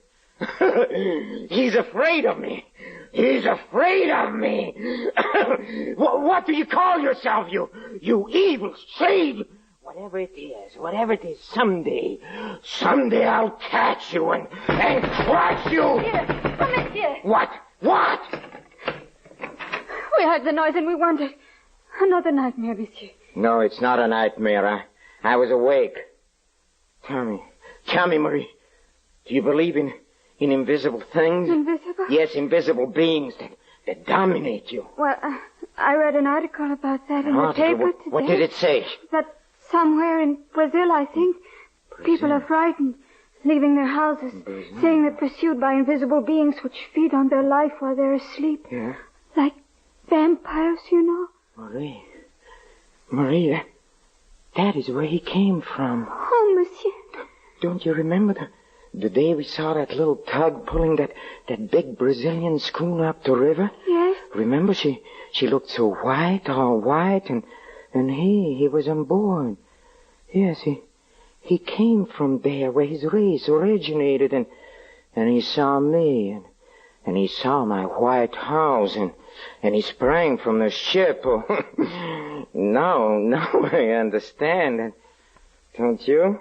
He's afraid of me. He's afraid of me. What do you call yourself, you evil shade? Whatever it is, someday I'll catch you and crush you. Monsieur, monsieur. What? We heard the noise and we wondered. Another nightmare, monsieur. No, it's not a nightmare. I was awake. Tell me, Marie, do you believe in invisible things? Invisible? Yes, invisible beings that dominate you. Well, I read an article about that in the paper today. What did it say? That somewhere in Brazil, I think, people are frightened, leaving their houses, saying they're pursued by invisible beings which feed on their life while they're asleep. Yeah? Like vampires, you know. Marie, that is where he came from. Oh, monsieur. Don't you remember the day we saw that little tug pulling that big Brazilian schooner up the river? Yes. Remember, she looked so white, all white, and he was on board. Yes, he came from there where his race originated, and he saw me, and he saw my white house, and he sprang from the ship. Oh, now I understand. Don't you?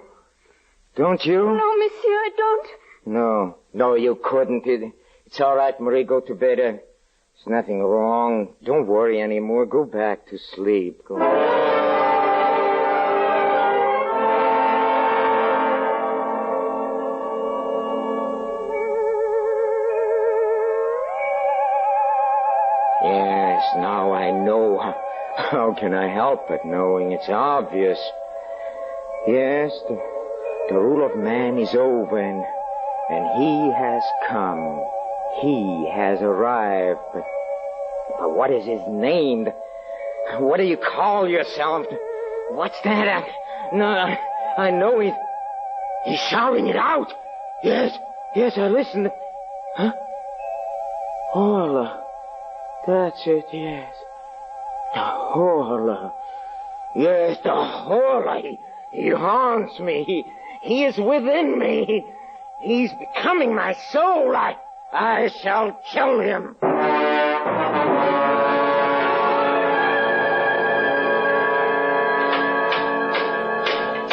Don't you? No, monsieur, I don't. No, you couldn't. It's all right, Marie. Go to bed. There's nothing wrong. Don't worry anymore. Go back to sleep. Go. Yes, now I know. How can I help but knowing? It's obvious. Yes, the rule of man is over, and he has come. He has arrived. But what is his name? What do you call yourself? What's that? I know he's shouting it out. Yes, I listened. Huh? Orla. That's it, yes. The Orla. Yes, the Orla. He haunts me. He is within me. He's becoming my soul. I shall kill him.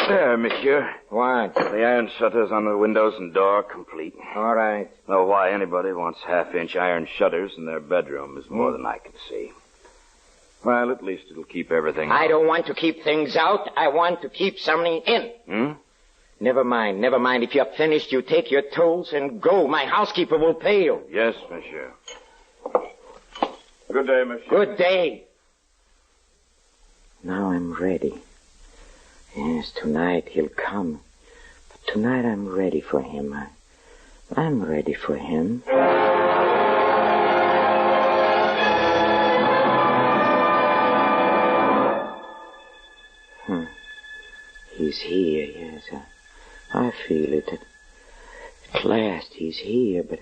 There, monsieur. What? The iron shutters on the windows and door complete. All right. Know why anybody wants half-inch iron shutters in their bedroom is more than I can see. Well, at least it'll keep everything I out. don't want to keep things out. I want to keep something in. Never mind. If you're finished, you take your tools and go. My housekeeper will pay you. Yes, monsieur. Good day, monsieur. Good day. Now I'm ready. Yes, tonight he'll come. But tonight I'm ready for him. I'm ready for him. He's here, yes. I feel it. At last he's here, but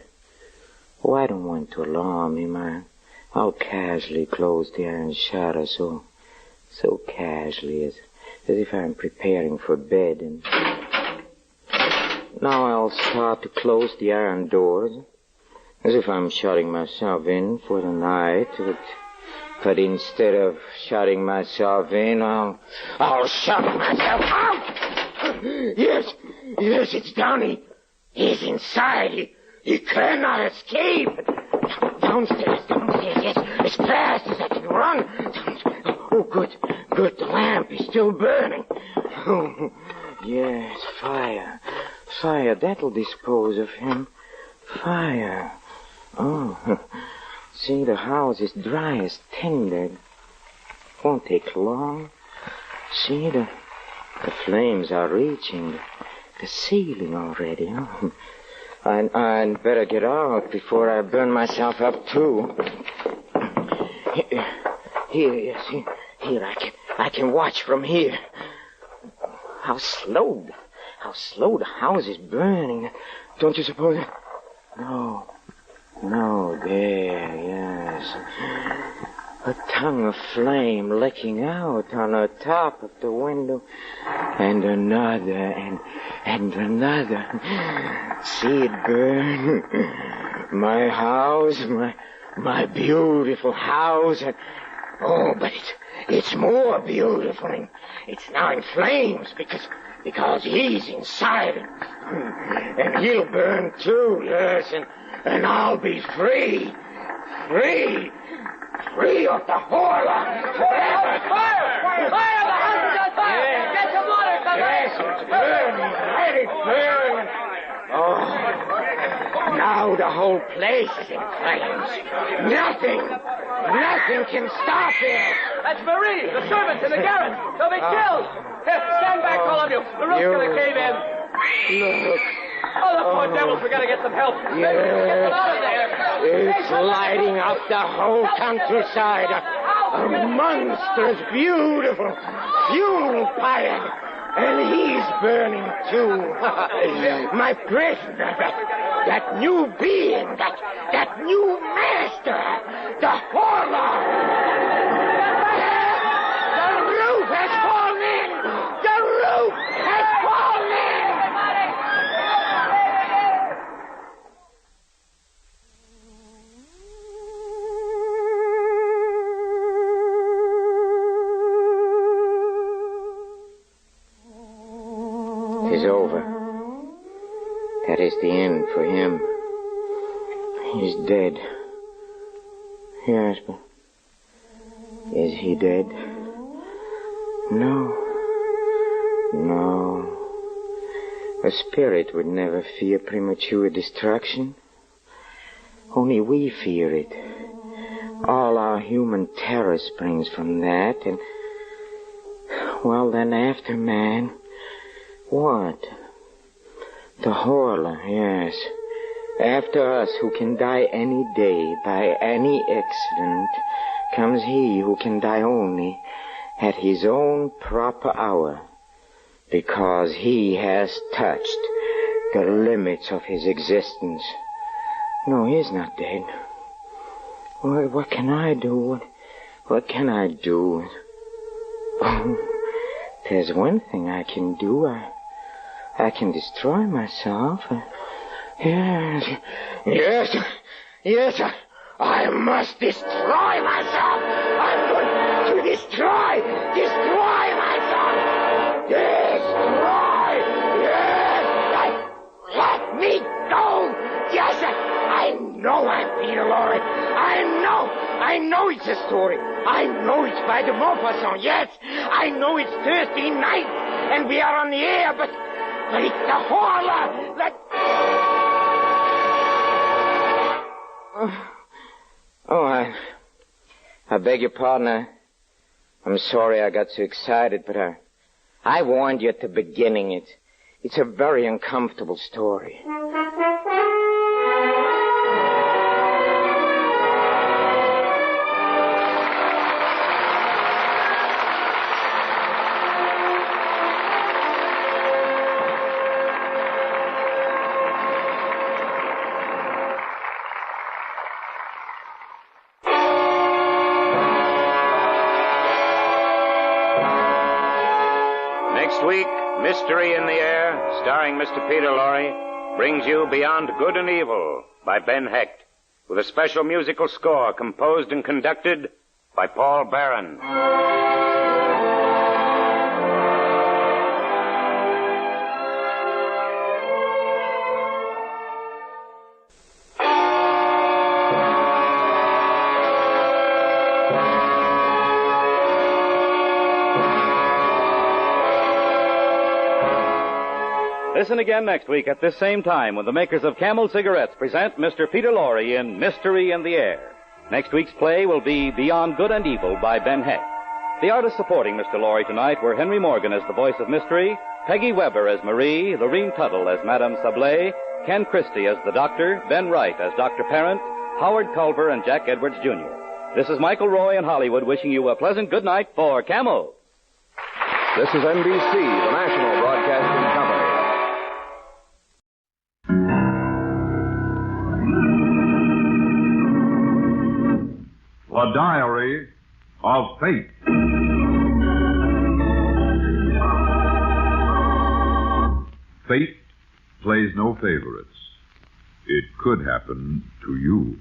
I don't want to alarm him. I'll casually close the iron shutter so casually as if I'm preparing for bed. And now I'll start to close the iron doors as if I'm shutting myself in for the night. But instead of shutting myself in, I'll shut myself out. Yes, it's Donnie. He's inside. He cannot escape. Downstairs, yes, as fast as I can run. Oh, good, the lamp is still burning. Oh, yes, fire, that'll dispose of him. Fire. Oh, see, the house is dry as tinder. Won't take long. See, the flames are reaching the ceiling already. Oh. I'd better get out before I burn myself up, too. Here, I can watch from here. How slow the house is burning. Don't you suppose? No, there, yes. A tongue of flame licking out on the top of the window. And another, and another. See it burn. My house, my beautiful house. Oh, but it's more beautiful. And it's now in flames because he's inside. And he'll burn too, yes. And I'll be free. Free of the Horla forever. Fire! The house is on fire! Yes. Get some water, somebody! Yes, it's burning. Let it burn. Oh, now the whole place is in flames. Nothing can stop it. That's Marie, the servants in the garret. They'll be killed. Here, stand back, all of you. The roof's going to cave in. Look. Oh, the poor devils, we got to get some help. Yes. Get them out of there. It's lighting up the whole countryside. A monstrous, beautiful funeral pyre. And he's burning too. My prisoner, that new being, that new master, the Horla. The roof has fallen in. The roof has fallen in. It's over. That is the end for him. He's dead. Yes, but is he dead? No. A spirit would never fear premature destruction. Only we fear it. All our human terror springs from that, and well, then after man, what? The Horla, yes. After us, who can die any day by any accident, comes he who can die only at his own proper hour, because he has touched the limits of his existence. No, he's not dead. What can I do? What can I do? Oh, there's one thing I can do. I can destroy myself. Yes, I must destroy myself. I'm going to destroy myself. Destroy me go! Yes, I know I'm Peter Lorre. I know it's a story. I know it's by the Maupassant, yes. I know it's Thursday night, and we are on the air, but it's the horror that... I beg your pardon. I'm sorry I got so excited, but I warned you at the beginning. It's a very uncomfortable story. Next week, Mystery in the Air, starring Mr. Peter Lorre, brings you Beyond Good and Evil by Ben Hecht, with a special musical score composed and conducted by Paul Barron. Listen again next week at this same time when the makers of Camel cigarettes present Mr. Peter Lorre in Mystery in the Air. Next week's play will be Beyond Good and Evil by Ben Hecht. The artists supporting Mr. Lorre tonight were Henry Morgan as the voice of Mystery, Peggy Weber as Marie, Lorene Tuttle as Madame Sablé, Ken Christie as the Doctor, Ben Wright as Dr. Parent, Howard Culver and Jack Edwards Jr. This is Michael Roy in Hollywood wishing you a pleasant good night for Camel. This is NBC, the National Broadcasting Company. The Diary of Fate. Fate plays no favorites. It could happen to you.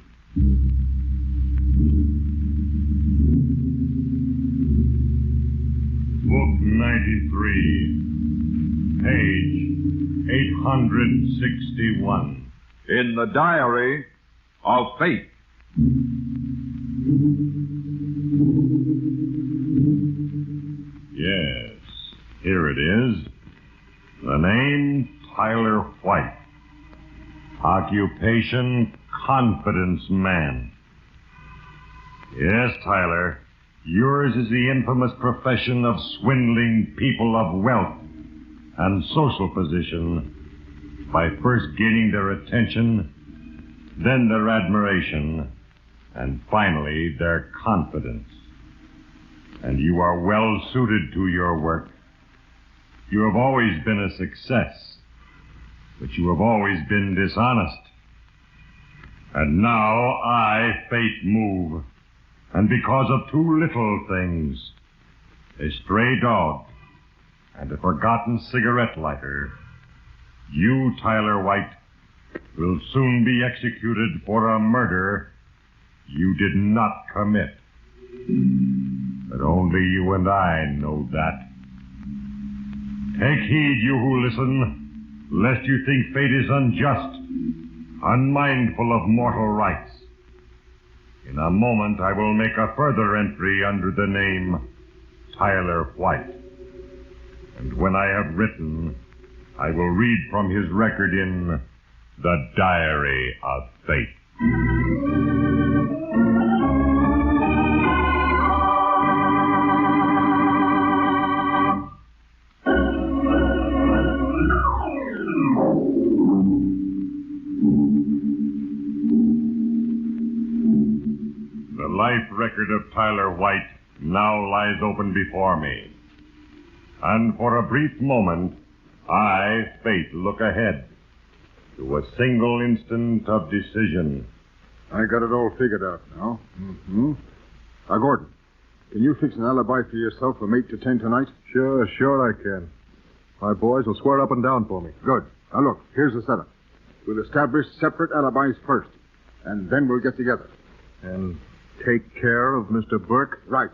Book 93, page 861. In the Diary of Fate. Yes, here it is. The name, Tyler White. Occupation, confidence man. Yes, Tyler, yours is the infamous profession of swindling people of wealth and social position by first gaining their attention, then their admiration, and finally their confidence. And you are well suited to your work. You have always been a success, but you have always been dishonest. And now I, Fate, move. And because of two little things, a stray dog and a forgotten cigarette lighter, you, Tyler White, will soon be executed for a murder you did not commit. But only you and I know that. Take heed, you who listen, lest you think fate is unjust, unmindful of mortal rights. In a moment, I will make a further entry under the name Tyler White. And when I have written, I will read from his record in The Diary of Fate. The life record of Tyler White now lies open before me. And for a brief moment, I, Fate, look ahead to a single instant of decision. I got it all figured out now. Mm-hmm. Now, Gordon, can you fix an alibi for yourself from 8 to 10 tonight? Sure I can. My boys will swear up and down for me. Good. Now, look, here's the setup. We'll establish separate alibis first, and then we'll get together. And take care of Mr. Burke? Right.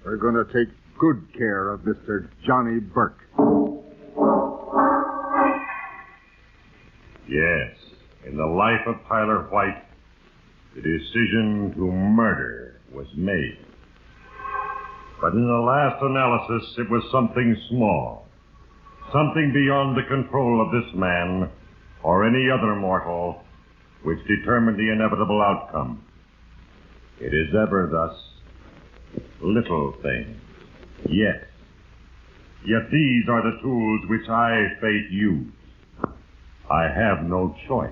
We're going to take good care of Mr. Johnny Burke. Yes. life of Tyler White, the decision to murder was made. But in the last analysis, it was something small, something beyond the control of this man or any other mortal, which determined the inevitable outcome. It is ever thus, little things. Yes. Yet these are the tools which I, fate, use. I have no choice,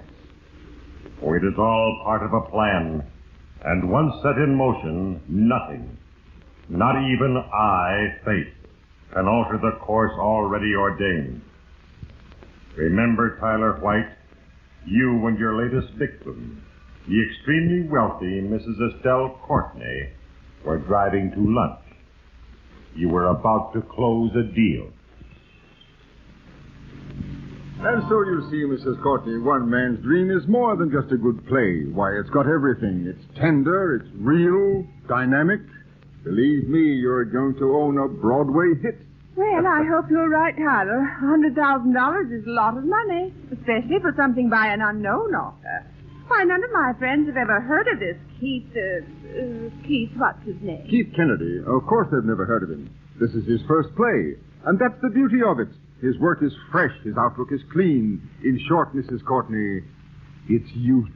for it is all part of a plan, and once set in motion, nothing, not even I, fate, can alter the course already ordained. Remember, Tyler White, you and your latest victim, the extremely wealthy Mrs. Estelle Courtney, were driving to lunch. You were about to close a deal. And so you see, Mrs. Courtney, one man's dream is more than just a good play. Why, it's got everything. It's tender, it's real, dynamic. Believe me, you're going to own a Broadway hit. Well, I hope you're right, Tyler. $100,000 is a lot of money, especially for something by an unknown author. Why, none of my friends have ever heard of this Keith, what's his name? Keith Kennedy. Of course they've never heard of him. This is his first play, and that's the beauty of it. His work is fresh, his outlook is clean. In short, Mrs. Courtney, it's youth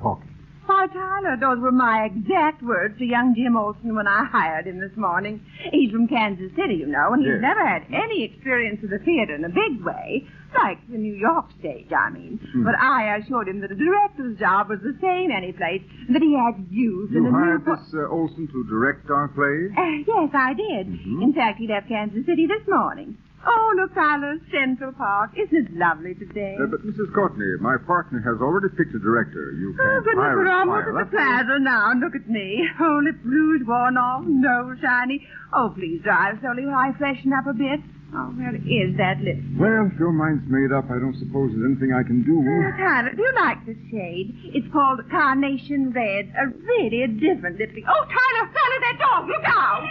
talking. Why, Tyler, those were my exact words to young Jim Olson when I hired him this morning. He's from Kansas City, you know, and he's Yes. never had any experience with the theater in a big way, like the New York stage, I mean. But I assured him that a director's job was the same any place, and that he had youth You and a hired new... this Olson to direct our play? Yes, I did. In fact, he left Kansas City this morning. Oh, look, Tyler, Central Park. Isn't it lovely today? But, Mrs. Courtney, my partner has already picked a director. You Oh, can't goodness, hire we're a almost choir. at the plaza now. And look at me. Oh, lip rouge worn off, nose shiny. Oh, please drive slowly while I freshen up a bit. Oh, where is that lip? Well, if your mind's made up, I don't suppose there's anything I can do. Tyler, do you like this shade? It's called Carnation Red. A really different lipstick. Oh, Tyler, that dog. Look out!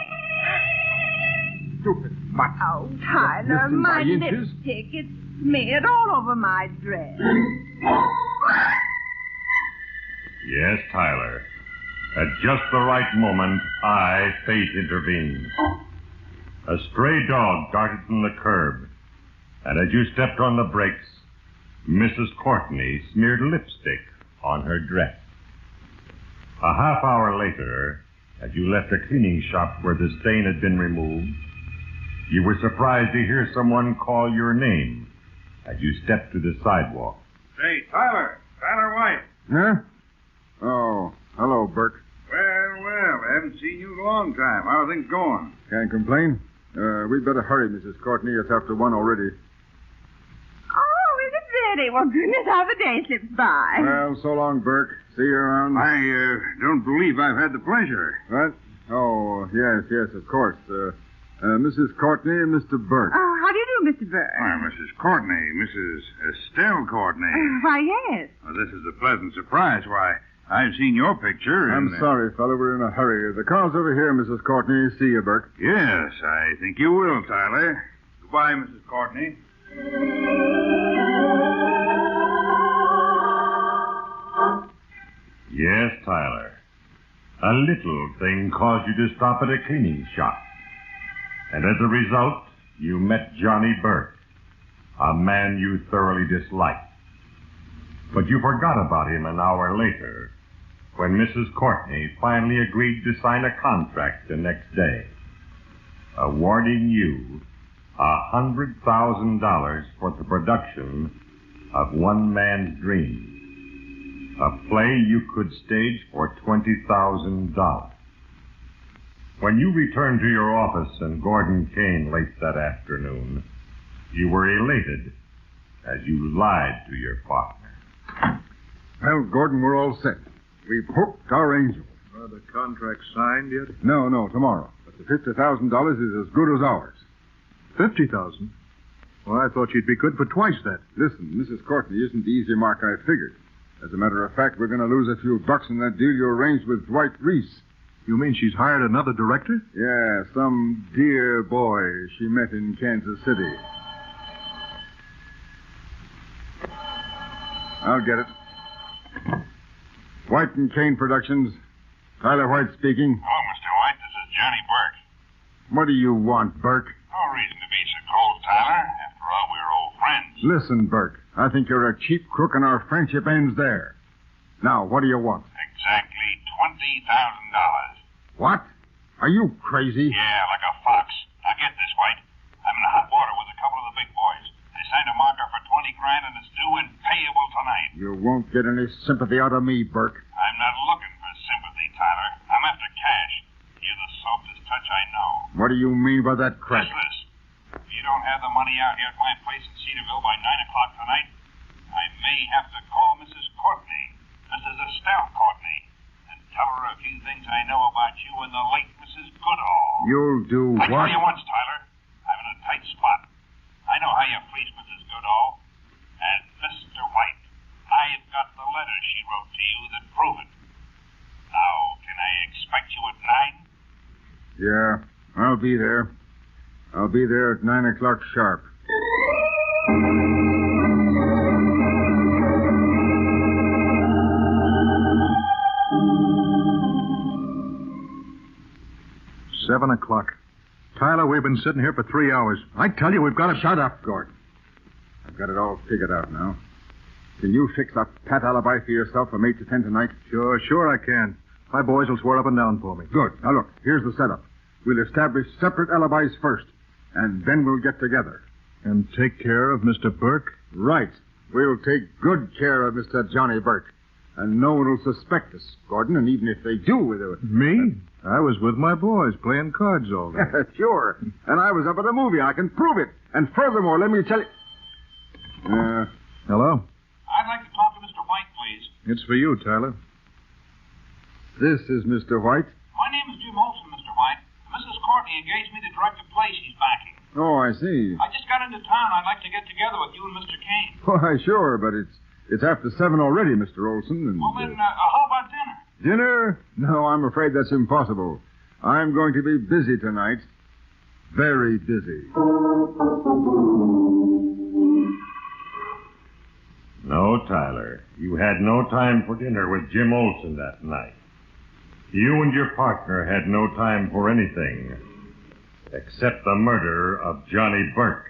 Stupid mutt. Oh, Tyler, Listen, my by inches. lipstick. It's smeared all over my dress. Yes, Tyler. At just the right moment, I, fate, intervened. A stray dog darted from the curb, and as you stepped on the brakes, Mrs. Courtney smeared lipstick on her dress. A half hour later, as you left a cleaning shop where the stain had been removed, you were surprised to hear someone call your name as you stepped to the sidewalk. Say, Tyler White. Huh? Oh, hello, Burke. Well, I haven't seen you in a long time. How are things going? Can't complain. We'd better hurry, Mrs. Courtney. It's after 1 already. Oh, is it really? Well, goodness, how the day slips by. Well, so long, Burke. See you around. I don't believe I've had the pleasure. What? Oh, yes, of course. Mrs. Courtney and Mr. Burke. Oh, how do you do, Mr. Burke? Why, Mrs. Courtney, Mrs. Estelle Courtney. Why, yes. Well, this is a pleasant surprise. Why, I've seen your picture. I'm sorry, fella. We're in a hurry. The car's over here, Mrs. Courtney. See you, Burke. Yes, I think you will, Tyler. Goodbye, Mrs. Courtney. Yes, Tyler. A little thing caused you to stop at a cleaning shop. And as a result, you met Johnny Burke, a man you thoroughly disliked. But you forgot about him an hour later, when Mrs. Courtney finally agreed to sign a contract the next day, awarding you $100,000 for the production of One Man's Dream, a play you could stage for $20,000. When you returned to your office in Gordon Kane late that afternoon, you were elated as you lied to your partner. Well, Gordon, we're all set. We've hooked our angel. The contract signed yet? No, tomorrow. But the $50,000 is as good as ours. 50,000? Well, I thought you'd be good for twice that. Listen, Mrs. Courtney isn't the easy mark I figured. As a matter of fact, we're going to lose a few bucks in that deal you arranged with Dwight Reese. You mean she's hired another director? Yeah, some dear boy she met in Kansas City. I'll get it. White and Kane Productions. Tyler White speaking. Hello, Mr. White. This is Johnny Burke. What do you want, Burke? No reason to be so cold, Tyler. After all, we're old friends. Listen, Burke. I think you're a cheap crook and our friendship ends there. Now, what do you want? Exactly $20,000. What? Are you crazy? Yeah, like a fox. Now get this, White. I'm in hot water with a couple of the big boys. They signed a marker for $20,000 and it's due and payable tonight. You won't get any sympathy out of me, Burke. I'm not looking for sympathy, Tyler. I'm after cash. You're the softest touch I know. What do you mean by that crack? Just this. If you don't have the money out here at my place in Cedarville by 9 o'clock tonight, I may have to call Mrs. Courtney, Mrs. Estelle Courtney, and tell her a few things I know about you and the late Mrs. Goodall. You'll do I what? tell you once, Tyler, I'm in a tight spot. I know how you fleeced Mrs. Goodall. And Mr. White, I've got the letter she wrote to you that prove it. Now, can I expect you at 9? Yeah, I'll be there. I'll be there at 9 o'clock sharp. $7 o'clock. Tyler, we've been sitting here for 3 hours. I tell you, we've got to... Shut up, Gordon. I've got it all figured out now. Can you fix that pat alibi for yourself from 8 to 10 tonight? Sure I can. My boys will swear up and down for me. Good. Now, look, here's the setup. We'll establish separate alibis first, and then we'll get together. And take care of Mr. Burke? Right. We'll take good care of Mr. Johnny Burke. And no one will suspect us, Gordon, and even if they do, Me? I was with my boys playing cards all day. Sure. And I was up at a movie. I can prove it. And furthermore, let me tell you... Hello? I'd like to talk to Mr. White, please. It's for you, Tyler. This is Mr. White. My name is Jim Olson, Mr. White. Mrs. Courtney engaged me to direct a play she's backing. Oh, I see. I just got into town. I'd like to get together with you and Mr. Kane. Why, sure, but it's after 7 already, Mr. Olson. And, Well, then, how about dinner? Dinner? No, I'm afraid that's impossible. I'm going to be busy tonight. Very busy. No, Tyler. You had no time for dinner with Jim Olson that night. You and your partner had no time for anything except the murder of Johnny Burke.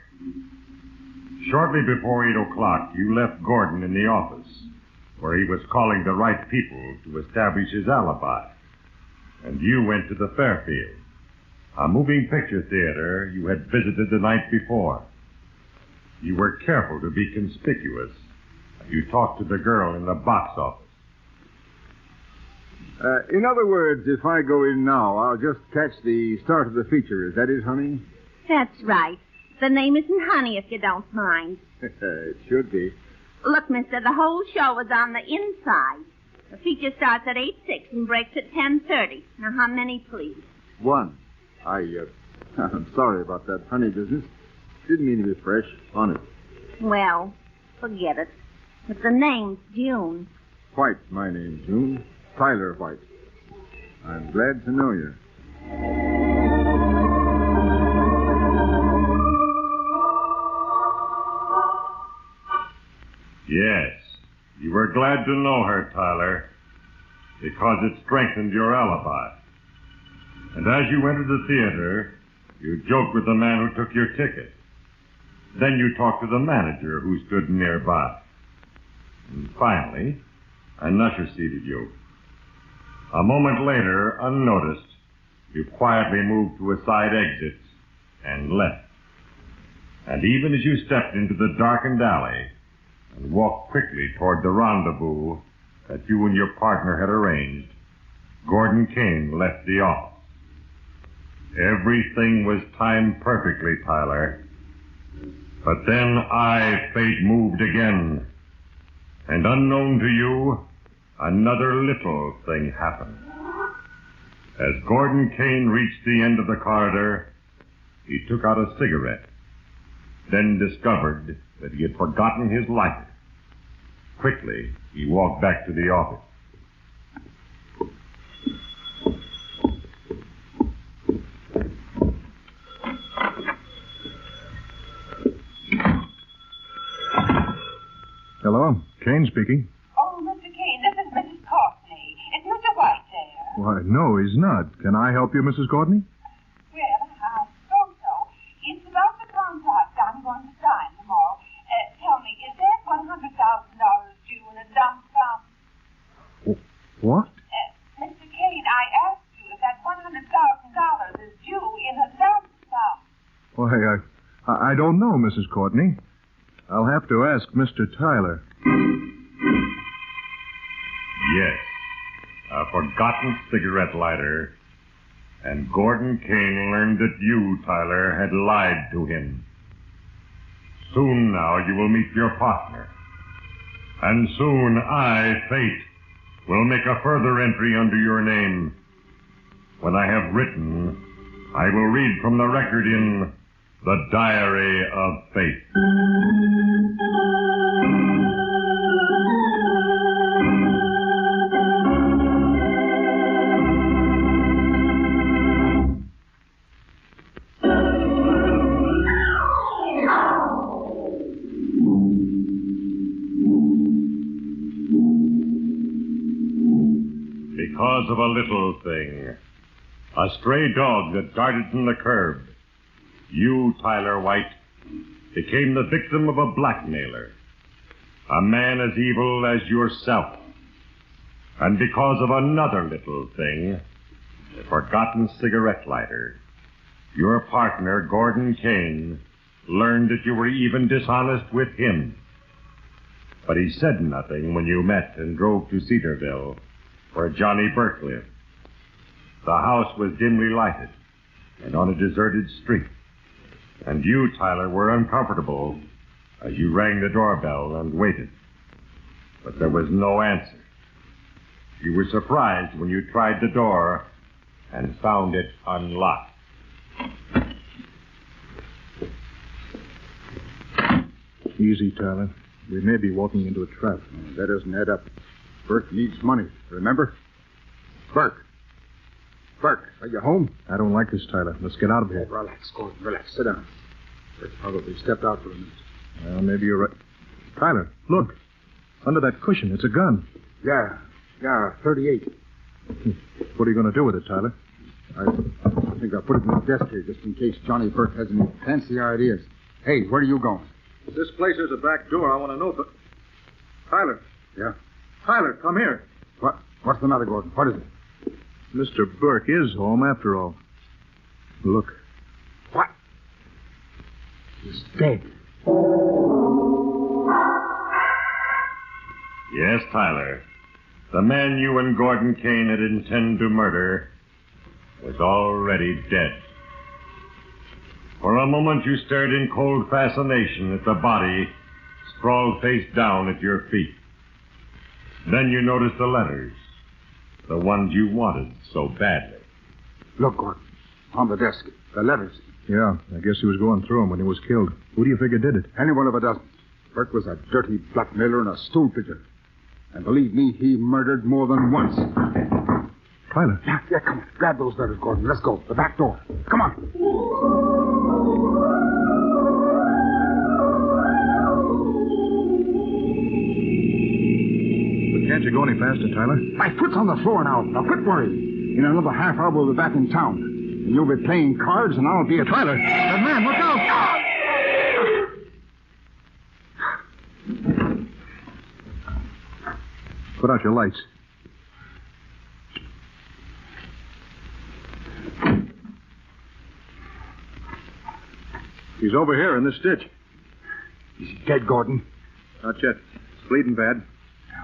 Shortly before 8 o'clock, you left Gordon in the office, where he was calling the right people to establish his alibi. And you went to the Fairfield, a moving picture theater you had visited the night before. You were careful to be conspicuous. You talked to the girl in the box office. In other words, if I go in now, I'll just catch the start of the feature. Is that it, honey? That's right. The name isn't Honey, if you don't mind. It should be. Look, mister, the whole show is on the inside. The feature starts at 8:06 and breaks at 10:30. Now, how many, please? 1. I'm sorry about that honey business. Didn't mean to be fresh. Honest. Well, forget it. But the name's June. White, my name's June. Tyler White. I'm glad to know you. Yes, you were glad to know her, Tyler, because it strengthened your alibi. And as you entered the theater, you joked with the man who took your ticket. Then you talked to the manager who stood nearby. And finally, an usher seated you. A moment later, unnoticed, you quietly moved to a side exit and left. And even as you stepped into the darkened alley and walked quickly toward the rendezvous that you and your partner had arranged, Gordon Kane left the office. Everything was timed perfectly, Tyler. But then fate moved again. And unknown to you, another little thing happened. As Gordon Kane reached the end of the corridor, he took out a cigarette, then discovered that he had forgotten his lighter. Quickly, he walked back to the office. Hello? Kane speaking. Oh, Mr. Kane, this is Mrs. Courtney. Why, no, he's not. Can I help you, Mrs. Courtney? Well, I suppose so. It's about the contract I'm going to sign tomorrow. Tell me, is that $100,000 due in a lump sum? What? Mr. Kane, I asked you if that $100,000 is due in a lump sum. Why, I don't know, Mrs. Courtney. I'll have to ask Mr. Tyler. Yes. A forgotten cigarette lighter. And Gordon Kane learned that you, Tyler, had lied to him. Soon now you will meet your partner. And soon I, Fate, will make a further entry under your name. When I have written, I will read from the record in The Diary of Fate. Because of a little thing, a stray dog that darted from the curb, you, Tyler White, became the victim of a blackmailer, a man as evil as yourself. And because of another little thing, a forgotten cigarette lighter, your partner, Gordon Kane, learned that you were even dishonest with him. But he said nothing when you met and drove to Cedarville, where Johnny Burke lived. The house was dimly lighted and on a deserted street. And you, Tyler, were uncomfortable as you rang the doorbell and waited. But there was no answer. You were surprised when you tried the door and found it unlocked. Easy, Tyler. We may be walking into a trap. That doesn't add up. Burke needs money, remember? Burke, are you home? I don't like this, Tyler. Let's get out of here. Relax, Gordon, relax. Sit down. Burke probably stepped out for a minute. Well, maybe you're right. Tyler, look. Under that cushion, it's a gun. Yeah, 38. What are you going to do with it, Tyler? I think I'll put it in the desk here just in case Johnny Burke has any fancy ideas. Hey, where are you going? This place has a back door. I want to know, but... Tyler. Yeah? Tyler, come here. What's the matter, Gordon? What is it? Mr. Burke is home after all. Look. What? He's dead. Yes, Tyler. The man you and Gordon Kane had intended to murder was already dead. For a moment you stared in cold fascination at the body sprawled face down at your feet. Then you noticed the letters, the ones you wanted so badly. Look, Gordon, on the desk, the letters. Yeah, I guess he was going through them when he was killed. Who do you figure did it? Any one of a dozen. Burke was a dirty blackmailer and a stool pigeon. And believe me, he murdered more than once. Tyler. Yeah, come on. Grab those letters, Gordon. Let's go. The back door. Come on. But can't you go any faster, Tyler? My foot's on the floor now. Now quit worrying. In another half hour, we'll be back in town. And you'll be playing cards, and I'll be at... Tyler! That man, look out! Put out your lights. He's over here in this ditch. Is he dead, Gordon? Not yet. He's bleeding bad.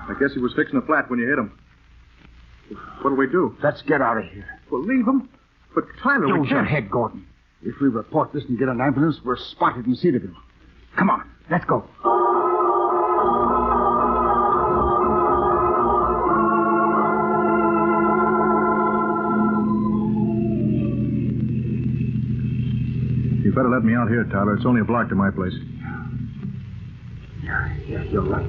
I guess he was fixing a flat when you hit him. What'll we do? Let's get out of here. We'll leave him? But Tyler, we Use your can't. head, Gordon. If we report this and get an ambulance, we're spotted in Cedarville. Come on, let's go. You better let me out here, Tyler. It's only a block to my place. Yeah, you're right.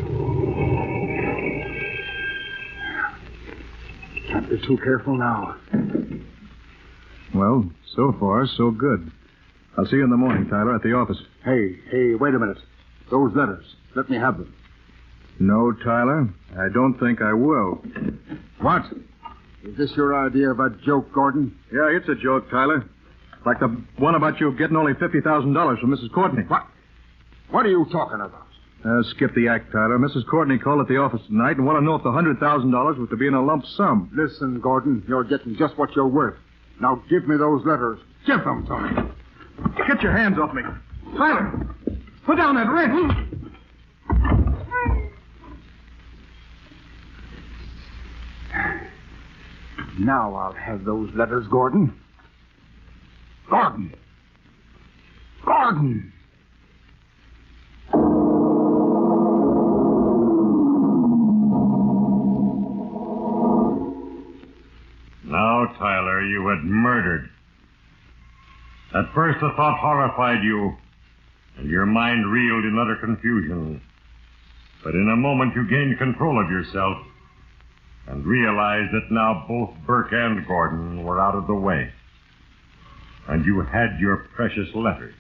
Can't be too careful now. Well, so far, so good. I'll see you in the morning, Tyler, at the office. Hey, wait a minute. Those letters, let me have them. No, Tyler, I don't think I will. What? Is this your idea of a joke, Gordon? Yeah, it's a joke, Tyler. Like the one about you getting only $50,000 from Mrs. Courtney. What? What are you talking about? Skip the act, Tyler. Mrs. Courtney called at the office tonight and want to know if the $100,000 was to be in a lump sum. Listen, Gordon, you're getting just what you're worth. Now give me those letters. Give them to me. Get your hands off me. Tyler, put down that wrench. Now I'll have those letters, Gordon. Gordon! Gordon! Now, Tyler, you had murdered. At first the thought horrified you, and your mind reeled in utter confusion. But in a moment you gained control of yourself and realized that now both Burke and Gordon were out of the way. And you had your precious letters.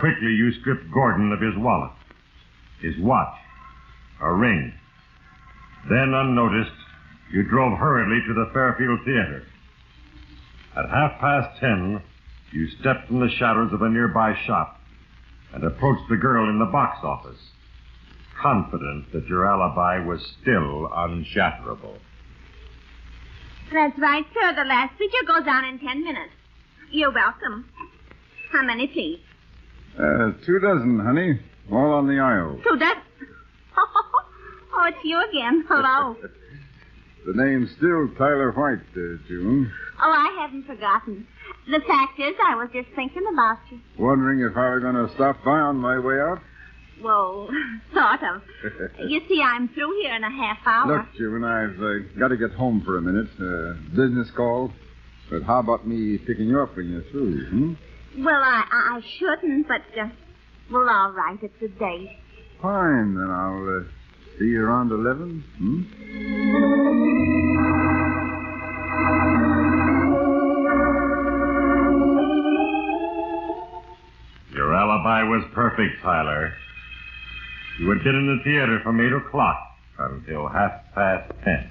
Quickly you stripped Gordon of his wallet, his watch, a ring. Then, unnoticed, you drove hurriedly to the Fairfield Theater. At 10:30, you stepped from the shadows of a nearby shop and approached the girl in the box office, confident that your alibi was still unshatterable. That's right, sir. The last picture goes on in 10 minutes. You're welcome. How many, please? 24, honey. All on the aisle. So that... Oh, it's you again. Hello. The name's still Tyler White, June. Oh, I haven't forgotten. The fact is, I was just thinking about you. Wondering if I were going to stop by on my way out? Well, sort of. You see, I'm through here in a half hour. Look, June, I've got to get home for a minute. Business call. But how about me picking you up when you're through, hmm? Well, I shouldn't, but, well, all right. It's a date. Fine, then I'll see you around 11, hmm? Your alibi was perfect, Tyler. You had been in the theater from 8 o'clock until 10:30.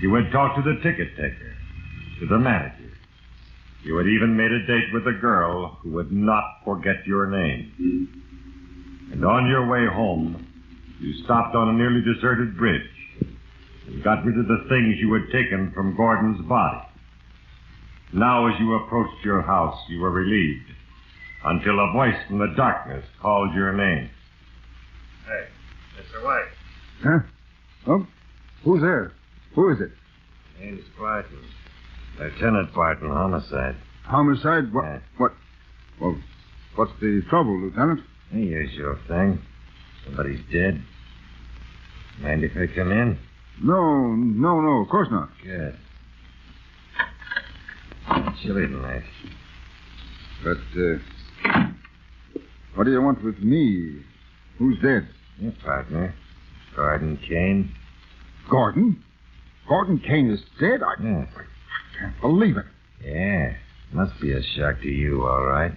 You had talked to the ticket taker, to the manager. You had even made a date with a girl who would not forget your name. And on your way home, you stopped on a nearly deserted bridge and got rid of the things you had taken from Gordon's body. Now, as you approached your house, you were relieved until a voice from the darkness called your name. Hey, Mr. White. Huh? Oh, who's there? Who is it? Name's Barton. Lieutenant Barton, homicide. Homicide? What? Well, what's the trouble, Lieutenant? The usual thing. Somebody's dead. Mind if I come in? No, of course not. Good. Chilly tonight. But, what do you want with me? Who's dead? Your partner, Gordon Kane. Gordon? Gordon Kane is dead? I can't believe it. Yeah, must be a shock to you, all right.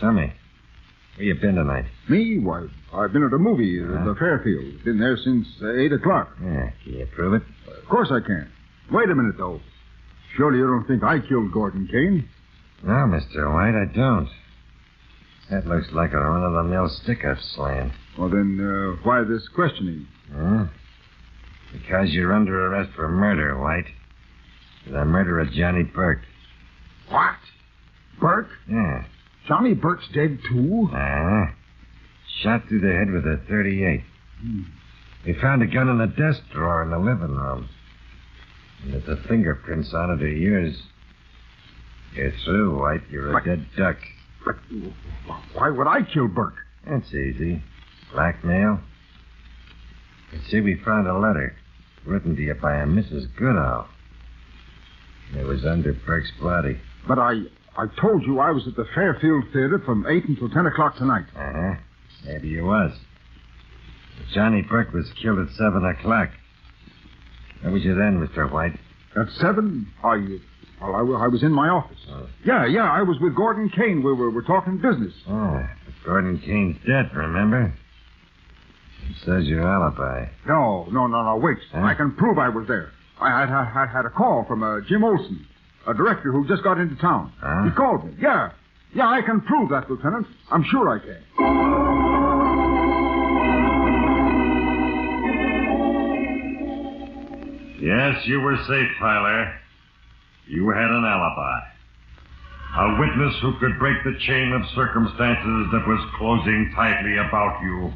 Tell me, where you been tonight? Me? Why, I've been at a movie, the Fairfield. Been there since 8 o'clock. Yeah, can you prove it? Of course I can. Wait a minute, though. Surely you don't think I killed Gordon Kane? No, Mr. White, I don't. That looks like a run-of-the-mill stick-up slam. Well, then, why this questioning? Because you're under arrest for murder, White. The murder of Johnny Burke. What? Burke? Yeah. Johnny Burke's dead, too? Shot through the head with a .38. They found a gun in the desk drawer in the living room. And if the fingerprints on it are yours, you're through, White. You're a dead duck. But why would I kill Burke? That's easy. Blackmail. You see, we found a letter written to you by a Mrs. Goodall. It was under Burke's body. But I told you I was at the Fairfield Theater from 8 until 10 o'clock tonight. Maybe you was. But Johnny Burke was killed at 7 o'clock. Where was you then, Mr. White? At 7? I was in my office. Yeah, I was with Gordon Kane. We're talking business. But Gordon Kane's dead, remember? It says your alibi. No. Wait. Huh? I can prove I was there. I had a call from Jim Olson, a director who just got into town. Huh? He called me. Yeah, I can prove that, Lieutenant. I'm sure I can. Yes, you were safe, Tyler. You had an alibi. A witness who could break the chain of circumstances that was closing tightly about you.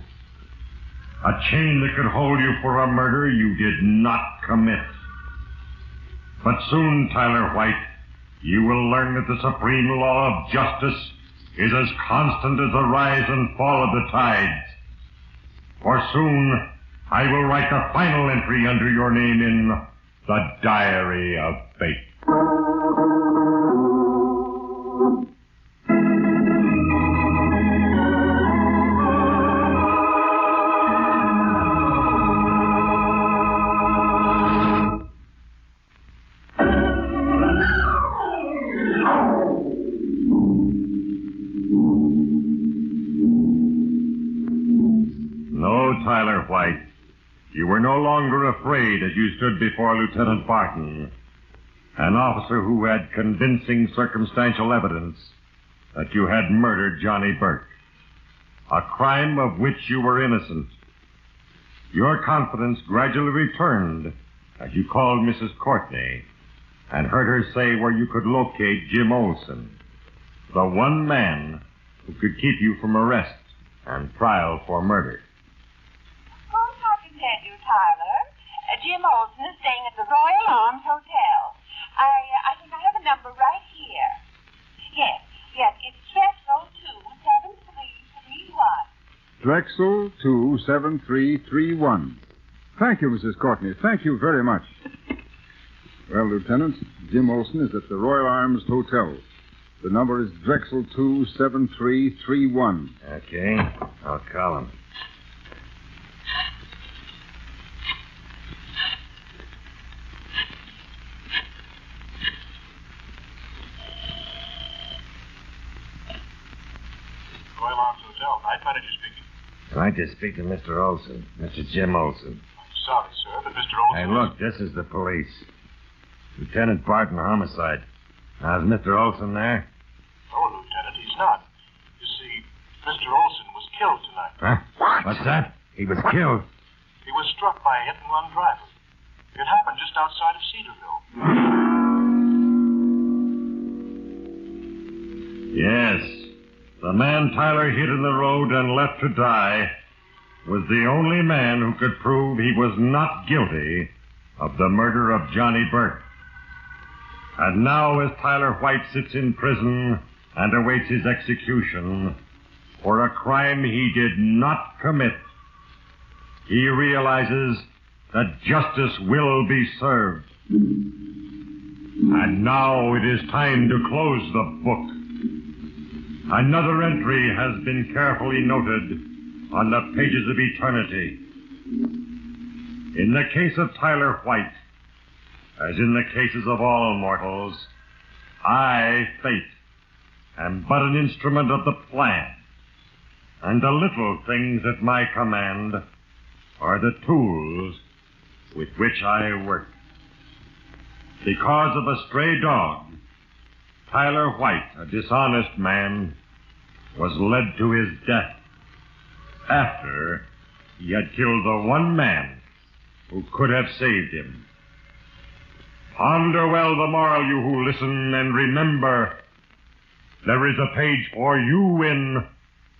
A chain that could hold you for a murder you did not commit. But soon, Tyler White, you will learn that the supreme law of justice is as constant as the rise and fall of the tides. For soon, I will write the final entry under your name in the Diary of Fate. No, Tyler White. You were no longer afraid as you stood before Lieutenant Barton, an officer who had convincing circumstantial evidence that you had murdered Johnny Burke, a crime of which you were innocent. Your confidence gradually returned as you called Mrs. Courtney and heard her say where you could locate Jim Olson, the one man who could keep you from arrest and trial for murder. Tyler. Jim Olson is staying at the Royal Arms Hotel. I think I have a number right here. Yes, it's Drexel 27331. Drexel 27331. Thank you, Mrs. Courtney. Thank you very much. Well, Lieutenant, Jim Olson is at the Royal Arms Hotel. The number is Drexel 27331. Okay, I'll call him. Royal Arms Hotel. Night manager speaking. I'd like to speak to Mr. Olson, Mr. Jim Olson. I'm sorry, sir, but Mr. Olson... Hey, look, this is the police. Lieutenant Barton, homicide. Now, is Mr. Olson there? No, Lieutenant, he's not. You see, Mr. Olson was killed tonight. Huh? What? What's that? He was killed. He was struck by a hit-and-run driver. It happened just outside of Cedarville. Yes. The man Tyler hit in the road and left to die was the only man who could prove he was not guilty of the murder of Johnny Burke. And now, as Tyler White sits in prison and awaits his execution for a crime he did not commit, he realizes that justice will be served. And now it is time to close the book. Another entry has been carefully noted on the pages of eternity. In the case of Tyler White, as in the cases of all mortals, I, Fate, am but an instrument of the plan, and the little things at my command are the tools with which I work. Because of a stray dog, Tyler White, a dishonest man, was led to his death after he had killed the one man who could have saved him. Ponder well the moral, you who listen, and remember, there is a page for you in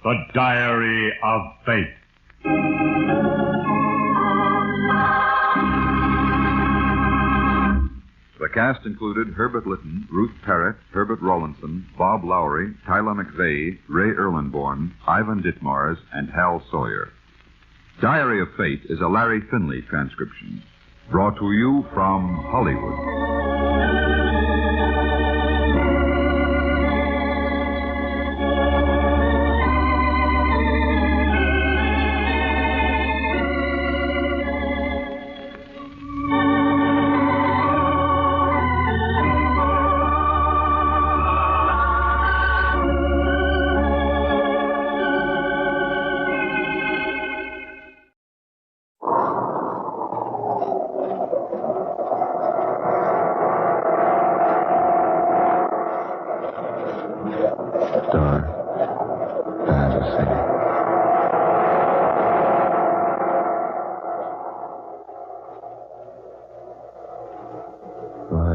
the Diary of Fate. The cast included Herbert Litton, Ruth Parrott, Herbert Rawlinson, Bob Lowry, Tyler McVeigh, Ray Erlenborn, Ivan Ditmars, and Hal Sawyer. Diary of Fate is a Larry Finley transcription, brought to you from Hollywood.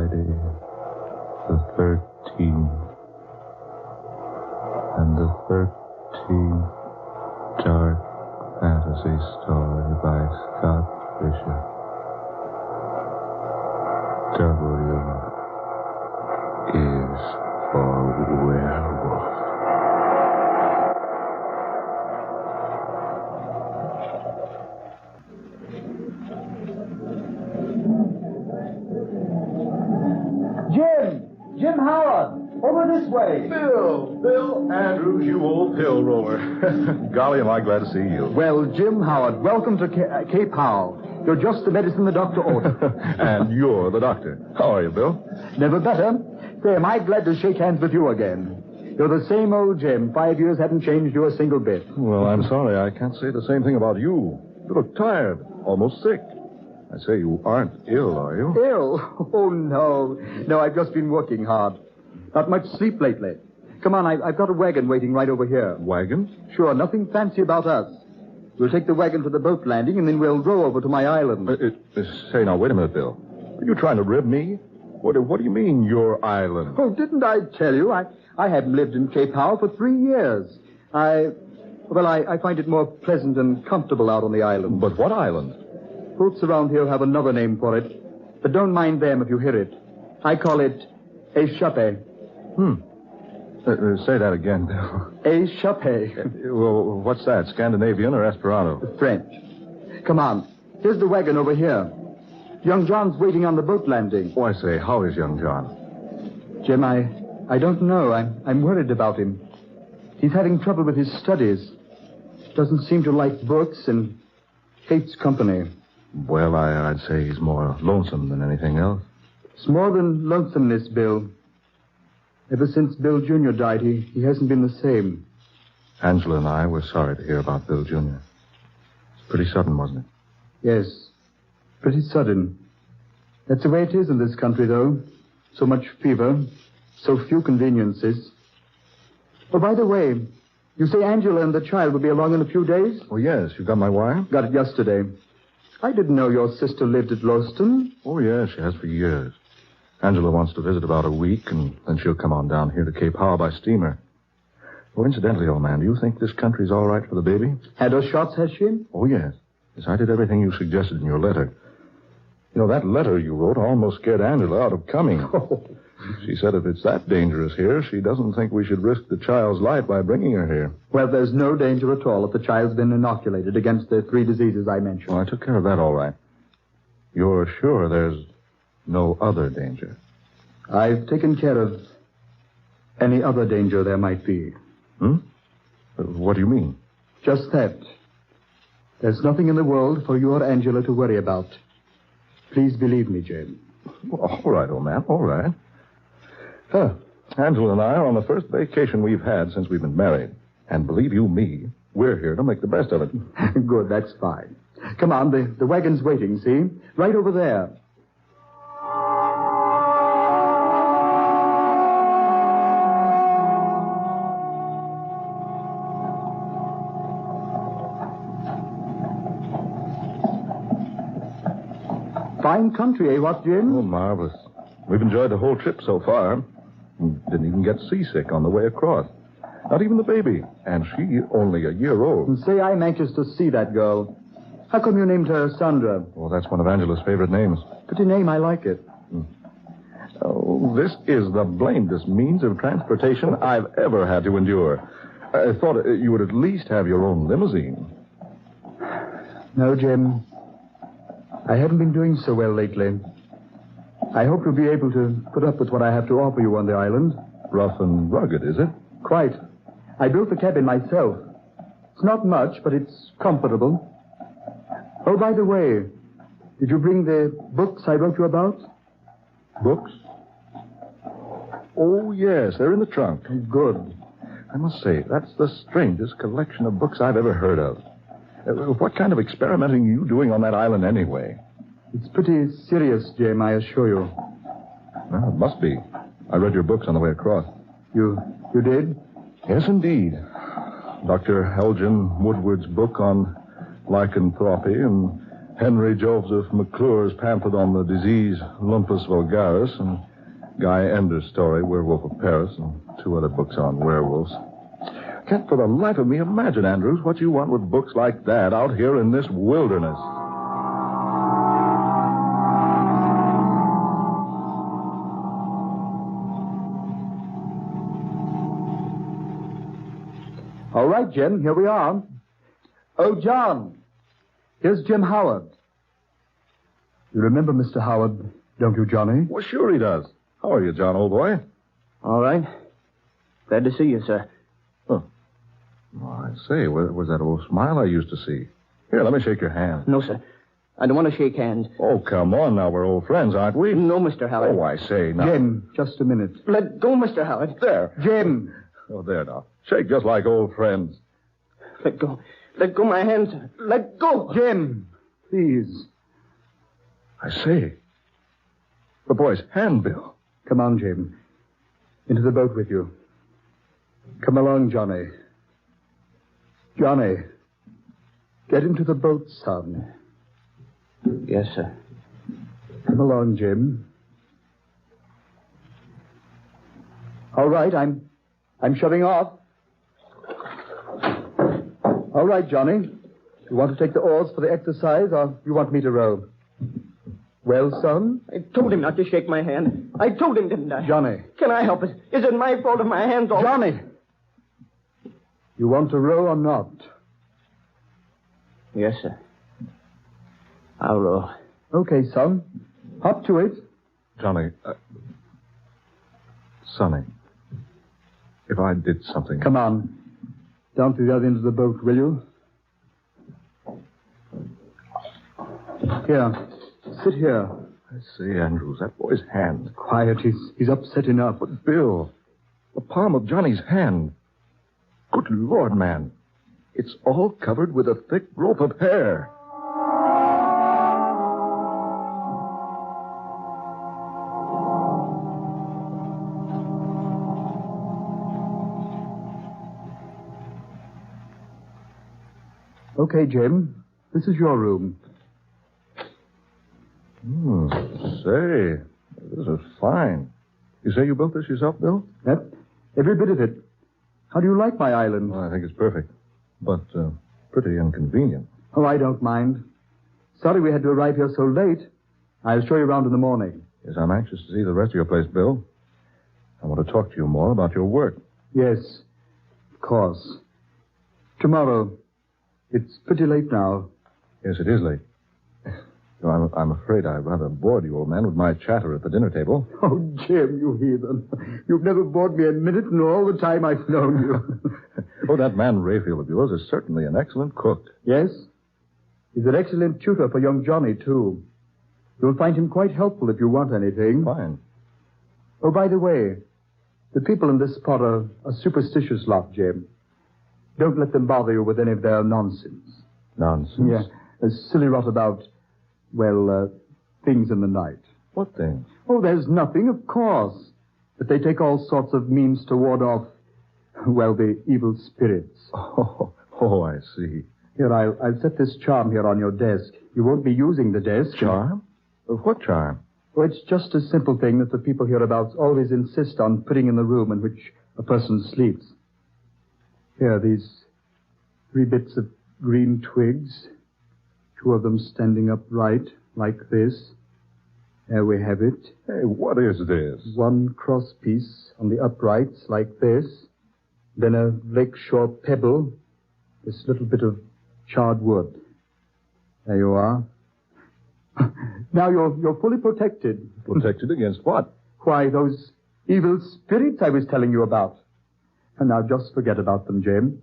Friday the 13th, and the 13th dark fantasy story by Scott Fisher. W is for werewolf. Jim Howard, over this way. Bill Andrews, you old pill roller. Golly, am I glad to see you. Well, Jim Howard, welcome to Cape Howell. You're just the medicine the doctor ordered. And you're the doctor. How are you, Bill? Never better. Say, am I glad to shake hands with you again? You're the same old Jim. 5 years haven't changed you a single bit. Well, I'm sorry. I can't say the same thing about you. You look tired, almost sick. I say you aren't ill, are you? Ill? Oh, no. No, I've just been working hard. Not much sleep lately. Come on, I've got a wagon waiting right over here. Wagon? Sure, nothing fancy about us. We'll take the wagon to the boat landing, and then we'll row over to my island. Say, now, wait a minute, Bill. Are you trying to rib me? What do you mean, your island? Oh, didn't I tell you? I haven't lived in Cape Howell for 3 years. I find it more pleasant and comfortable out on the island. But what island? Folks around here have another name for it, but don't mind them if you hear it. I call it échappé. Say that again, Bill. Échappé. Well, what's that, Scandinavian or Esperanto? French. Come on. Here's the wagon over here. Young John's waiting on the boat landing. Oh, I say, how is young John? Jim, I don't know. I'm worried about him. He's having trouble with his studies. Doesn't seem to like books and hates company. Well, I'd say he's more lonesome than anything else. It's more than lonesomeness, Bill. Ever since Bill Jr. died, he hasn't been the same. Angela and I were sorry to hear about Bill Jr. It's pretty sudden, wasn't it? Yes, pretty sudden. That's the way it is in this country, though. So much fever, so few conveniences. Oh, by the way, you say Angela and the child will be along in a few days? Oh, yes. You got my wire? Got it yesterday. I didn't know your sister lived at Lowston. Oh, yes, she has for years. Angela wants to visit about a week, and then she'll come on down here to Cape Howell by steamer. Oh, incidentally, old man, do you think this country's all right for the baby? Had her shots, has she? Oh, yes. Yes, I did everything you suggested in your letter. You know, that letter you wrote almost scared Angela out of coming. Oh. She said if it's that dangerous here, she doesn't think we should risk the child's life by bringing her here. Well, there's no danger at all if the child's been inoculated against the 3 diseases I mentioned. Oh, I took care of that all right. You're sure there's no other danger? I've taken care of any other danger there might be. What do you mean? Just that. There's nothing in the world for you or Angela to worry about. Please believe me, Jim. Well, all right, old man, all right. Angela and I are on the first vacation we've had since we've been married. And believe you me, we're here to make the best of it. Good, that's fine. Come on, the wagon's waiting, see? Right over there. Fine country, eh, what, Jim? Oh, marvelous. We've enjoyed the whole trip so far. Didn't even get seasick on the way across. Not even the baby. And she only a year old. And say, I'm anxious to see that girl. How come you named her Sandra? Well, that's one of Angela's favorite names. Pretty name, I like it. Oh, this is the blamedest means of transportation I've ever had to endure. I thought you would at least have your own limousine. No, Jim. I haven't been doing so well lately. I hope you'll be able to put up with what I have to offer you on the island. Rough and rugged, is it? Quite. I built the cabin myself. It's not much, but it's comfortable. Oh, by the way, did you bring the books I wrote you about? Books? Oh, yes, they're in the trunk. Good. I must say, that's the strangest collection of books I've ever heard of. What kind of experimenting are you doing on that island anyway? It's pretty serious, Jim, I assure you. Well, it must be. I read your books on the way across. You did? Yes, indeed. Dr. Elgin Woodward's book on lycanthropy and Henry Joseph McClure's pamphlet on the disease Lumpus vulgaris, and Guy Ender's story, Werewolf of Paris, and 2 other books on werewolves. I can't for the life of me imagine, Andrews, what you want with books like that out here in this wilderness. All right, Jim, here we are. Oh, John, here's Jim Howard. You remember Mr. Howard, don't you, Johnny? Well, sure he does. How are you, John, old boy? All right. Glad to see you, sir. Oh, I say, where was that old smile I used to see? Here, let me shake your hand. No, sir. I don't want to shake hands. Oh, come on now. We're old friends, aren't we? No, Mr. Howard. Oh, I say, now. Jim, just a minute. Let go, Mr. Howard. There. Jim. Oh, there now. Shake just like old friends. Let go. Let go my hands. Let go. Jim, please. I say. The boy's handbill. Come on, Jim. Into the boat with you. Come along, Johnny. Johnny, get into the boat, son. Yes, sir. Come along, Jim. All right, I'm shoving off. All right, Johnny. You want to take the oars for the exercise, or you want me to row? Well, son? I told him not to shake my hand. I told him, didn't I? Johnny. Can I help it? Is it my fault if my hand's all... Johnny! You want to row or not? Yes, sir. I'll row. Okay, son. Hop to it. Johnny, Sonny, if I did something... Come on. Down to the other end of the boat, will you? Here. Sit here. I say, Andrews, that boy's hand. Quiet. He's upset enough. But, Bill, the palm of Johnny's hand. Good Lord, man. It's all covered with a thick growth of hair. Okay, Jim. This is your room. Say, this is fine. You say you built this yourself, Bill? Yep. Every bit of it. How do you like my island? Well, I think it's perfect. But pretty inconvenient. Oh, I don't mind. Sorry we had to arrive here so late. I'll show you around in the morning. Yes, I'm anxious to see the rest of your place, Bill. I want to talk to you more about your work. Yes, of course. Tomorrow. It's pretty late now. Yes, it is late. I'm afraid I rather bored you, old man, with my chatter at the dinner table. Oh, Jim, you heathen. You've never bored me a minute in all the time I've known you. Oh, that man Rayfield of yours is certainly an excellent cook. Yes? He's an excellent tutor for young Johnny, too. You'll find him quite helpful if you want anything. Fine. Oh, by the way, the people in this spot are a superstitious lot, Jim. Don't let them bother you with any of their nonsense. Nonsense? Yeah, a silly rot about... Well, things in the night. What things? Oh, there's nothing, of course. But they take all sorts of means to ward off, well, the evil spirits. Oh, I see. Here, I'll set this charm here on your desk. You won't be using the desk. Charm? What charm? Oh, it's just a simple thing that the people hereabouts always insist on putting in the room in which a person sleeps. Here, these 3 bits of green twigs... 2 of them standing upright, like this. There we have it. Hey, what is this? 1 cross piece on the uprights, like this. Then a lakeshore pebble. This little bit of charred wood. There you are. Now you're fully protected. Protected against what? Why, those evil spirits I was telling you about. And now just forget about them, Jim.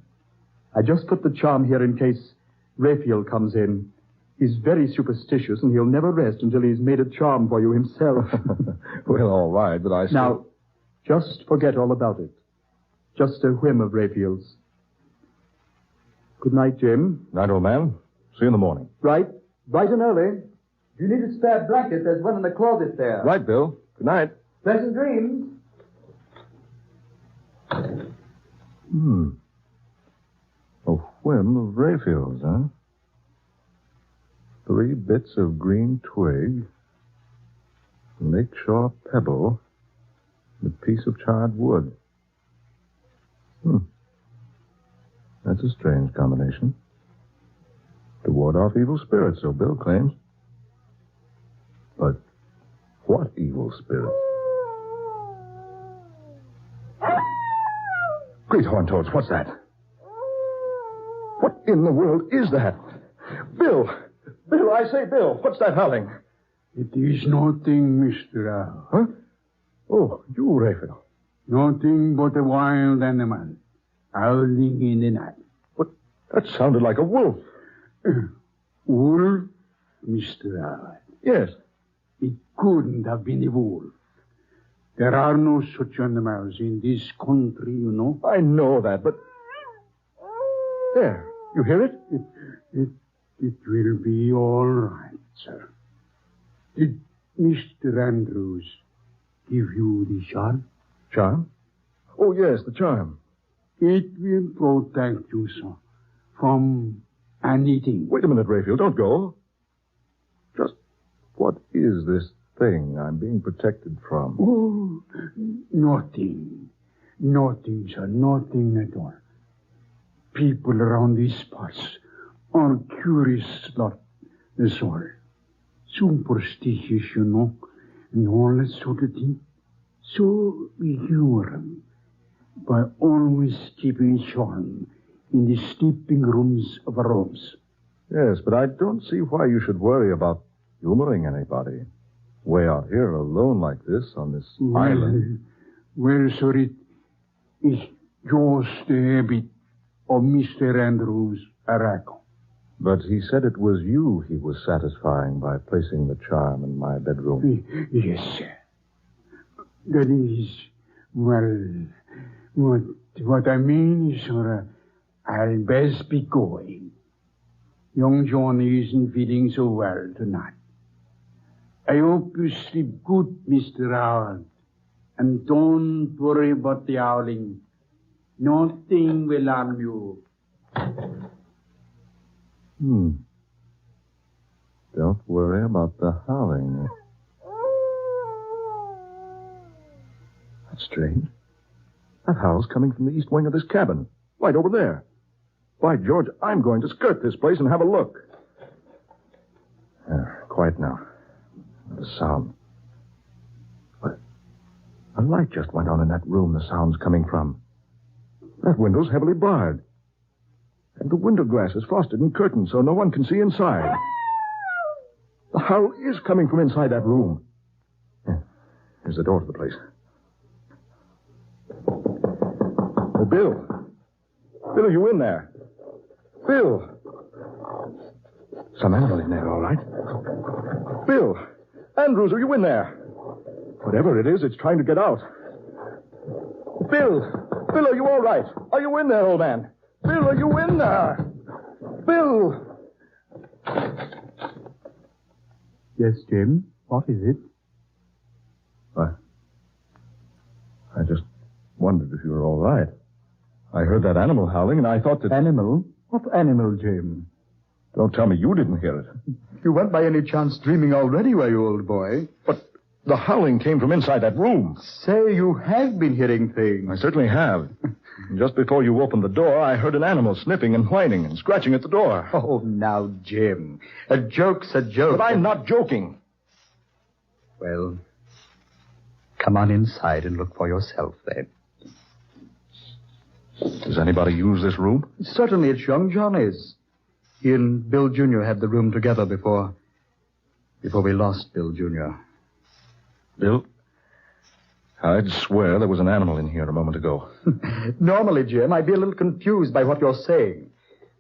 I just put the charm here in case Rayfield comes in. He's very superstitious, and he'll never rest until he's made a charm for you himself. Well, all right, but I still... Now, just forget all about it. Just a whim of Rayfield's. Good night, Jim. Night, old man. See you in the morning. Right. Bright and early. If you need a spare blanket, there's one in the closet there. Right, Bill. Good night. Pleasant dreams. A whim of Rayfield's, huh? 3 bits of green twig, lakeshore pebble, and a piece of charred wood. That's a strange combination. To ward off evil spirits, so Bill claims. But what evil spirit? Great horn toads, what's that? What in the world is that? Bill! Bill, I say, Bill, what's that howling? It is nothing, Mr. Owl. Huh? Oh, you, Raphael. Nothing but a wild animal howling in the night. What? That sounded like a wolf. Wolf, Mr. Owl? Yes. It couldn't have been a wolf. There are no such animals in this country, you know. I know that, but... There, you hear it? It will be all right, sir. Did Mr. Andrews give you the charm? Charm? Oh, yes, the charm. It will protect you, sir, from anything. Wait a minute, Raphael, don't go. Just what is this thing I'm being protected from? Oh, nothing. Nothing, sir, nothing at all. People around these parts are curious lot, that's all. Superstitious, you know, and all that sort of thing. So we humor them by always keeping charm in the sleeping rooms of our homes. Yes, but I don't see why you should worry about humoring anybody. Way out here alone like this on this island. Well, sir, it is just a habit of Mr. Andrews' Araco. But he said it was you he was satisfying by placing the charm in my bedroom. Yes, sir. That is, well, what I mean is, sir, I'll best be going. Young Johnny isn't feeling so well tonight. I hope you sleep good, Mr. Howard. And don't worry about the howling. Nothing will harm you. Don't worry about the howling. That's strange. That howl's coming from the east wing of this cabin. Right over there. By George, I'm going to skirt this place and have a look. Quiet now. Not a sound. But a light just went on in that room the sound's coming from. That window's heavily barred. And the window glass is frosted and curtained so no one can see inside. The howl is coming from inside that room. Here's the door to the place. Oh, Bill. Bill, are you in there? Bill. Some animal in there, all right. Bill. Andrews, are you in there? Whatever it is, it's trying to get out. Bill. Bill, are you all right? Are you in there, old man? Bill, are you in there? Bill! Yes, Jim? What is it? I just wondered if you were all right. I heard that animal howling, and I thought that... Animal? What animal, Jim? Don't tell me you didn't hear it. You weren't by any chance dreaming already, were you, old boy? But the howling came from inside that room. Say, you have been hearing things. I certainly have. Just before you opened the door, I heard an animal sniffing and whining and scratching at the door. Oh, now, Jim. A joke's a joke. But I'm not joking. Well, come on inside and look for yourself, then. Does anybody use this room? Certainly, it's young Johnny's. He and Bill Jr. had the room together before we lost Bill Jr. Bill, I'd swear there was an animal in here a moment ago. Normally, Jim, I'd be a little confused by what you're saying.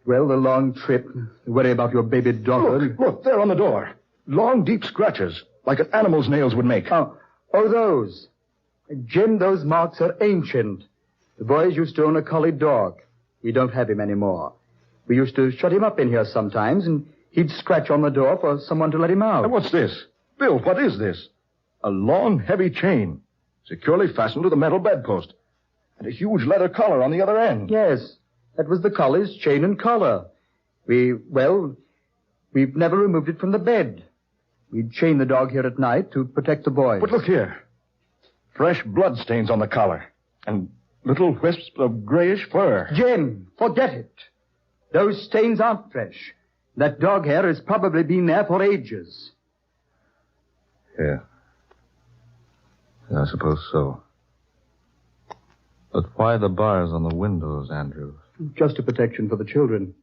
Well, the long trip, worry about your baby daughter. Look, there on the door. Long, deep scratches, like an animal's nails would make. Oh, those. Jim, those marks are ancient. The boys used to own a collie dog. We don't have him anymore. We used to shut him up in here sometimes, and he'd scratch on the door for someone to let him out. And what's this? Bill, what is this? A long, heavy chain, securely fastened to the metal bedpost, and a huge leather collar on the other end. Yes, that was the collie's chain and collar. We've never removed it from the bed. We'd chain the dog here at night to protect the boys. But look here. Fresh blood stains on the collar. And little wisps of grayish fur. Jim, forget it. Those stains aren't fresh. That dog hair has probably been there for ages. Yeah. I suppose so. But why the bars on the windows, Andrew? Just a protection for the children.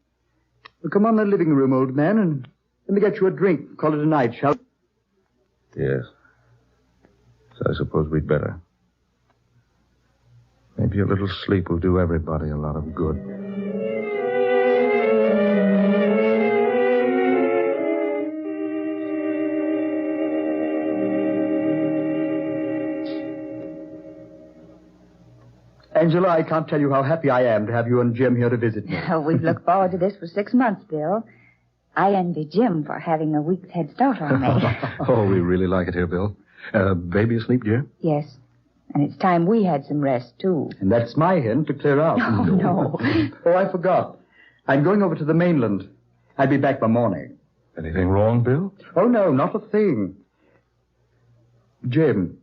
Well, come on to the living room, old man, and let me get you a drink. Call it a night, shall we? Yes. So I suppose we'd better. Maybe a little sleep will do everybody a lot of good. Angela, I can't tell you how happy I am to have you and Jim here to visit me. We've looked forward to this for 6 months, Bill. I envy Jim for having a week's head start on me. Oh, we really like it here, Bill. Baby asleep, dear? Yes. And it's time we had some rest, too. And that's my hint to clear out. Oh, no. Oh, I forgot. I'm going over to the mainland. I'll be back by morning. Anything wrong, Bill? Oh, no, not a thing. Jim,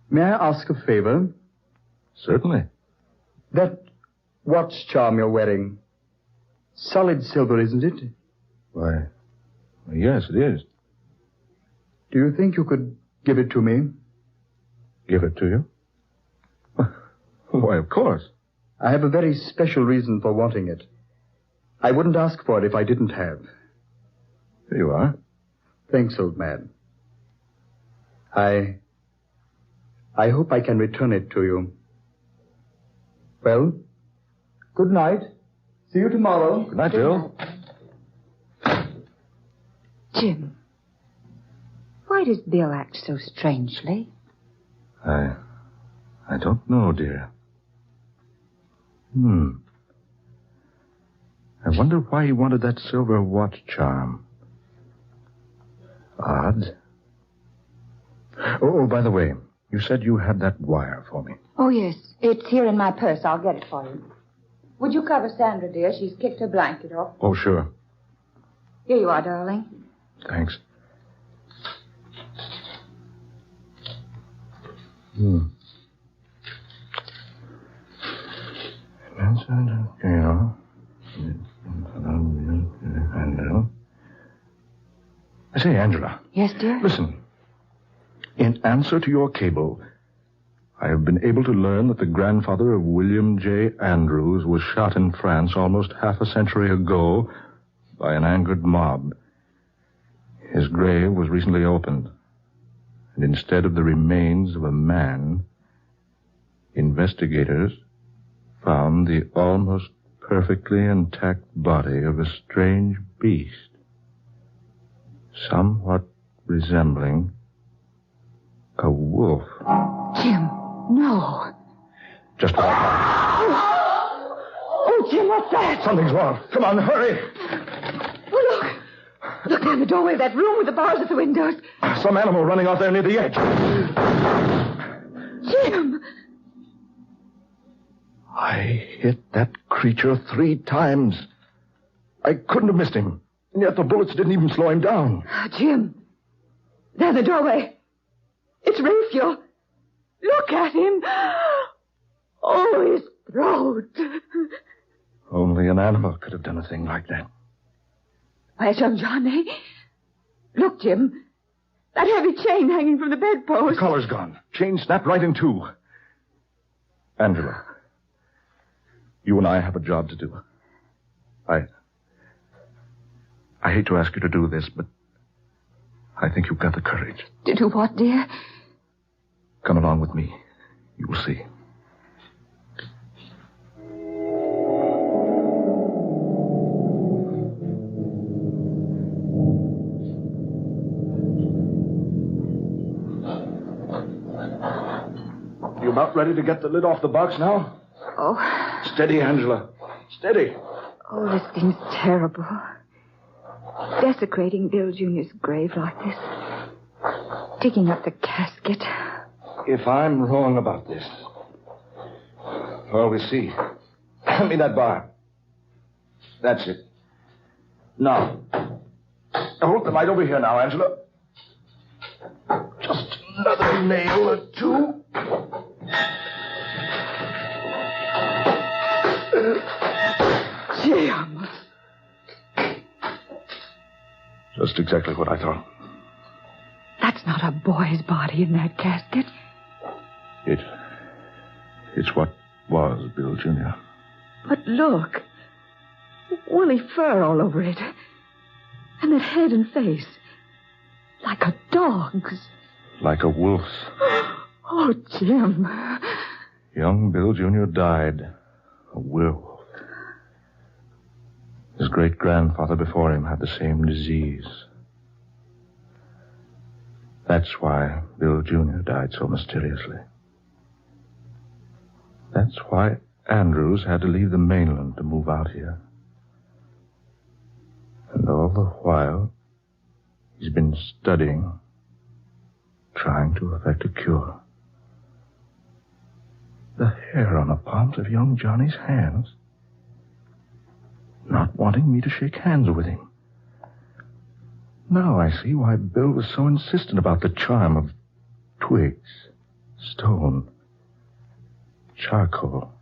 may I ask a favor? Certainly. That watch charm you're wearing, solid silver, isn't it? Why, yes, it is. Do you think you could give it to me? Give it to you? Why, of course. I have a very special reason for wanting it. I wouldn't ask for it if I didn't have. Here you are. Thanks, old man. I hope I can return it to you. Well, good night. See you tomorrow. Good night, Bill. Jim, why does Bill act so strangely? I don't know, dear. I wonder why he wanted that silver watch charm. Odd. Oh, by the way, you said you had that wire for me. Oh, yes. It's here in my purse. I'll get it for you. Would you cover Sandra, dear? She's kicked her blanket off. Oh, sure. Here you are, darling. Thanks. I say, Angela. Yes, dear? Listen. In answer to your cable, I have been able to learn that the grandfather of William J. Andrews was shot in France almost half a century ago by an angered mob. His grave was recently opened, and instead of the remains of a man, investigators found the almost perfectly intact body of a strange beast, somewhat resembling a wolf. Jim, no. Just what I thought. Oh, Jim, what's that? Something's wrong. Come on, hurry. Oh, look. Look down the doorway of that room with the bars at the windows. Some animal running out there near the edge. Jim! I hit that creature 3 times. I couldn't have missed him. And yet the bullets didn't even slow him down. Jim. Down the doorway. It's Raphael. Look at him. Oh, his throat. Only an animal could have done a thing like that. Why, John Johnny. Look, Jim. That heavy chain hanging from the bedpost. The collar's gone. Chain snapped right in 2. Angela, you and I have a job to do. I hate to ask you to do this, but I think you've got the courage. To do what, dear? Come along with me. You will see. You about ready to get the lid off the box now? Oh. Steady, Angela. Steady. Oh, this thing's terrible. Desecrating Bill Jr.'s grave like this. Digging up the casket. If I'm wrong about this, well, we'll see. Hand me that bar. That's it. Now, Hold the light over here now, Angela. Just another nail or two. Jim. Just exactly what I thought. That's not a boy's body in that casket. It's what was Bill Jr. But look. Woolly fur all over it. And that head and face. Like a dog's. Like a wolf's. Oh, Jim. Young Bill Jr. died. A werewolf. His great-grandfather before him had the same disease. That's why Bill Jr. died so mysteriously. That's why Andrews had to leave the mainland to move out here. And all the while, he's been studying, trying to effect a cure. The hair on the palms of young Johnny's hands. Not wanting me to shake hands with him. Now I see why Bill was so insistent about the charm of twigs, stone, charcoal.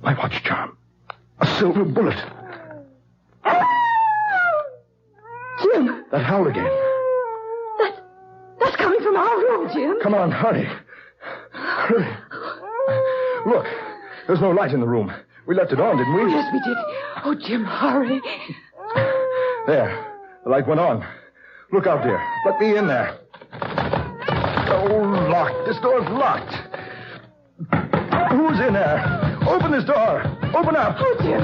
My watch charm. A silver bullet. Jim! That howl again. That's coming from our room, Jim. Come on, hurry. Hurry. Look, there's no light in the room. We left it on, didn't we? Oh, yes, we did. Oh, Jim, hurry. There. The light went on. Look out, dear. Let me in there. Oh, locked. This door's locked. Who's in there? Open this door. Open up. Oh, Jim.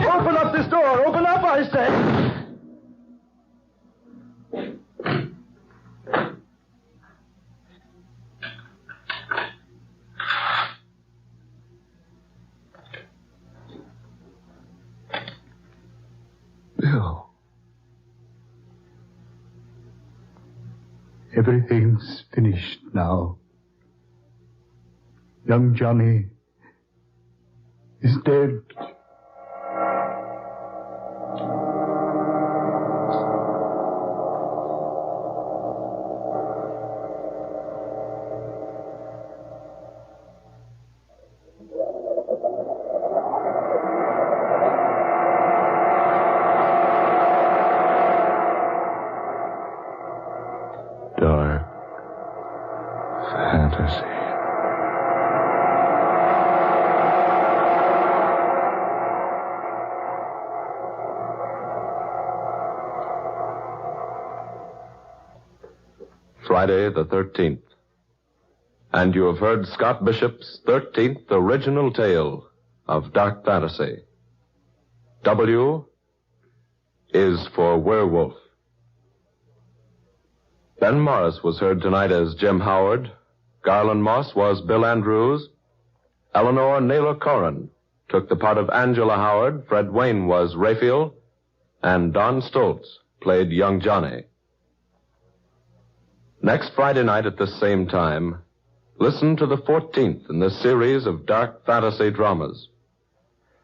Open up this door. Open up, I say. Bill. Everything's finished now. Young Johnny is dead. Dark fantasy. Friday the 13th. And you have heard Scott Bishop's 13th original tale of dark fantasy. W is for werewolf. Ben Morris was heard tonight as Jim Howard. Garland Moss was Bill Andrews. Eleanor Naylor Corrin took the part of Angela Howard. Fred Wayne was Raphael. And Don Stoltz played young Johnny. Next Friday night at this same time, listen to the 14th in this series of dark fantasy dramas.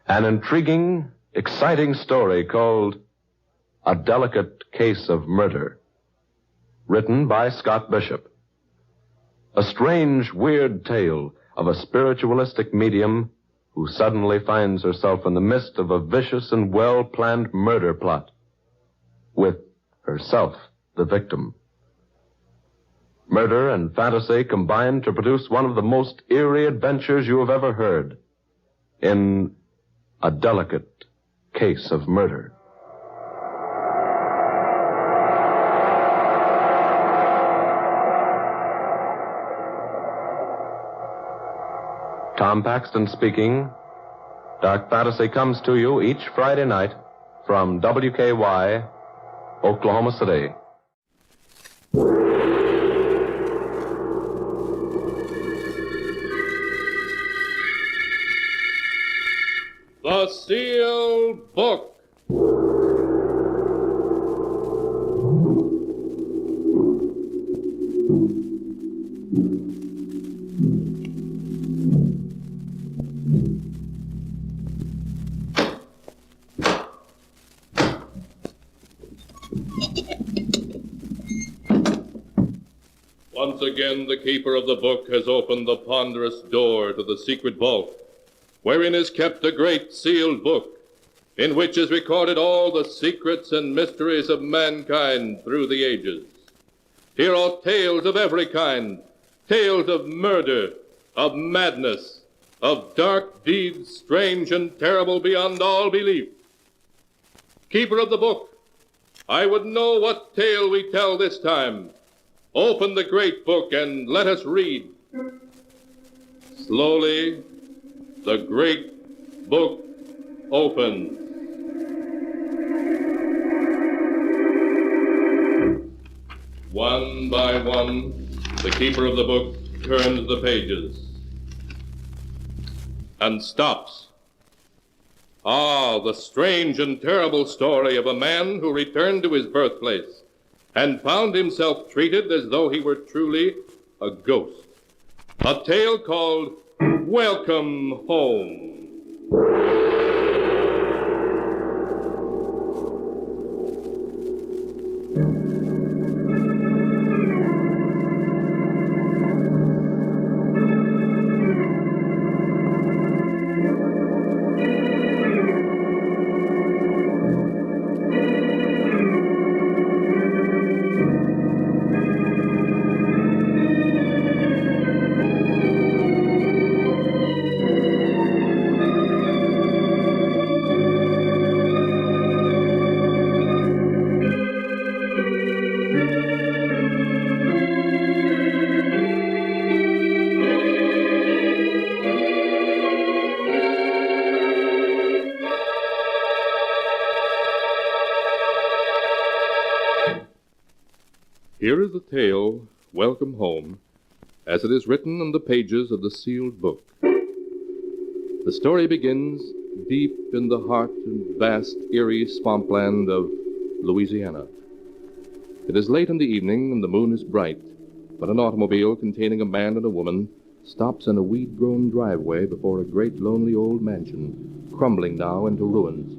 An intriguing, exciting story called A Delicate Case of Murder. Written by Scott Bishop. A strange, weird tale of a spiritualistic medium who suddenly finds herself in the midst of a vicious and well-planned murder plot, with herself the victim. Murder and fantasy combined to produce one of the most eerie adventures you have ever heard in A Delicate Case of Murder. Tom Paxton speaking. Dark Fantasy comes to you each Friday night from WKY, Oklahoma City. The Sealed Book. Once again, the keeper of the book has opened the ponderous door to the secret vault, wherein is kept a great sealed book, in which is recorded all the secrets and mysteries of mankind through the ages. Here are tales of every kind, tales of murder, of madness, of dark deeds strange and terrible beyond all belief. Keeper of the book, I would know what tale we tell this time. Open the great book and let us read. Slowly, the great book opens. One by one, the keeper of the book turns the pages and stops. Ah, the strange and terrible story of a man who returned to his birthplace and found himself treated as though he were truly a ghost. A tale called Welcome Home. Here is the tale, Welcome Home, as it is written on the pages of the sealed book. The story begins deep in the heart and vast, eerie swampland of Louisiana. It is late in the evening and the moon is bright, but an automobile containing a man and a woman stops in a weed-grown driveway before a great lonely old mansion, crumbling now into ruins.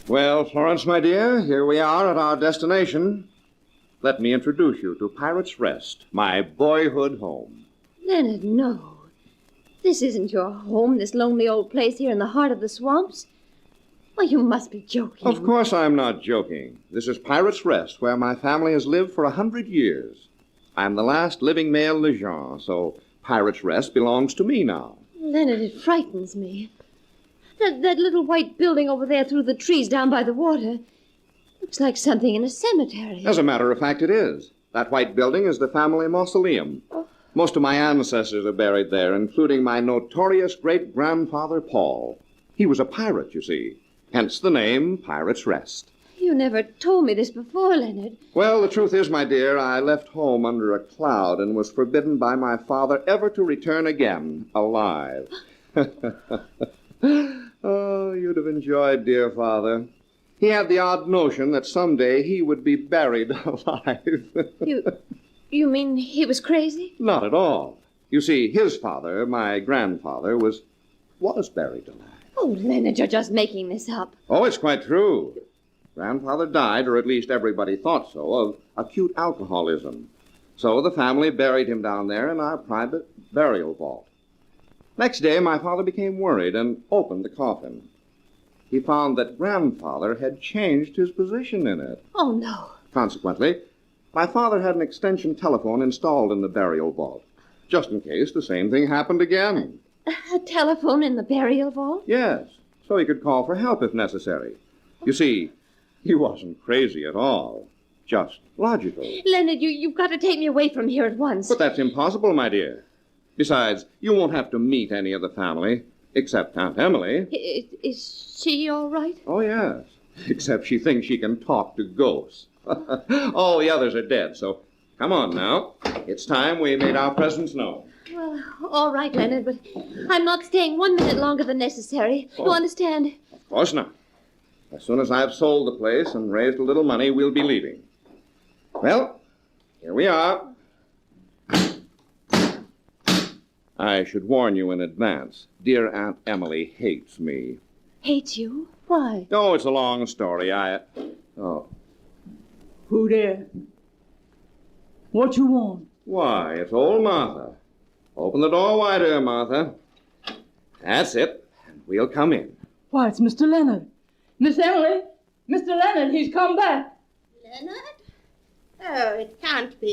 Well, Florence, my dear, here we are at our destination. Let me introduce you to Pirate's Rest, my boyhood home. Leonard, no. This isn't your home, this lonely old place here in the heart of the swamps. Why, you must be joking. Of course I'm not joking. This is Pirate's Rest, where my family has lived for 100 years. I'm the last living male Lejean, so Pirate's Rest belongs to me now. Leonard, it frightens me. That little white building over there through the trees down by the water looks like something in a cemetery. As a matter of fact, it is. That white building is the family mausoleum. Oh. Most of my ancestors are buried there, including my notorious great-grandfather, Paul. He was a pirate, you see. Hence the name Pirate's Rest. You never told me this before, Leonard. Well, the truth is, my dear, I left home under a cloud and was forbidden by my father ever to return again alive. Oh, you'd have enjoyed dear father. He had the odd notion that someday he would be buried alive. You mean he was crazy? Not at all. You see, his father, my grandfather, was buried alive. Oh, Leonard, you're just making this up. Oh, it's quite true. Grandfather died, or at least everybody thought so, of acute alcoholism. So the family buried him down there in our private burial vault. Next day, my father became worried and opened the coffin. He found that Grandfather had changed his position in it. Oh, no. Consequently, my father had an extension telephone installed in the burial vault, just in case the same thing happened again. A telephone in the burial vault? Yes, so he could call for help if necessary. You see, he wasn't crazy at all, just logical. Leonard, you've got to take me away from here at once. But that's impossible, my dear. Besides, you won't have to meet any of the family, except Aunt Emily. Is she all right? Oh, yes. Except she thinks she can talk to ghosts. All the others are dead, so come on now. It's time we made our presence known. Well, all right, Leonard, but I'm not staying 1 minute longer than necessary. Oh. You understand? Of course not. As soon as I've sold the place and raised a little money, we'll be leaving. Well, here we are. I should warn you in advance. Dear Aunt Emily hates me. Hates you? Why? Oh, it's a long story. Oh, Who there? What you want? Why, it's old Martha. Open the door wider, Martha. That's it. And we'll come in. Why, it's Mr. Leonard. Miss Emily, Mr. Leonard, he's come back. Leonard? Oh, it can't be.